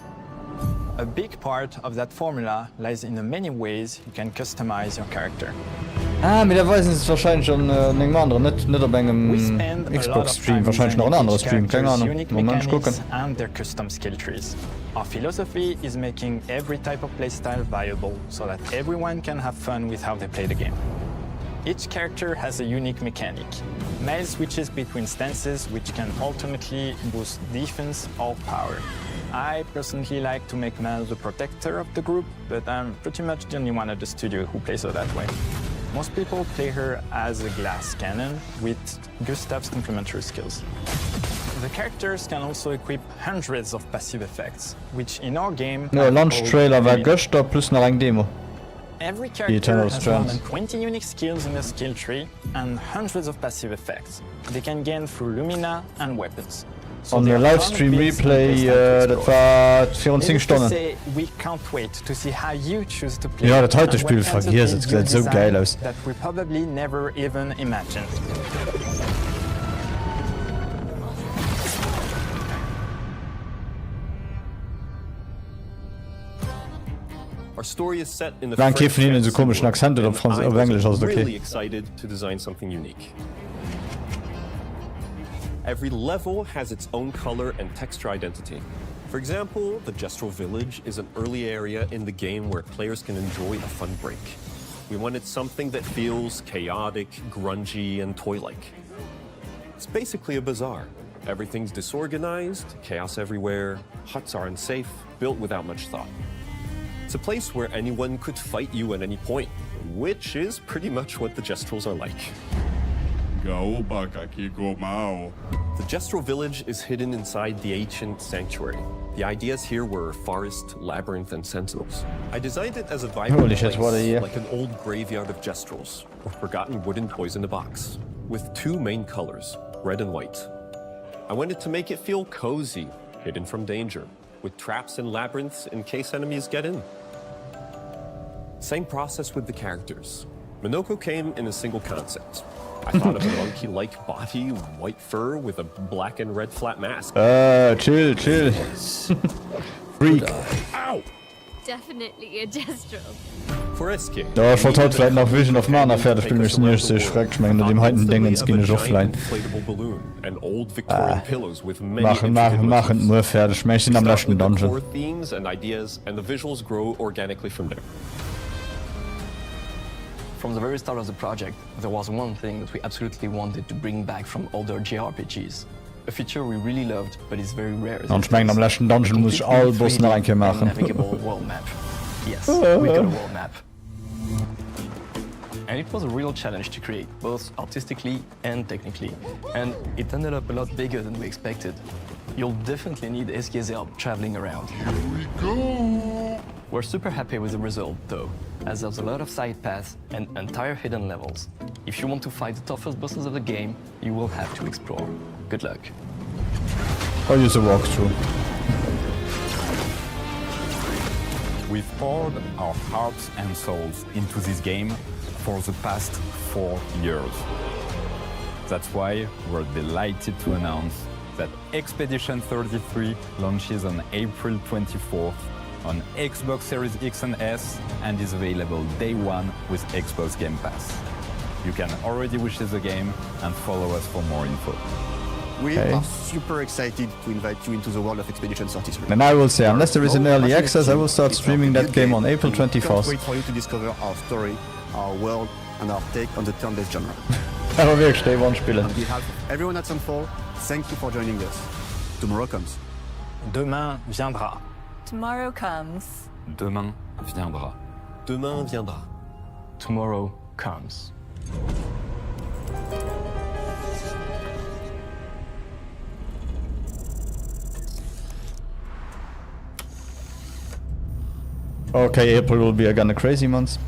A big part of that formula lies in the many ways you can customize your character. Ah, mit der Weise ist es wahrscheinlich schon eng andere, nicht auf engem Xbox-Stream, wahrscheinlich noch ein anderer Stream, keine Ahnung. Moment, gucken. And their custom skill trees. Our philosophy is making every type of playstyle viable so that everyone can have fun with how they play the game. Each character has a unique mechanic. Mel switches between stances which can ultimately boost defense or power. I personally like to make Mel the protector of the group, but I'm pretty much the only one at the studio who plays her that way. Most people play her as a glass cannon with Gustav's complementary skills. The characters can also equip hundreds of passive effects, which in our game... Ja, Launch-Trailer war gestern plus noch eine Demo. Every character has more than 20 unique skills in their skill tree and hundreds of passive effects. They can gain through Lumina and weapons. On der Livestream Replay, das war 24 Stunden. Ja, das heute Spiel vergiss, es sieht so geil aus. That we probably never even imagined. Our story is set in the Dann kiffen ihnen so komischen Akzente auf Englisch, also okay. Really excited to design something unique. Every level has its own color and texture identity. For example, the Jestral Village is an early area in the game where players can enjoy a fun break. We wanted something that feels chaotic, grungy, and toy-like. It's basically a bazaar. Everything's disorganized, chaos everywhere, huts are unsafe, built without much thought. It's a place where anyone could fight you at any point, which is pretty much what the Jestrals are like. The Jestral Village is hidden inside the ancient sanctuary. The ideas here were forest, labyrinth, and sentinels. I designed it as a vibrant place, like an old graveyard of Jestrals, or forgotten wooden toys in a box, with two main colors, red and white. I wanted to make it feel cozy, hidden from danger, with traps and labyrinths in case enemies get in. Same process with the characters. Minoko came in a single concept. I thought of a monkey-like body, white fur with a black and red flat mask. Chill. Freak. Ow! Definitely a Jestral. For SK. Ja, ich wollte heute vielleicht noch Vision of Mana fertig spielen müssen, hier ist es schrecklich, ich meine, dem heutigen Ding ins Skin ist offline. Machen, nur fertig, ich bin am letzten Dungeon. Themes and ideas, and the visuals grow organically from there. From the very start of the project, there was one thing that we absolutely wanted to bring back from older JRPGs. A feature we really loved, but is very rare. Und ich meine, am letzten Dungeon muss ich alle Bossen reinkommen machen. Navigable world map. Yes, we got a world map. And it was a real challenge to create, both artistically and technically. And it ended up a lot bigger than we expected. You'll definitely need SK's help traveling around. Here we go! We're super happy with the result, though, as there's a lot of side paths and entire hidden levels. If you want to fight the toughest bosses of the game, you will have to explore. Good luck. I'll use a walkthrough. We've poured our hearts and souls into this game for the past 4 years. That's why we're delighted to announce that Expedition 33 launches on April 24th on Xbox Series X and S and is available day one with Xbox Game Pass. You can already wish the game and follow us for more info. We are super excited to invite you into the world of Expedition 33. And I will say, unless there is an early access, I will start streaming that game on April 24th. Can't wait for you to discover our story, our world, and our take on the turn-based genre. Aber wirklich, Day One spielen. On behalf of everyone at Sunfall, thank you for joining us. Tomorrow comes. Demain viendra. Tomorrow comes. Demain viendra. Demain viendra. Tomorrow comes. Okay, April will be again a crazy month.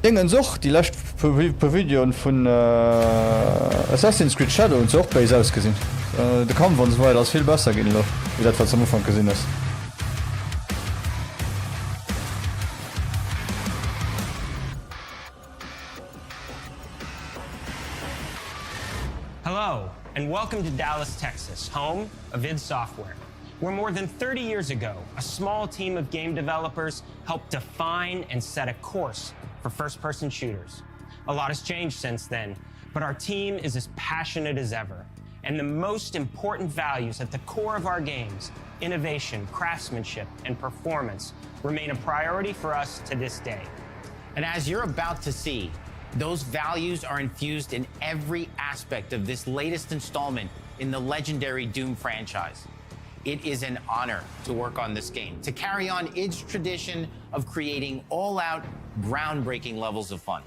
Dingen such, die letzte Video von Assassin's Creed Shadow und so auch bei ausgesehen. Der Kampf und so weiter ist viel besser gehen, wie das was am Anfang gesehen ist. Hello, and welcome to Dallas, Texas, home of id Software, where more than 30 years ago, a small team of game developers helped define and set a course for first-person shooters. A lot has changed since then, but our team is as passionate as ever. And the most important values at the core of our games, innovation, craftsmanship, and performance, remain a priority for us to this day. And as you're about to see, those values are infused in every aspect of this latest installment in the legendary Doom franchise. It is an honor to work on this game, to carry on its tradition of creating all-out, groundbreaking levels of fun.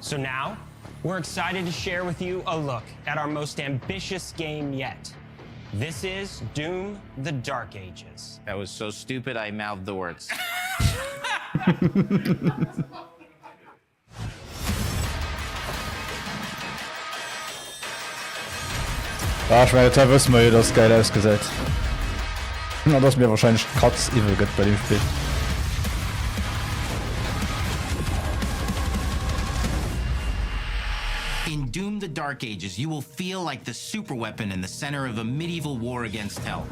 So now, we're excited to share with you a look at our most ambitious game yet. This is Doom: The Dark Ages. That was so stupid I mouthed the words. Ja, ich meine, jetzt wissen wir, das geil ausgesät. Na, das mir wahrscheinlich Katz-Evil gibt bei dem Spiel. In Doom: The Dark Ages, you will feel like the superweapon in the center of a medieval war against hell.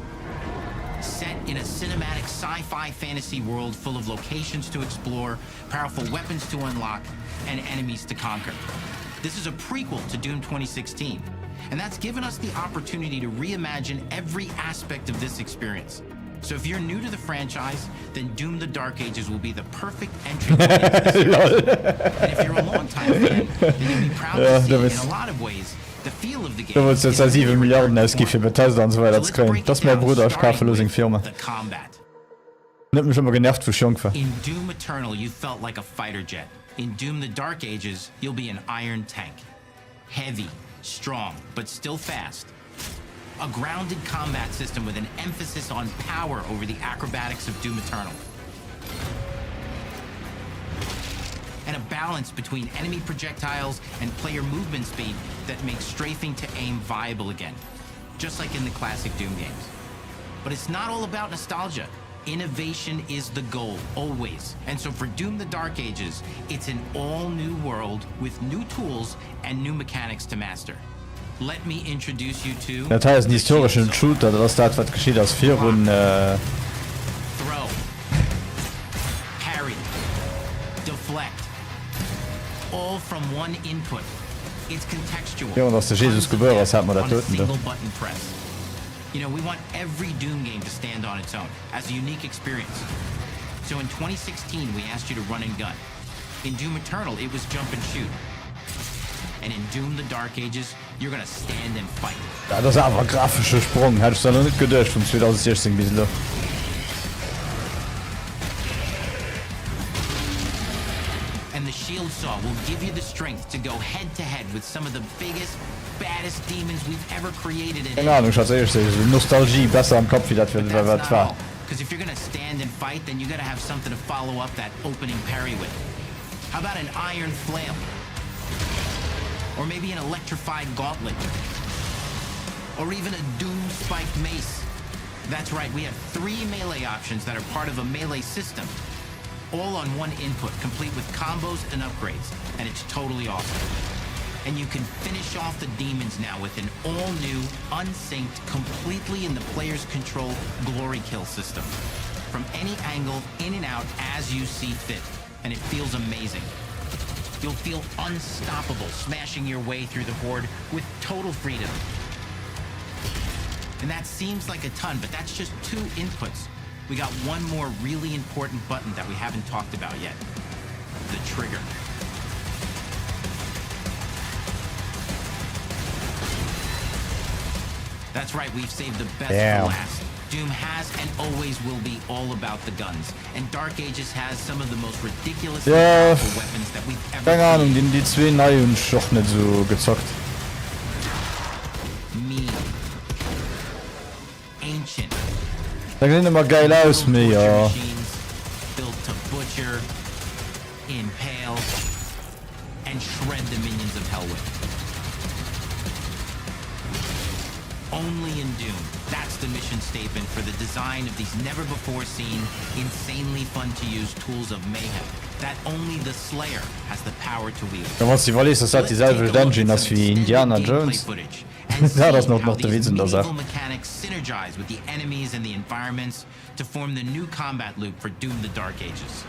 Set in a cinematic sci-fi fantasy world full of locations to explore, powerful weapons to unlock, and enemies to conquer. This is a prequel to Doom 2016, and that's given us the opportunity to reimagine every aspect of this experience. So if you're new to the franchise, then Doom: The Dark Ages will be the perfect entry point into the series. And if you're a long-time fan, then you'll be proud to see, in a lot of ways, the feel of the game. Du willst jetzt 7 Milliarden ausgeben für Bethesda und so weiter zu kriegen. Das ist mein Bruder, ich kaufe losing Firma. Nimmt mich immer genervt für Schunkfer. In Doom Eternal, you felt like a fighter jet. In Doom: The Dark Ages, you'll be an iron tank. Heavy, strong, but still fast. A grounded combat system with an emphasis on power over the acrobatics of Doom Eternal. And a balance between enemy projectiles and player movement speed that makes strafing to aim viable again, just like in the classic Doom games. But it's not all about nostalgia. Innovation is the goal, always. And so for Doom: The Dark Ages, it's an all-new world with new tools and new mechanics to master. Let me introduce you to... Der Teil ist ein historischer Shooter, das ist das, was geschieht aus 4 Runden. Throw. Parry. Deflect. All from one input. It's contextual. Ja, und aus der Jesus geboren, was hat man da töten? Single button press. You know, we want every Doom game to stand on its own, as a unique experience. So in 2016, we asked you to run and gun. In Doom Eternal, it was jump and shoot. And in Doom: The Dark Ages, you're gonna stand and fight. Ja, das ist einfach ein grafischer Sprung. Hättest du noch nicht gedacht von 2016 bis da. And the Shield Saw will give you the strength to go head-to-head with some of the biggest, baddest demons we've ever created in Keine Ahnung, ich hatte ehrlich gesagt Nostalgie besser am Kopf, wie das war. Because if you're gonna stand and fight, then you gotta have something to follow up that opening parry with. How about an iron flail? Or maybe an electrified gauntlet. Or even a doom-spiked mace. That's right, we have 3 melee options that are part of a melee system. All on one input, complete with combos and upgrades. And it's totally awesome. And you can finish off the demons now with an all-new, unsynced, completely in the player's control glory kill system. From any angle, in and out, as you see fit. And it feels amazing. You'll feel unstoppable, smashing your way through the horde with total freedom. And that seems like a ton, but that's just 2 inputs. We got one more really important button that we haven't talked about yet. The trigger. That's right, we've saved the best for last. Doom has and always will be all about the guns. And Dark Ages has some of the most ridiculous weapons that we've ever Keine Ahnung, die 2 neue und doch nicht so gezockt. Mean. Ancient. Da sehen immer geil aus, mir ja. Built to butcher, impale, and shred the minions of hell with. Only in Doom. That's the mission statement for the design of these never-before-seen, insanely fun-to-use tools of mayhem that only the Slayer has the power to wield. Wenn man sich verliest, das hat dieselbe Dungeon als wie Indiana Jones. Ja, das noch der Witz in der Sache. Mechanics synergize with the enemies and the environments to form the new combat loop for Doom: The Dark Ages.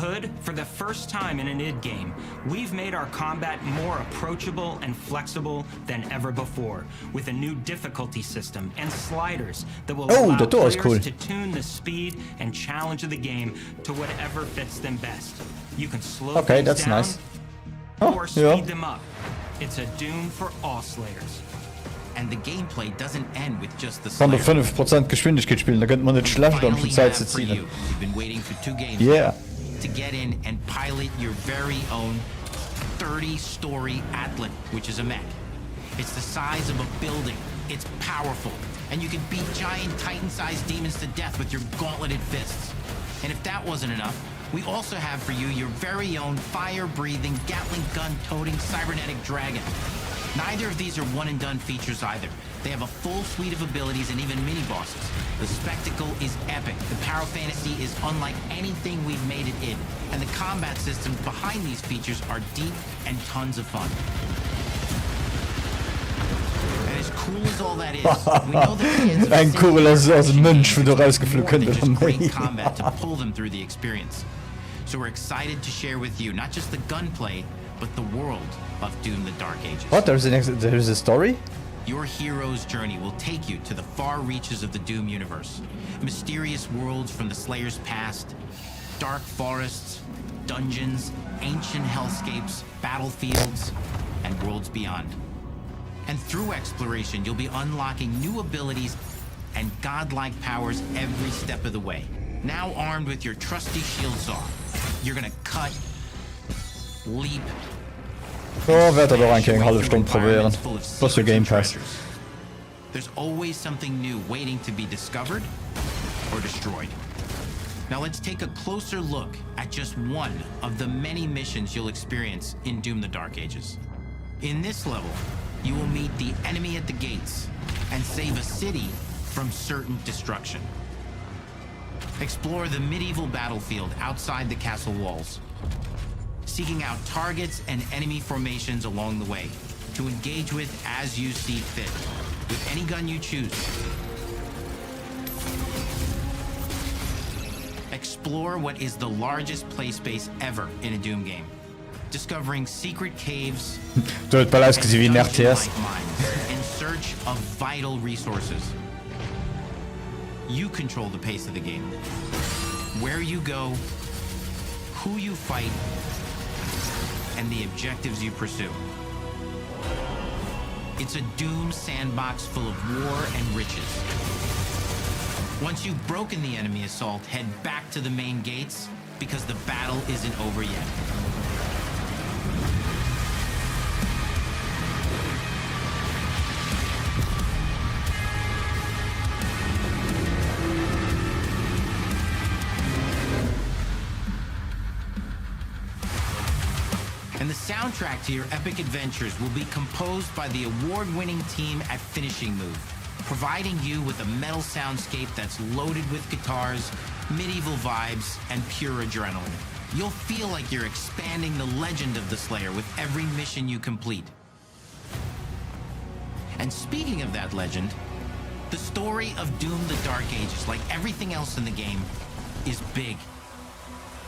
Hood, for the first time in an id game, we've made our combat more approachable and flexible than ever before, with a new difficulty system and sliders that will allow players to tune the speed and challenge of the game to whatever fits them best. You can slow things down or speed them up. It's a Doom for all Slayers. And the gameplay doesn't end with just the Kann Slayer. du 5% Geschwindigkeit spielen, da könnte man nicht schlecht um viel Zeit zu ziehen. You've been waiting for 2 games to get in and pilot your very own 30-story Atlan, which is a mech. It's the size of a building, it's powerful, and you can beat giant Titan-sized demons to death with your gauntleted fists. And if that wasn't enough, we also have for you your very own fire-breathing, Gatling gun-toting cybernetic dragon. Neither of these are one-and-done features either. They have a full suite of abilities and even mini-bosses. The spectacle is epic. The Power Fantasy is unlike anything we've made it in. And the combat systems behind these features are deep and tons of fun. And as cool as all that is, we know the fans of Ein cool als Mensch, wie du rausgeflogen just great combat to pull them through the experience. So we're excited to share with you not just the gunplay, but the world of Doom: The Dark Ages. What? There's a story? Your hero's journey will take you to the far reaches of the Doom universe. Mysterious worlds from the Slayer's past, dark forests, dungeons, ancient hellscapes, battlefields, and worlds beyond. And through exploration, you'll be unlocking new abilities and godlike powers every step of the way. Now armed with your trusty shield saw, you're gonna cut, leap, werd er doch eigentlich eine halbe Stunde probieren. Plus für Game Pass. There's always something new waiting to be discovered or destroyed. Now let's take a closer look at just one of the many missions you'll experience in Doom: The Dark Ages. In this level, you will meet the enemy at the gates and save a city from certain destruction. Explore the medieval battlefield outside the castle walls, seeking out targets and enemy formations along the way to engage with as you see fit, with any gun you choose. Explore what is the largest play space ever in a Doom game, discovering secret caves Doet wel uitgezien wie een RTS. in search of vital resources. You control the pace of the game. Where you go, who you fight, and the objectives you pursue. It's a Doom sandbox full of war and riches. Once you've broken the enemy assault, head back to the main gates, because the battle isn't over yet. And the soundtrack to your epic adventures will be composed by the award-winning team at Finishing Move, providing you with a metal soundscape that's loaded with guitars, medieval vibes, and pure adrenaline. You'll feel like you're expanding the legend of the Slayer with every mission you complete. And speaking of that legend, the story of Doom: The Dark Ages, like everything else in the game, is big.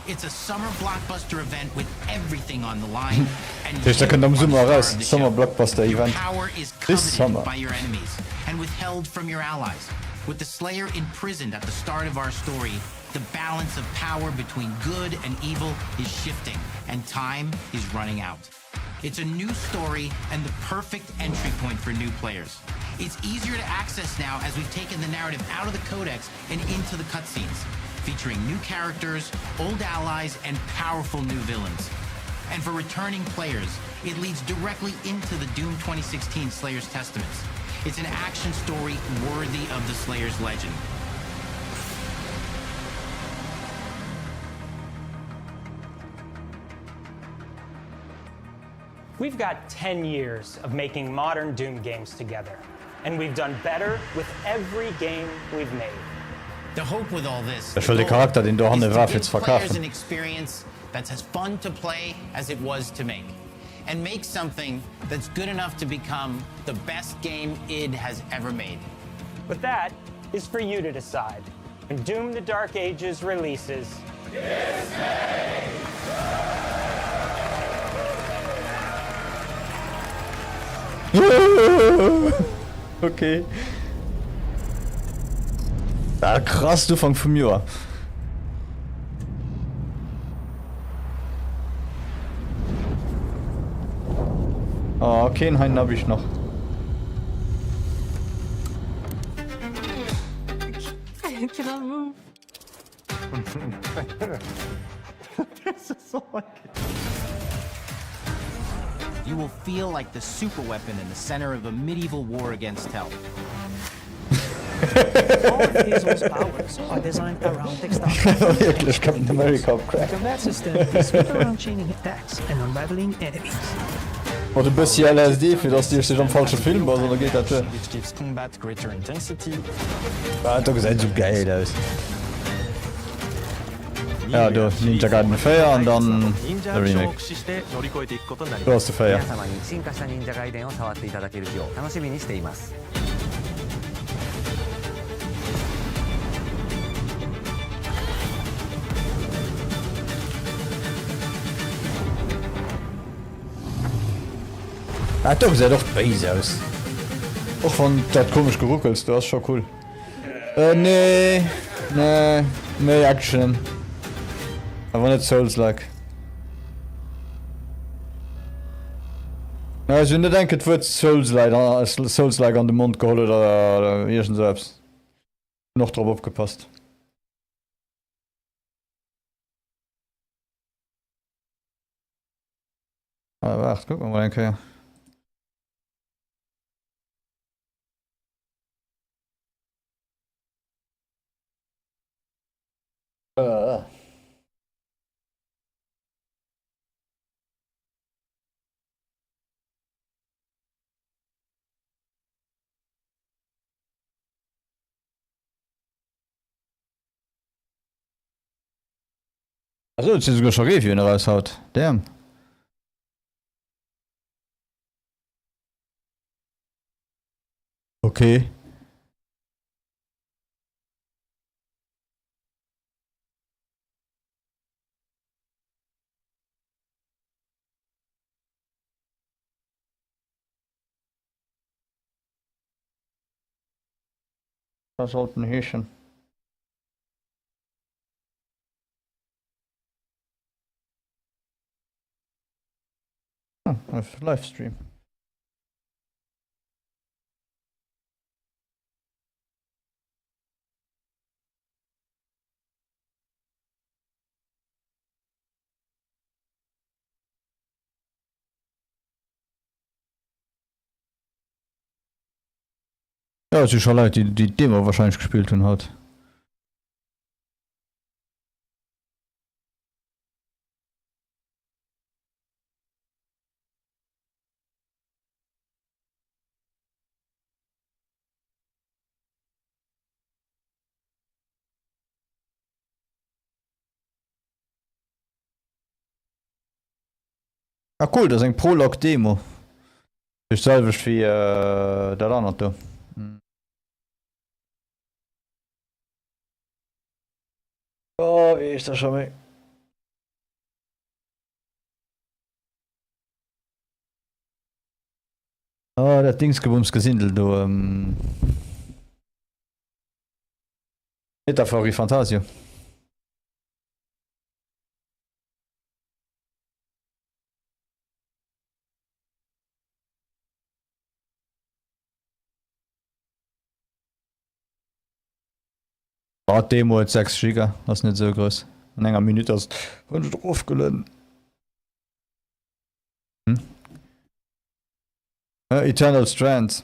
It's a summer blockbuster event with everything on the line. And Dus dat komt om zomaar raus. Summer blockbuster event. Power is This summer. coveted by your enemies and withheld from your allies. With the Slayer imprisoned at the start of our story, the balance of power between good and evil is shifting, and time is running out. It's a new story and the perfect entry point for new players. It's easier to access now as we've taken the narrative out of the codex and into the cutscenes, featuring new characters, old allies, and powerful new villains. And for returning players, it leads directly into the Doom 2016 Slayer's Testaments. It's an action story worthy of the Slayer's legend. We've got 10 years of making modern Doom games together, and we've done better with every game we've made. The hope with all this Dat is wel de karakter die door handen war is te to give players verkaufen. an experience that's as fun to play as it was to make, and make something that's good enough to become the best game id has ever made. But that is for you to decide. When Doom: The Dark Ages releases, Okay. Ah, krass, du fang von mir. Ah, okay, einen hab ich noch. I cannot move. This is so like You will feel like the super weapon in the center of a medieval war against hell. All of Hazel's powers are designed around textile. Wirklich, Captain America The combat system is built around chaining attacks and unraveling enemies. Oder ein bisschen LSD, für das die sich am falschen Film war, sondern geht das schon. Which gives combat greater intensity. Ah, das sieht so geil aus. Ja, du, Ninja Gaiden 4 und dann der Remake. Du hast die 4. 皆様に進化した忍者ガイデンを触っていただけるよう楽しみにしています。Ah, doch, sieht doch base aus. Auch von das komisch geruckelt, das ist schon cool. Nee, mehr Action. Aber nicht Souls-like. Ja, also ich denke, es wird Souls-like an den Mund geholt oder irgend selbst. Noch drauf aufgepasst. Ah, warte, guck mal den Kerl. Also, jetzt ist sogar schon Review, wenn er raushaut. Damn. Okay. Das sollten Häschen. Auf Livestream. Ja, es ist schon Leute, die Demo wahrscheinlich gespielt haben hat. Ah cool, das ist ein Prolog-Demo. Ist selber wie der andere da. Oh, wie ist das schon mal? Ah, der Dingsgebumsgesindel, du, Metaphori Fantasio. Ah, Demo hat 6 Giga, das ist nicht so groß. In einer Minute hast du draufgeladen. Eternal Strands.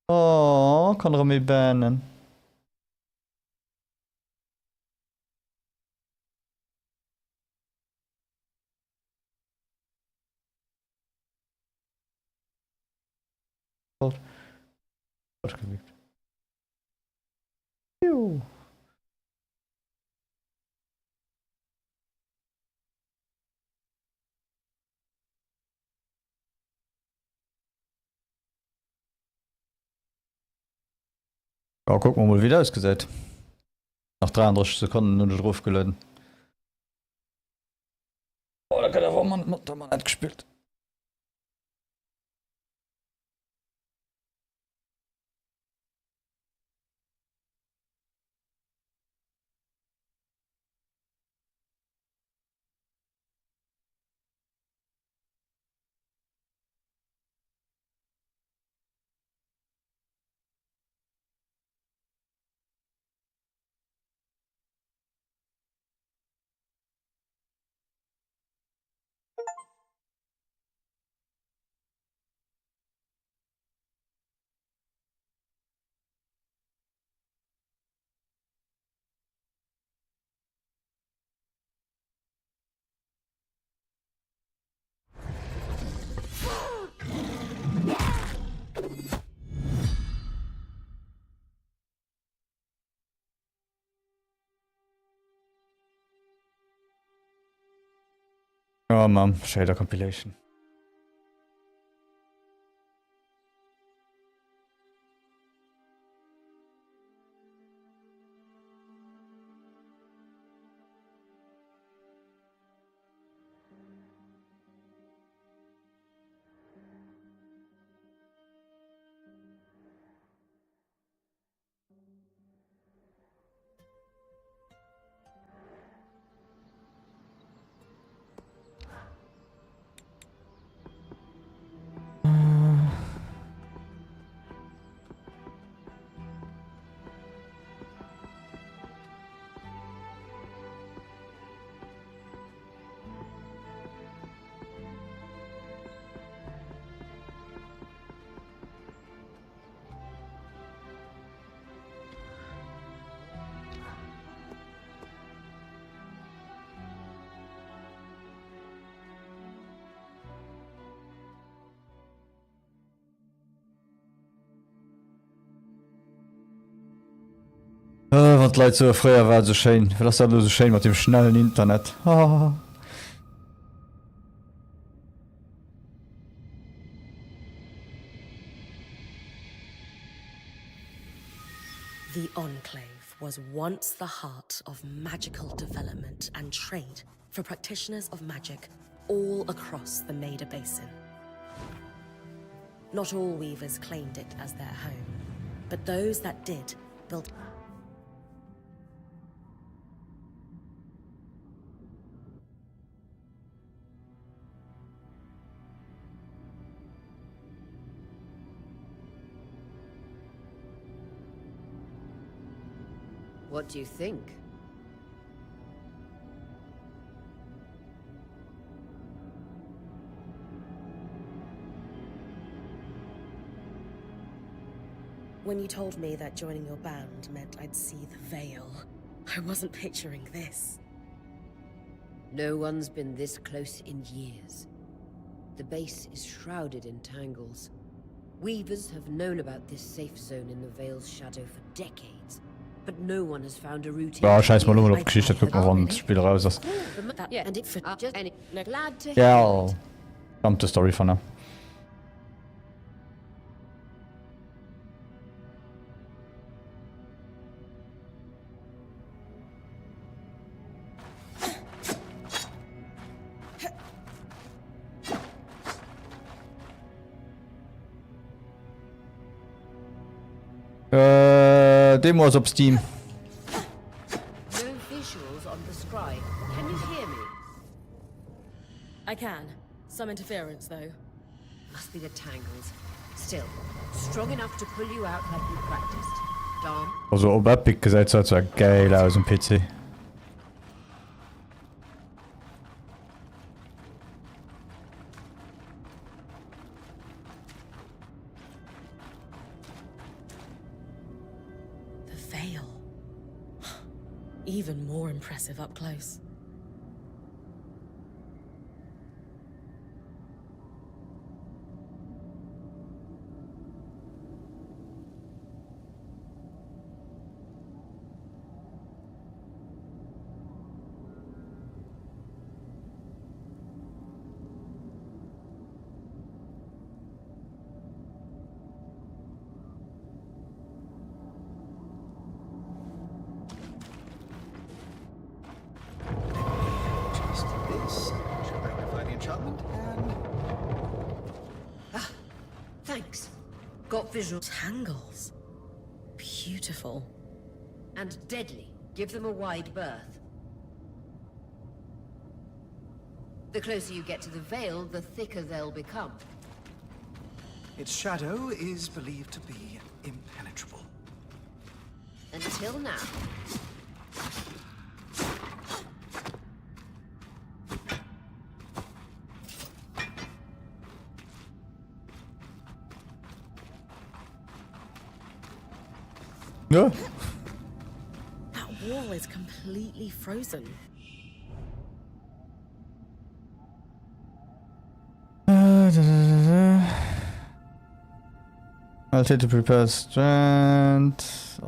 Oh, kann er mich bannen. Ausgewickt. Juhu. Ja, guck mal, wie das ausgesät. Nach 33 Sekunden nur drauf geladen. Oh, da kann er man nicht gespielt. Oh man, Shader Compilation. Wat Leiit so fréier war so schein. Lass so schein mat dem schnellen Internet. Ah. The Enclave was once the heart of magical development and trade for practitioners of magic all across the Maida Basin. Not all weavers claimed it as their home, but those that did built What do you think? When you told me that joining your band meant I'd see the Veil, I wasn't picturing this. No one's been this close in years. The base is shrouded in tangles. Weavers have known about this safe zone in the Veil's shadow for decades. But no one has found a route. Ja, scheiß mal op Geschichte guck mal wann Spiel raus ist. Ja, kommt die Story von. Demo ist auf Steam. No visuals on the scribe. Can you hear me? I can. Some interference, though. Must be the tangles. Still, strong enough to pull you out like we practiced. Dom? Also ob Epic gesagt hat, so geil aus dem PC. Even more impressive up close. Got visual. Tangles. Beautiful. And deadly. Give them a wide berth. The closer you get to the Veil, the thicker they'll become. Its shadow is believed to be impenetrable. Until now. Yeah. That wall is completely frozen. I'll take to prepare strength.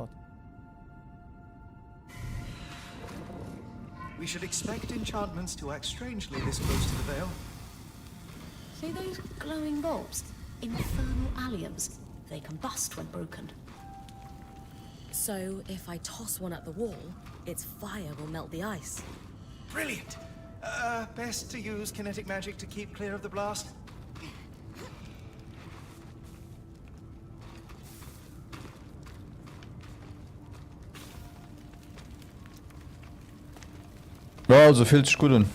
We should expect enchantments to act strangely this close to the Veil. See those glowing bulbs? Infernal alliums. They combust when broken. So, if I toss one at the wall, its fire will melt the ice. Brilliant! Best to use kinetic magic to keep clear of the blast. Ja, also fühlt sich gut an.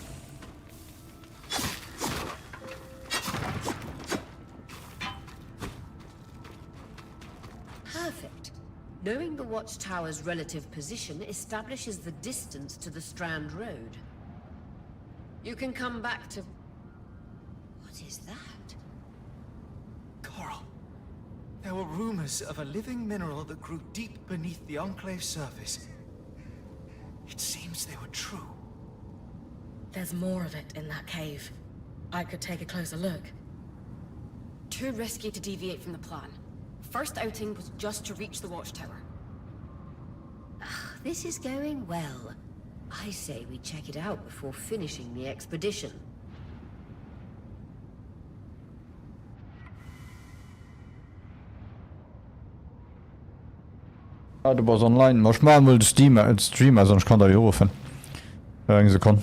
Perfect. Knowing the watchtower's relative position establishes the distance to the Strand Road. You can come back to... What is that? Coral. There were rumors of a living mineral that grew deep beneath the Enclave's surface. It seems they were true. There's more of it in that cave. I could take a closer look. Too risky to deviate from the plan. First outing was just to reach the watchtower. This is going well. I say we check it out before finishing the expedition. Ja, du warst online. Mach mal den Streamer, sonst kann der hier rufen. Ja, irgendwie so kann.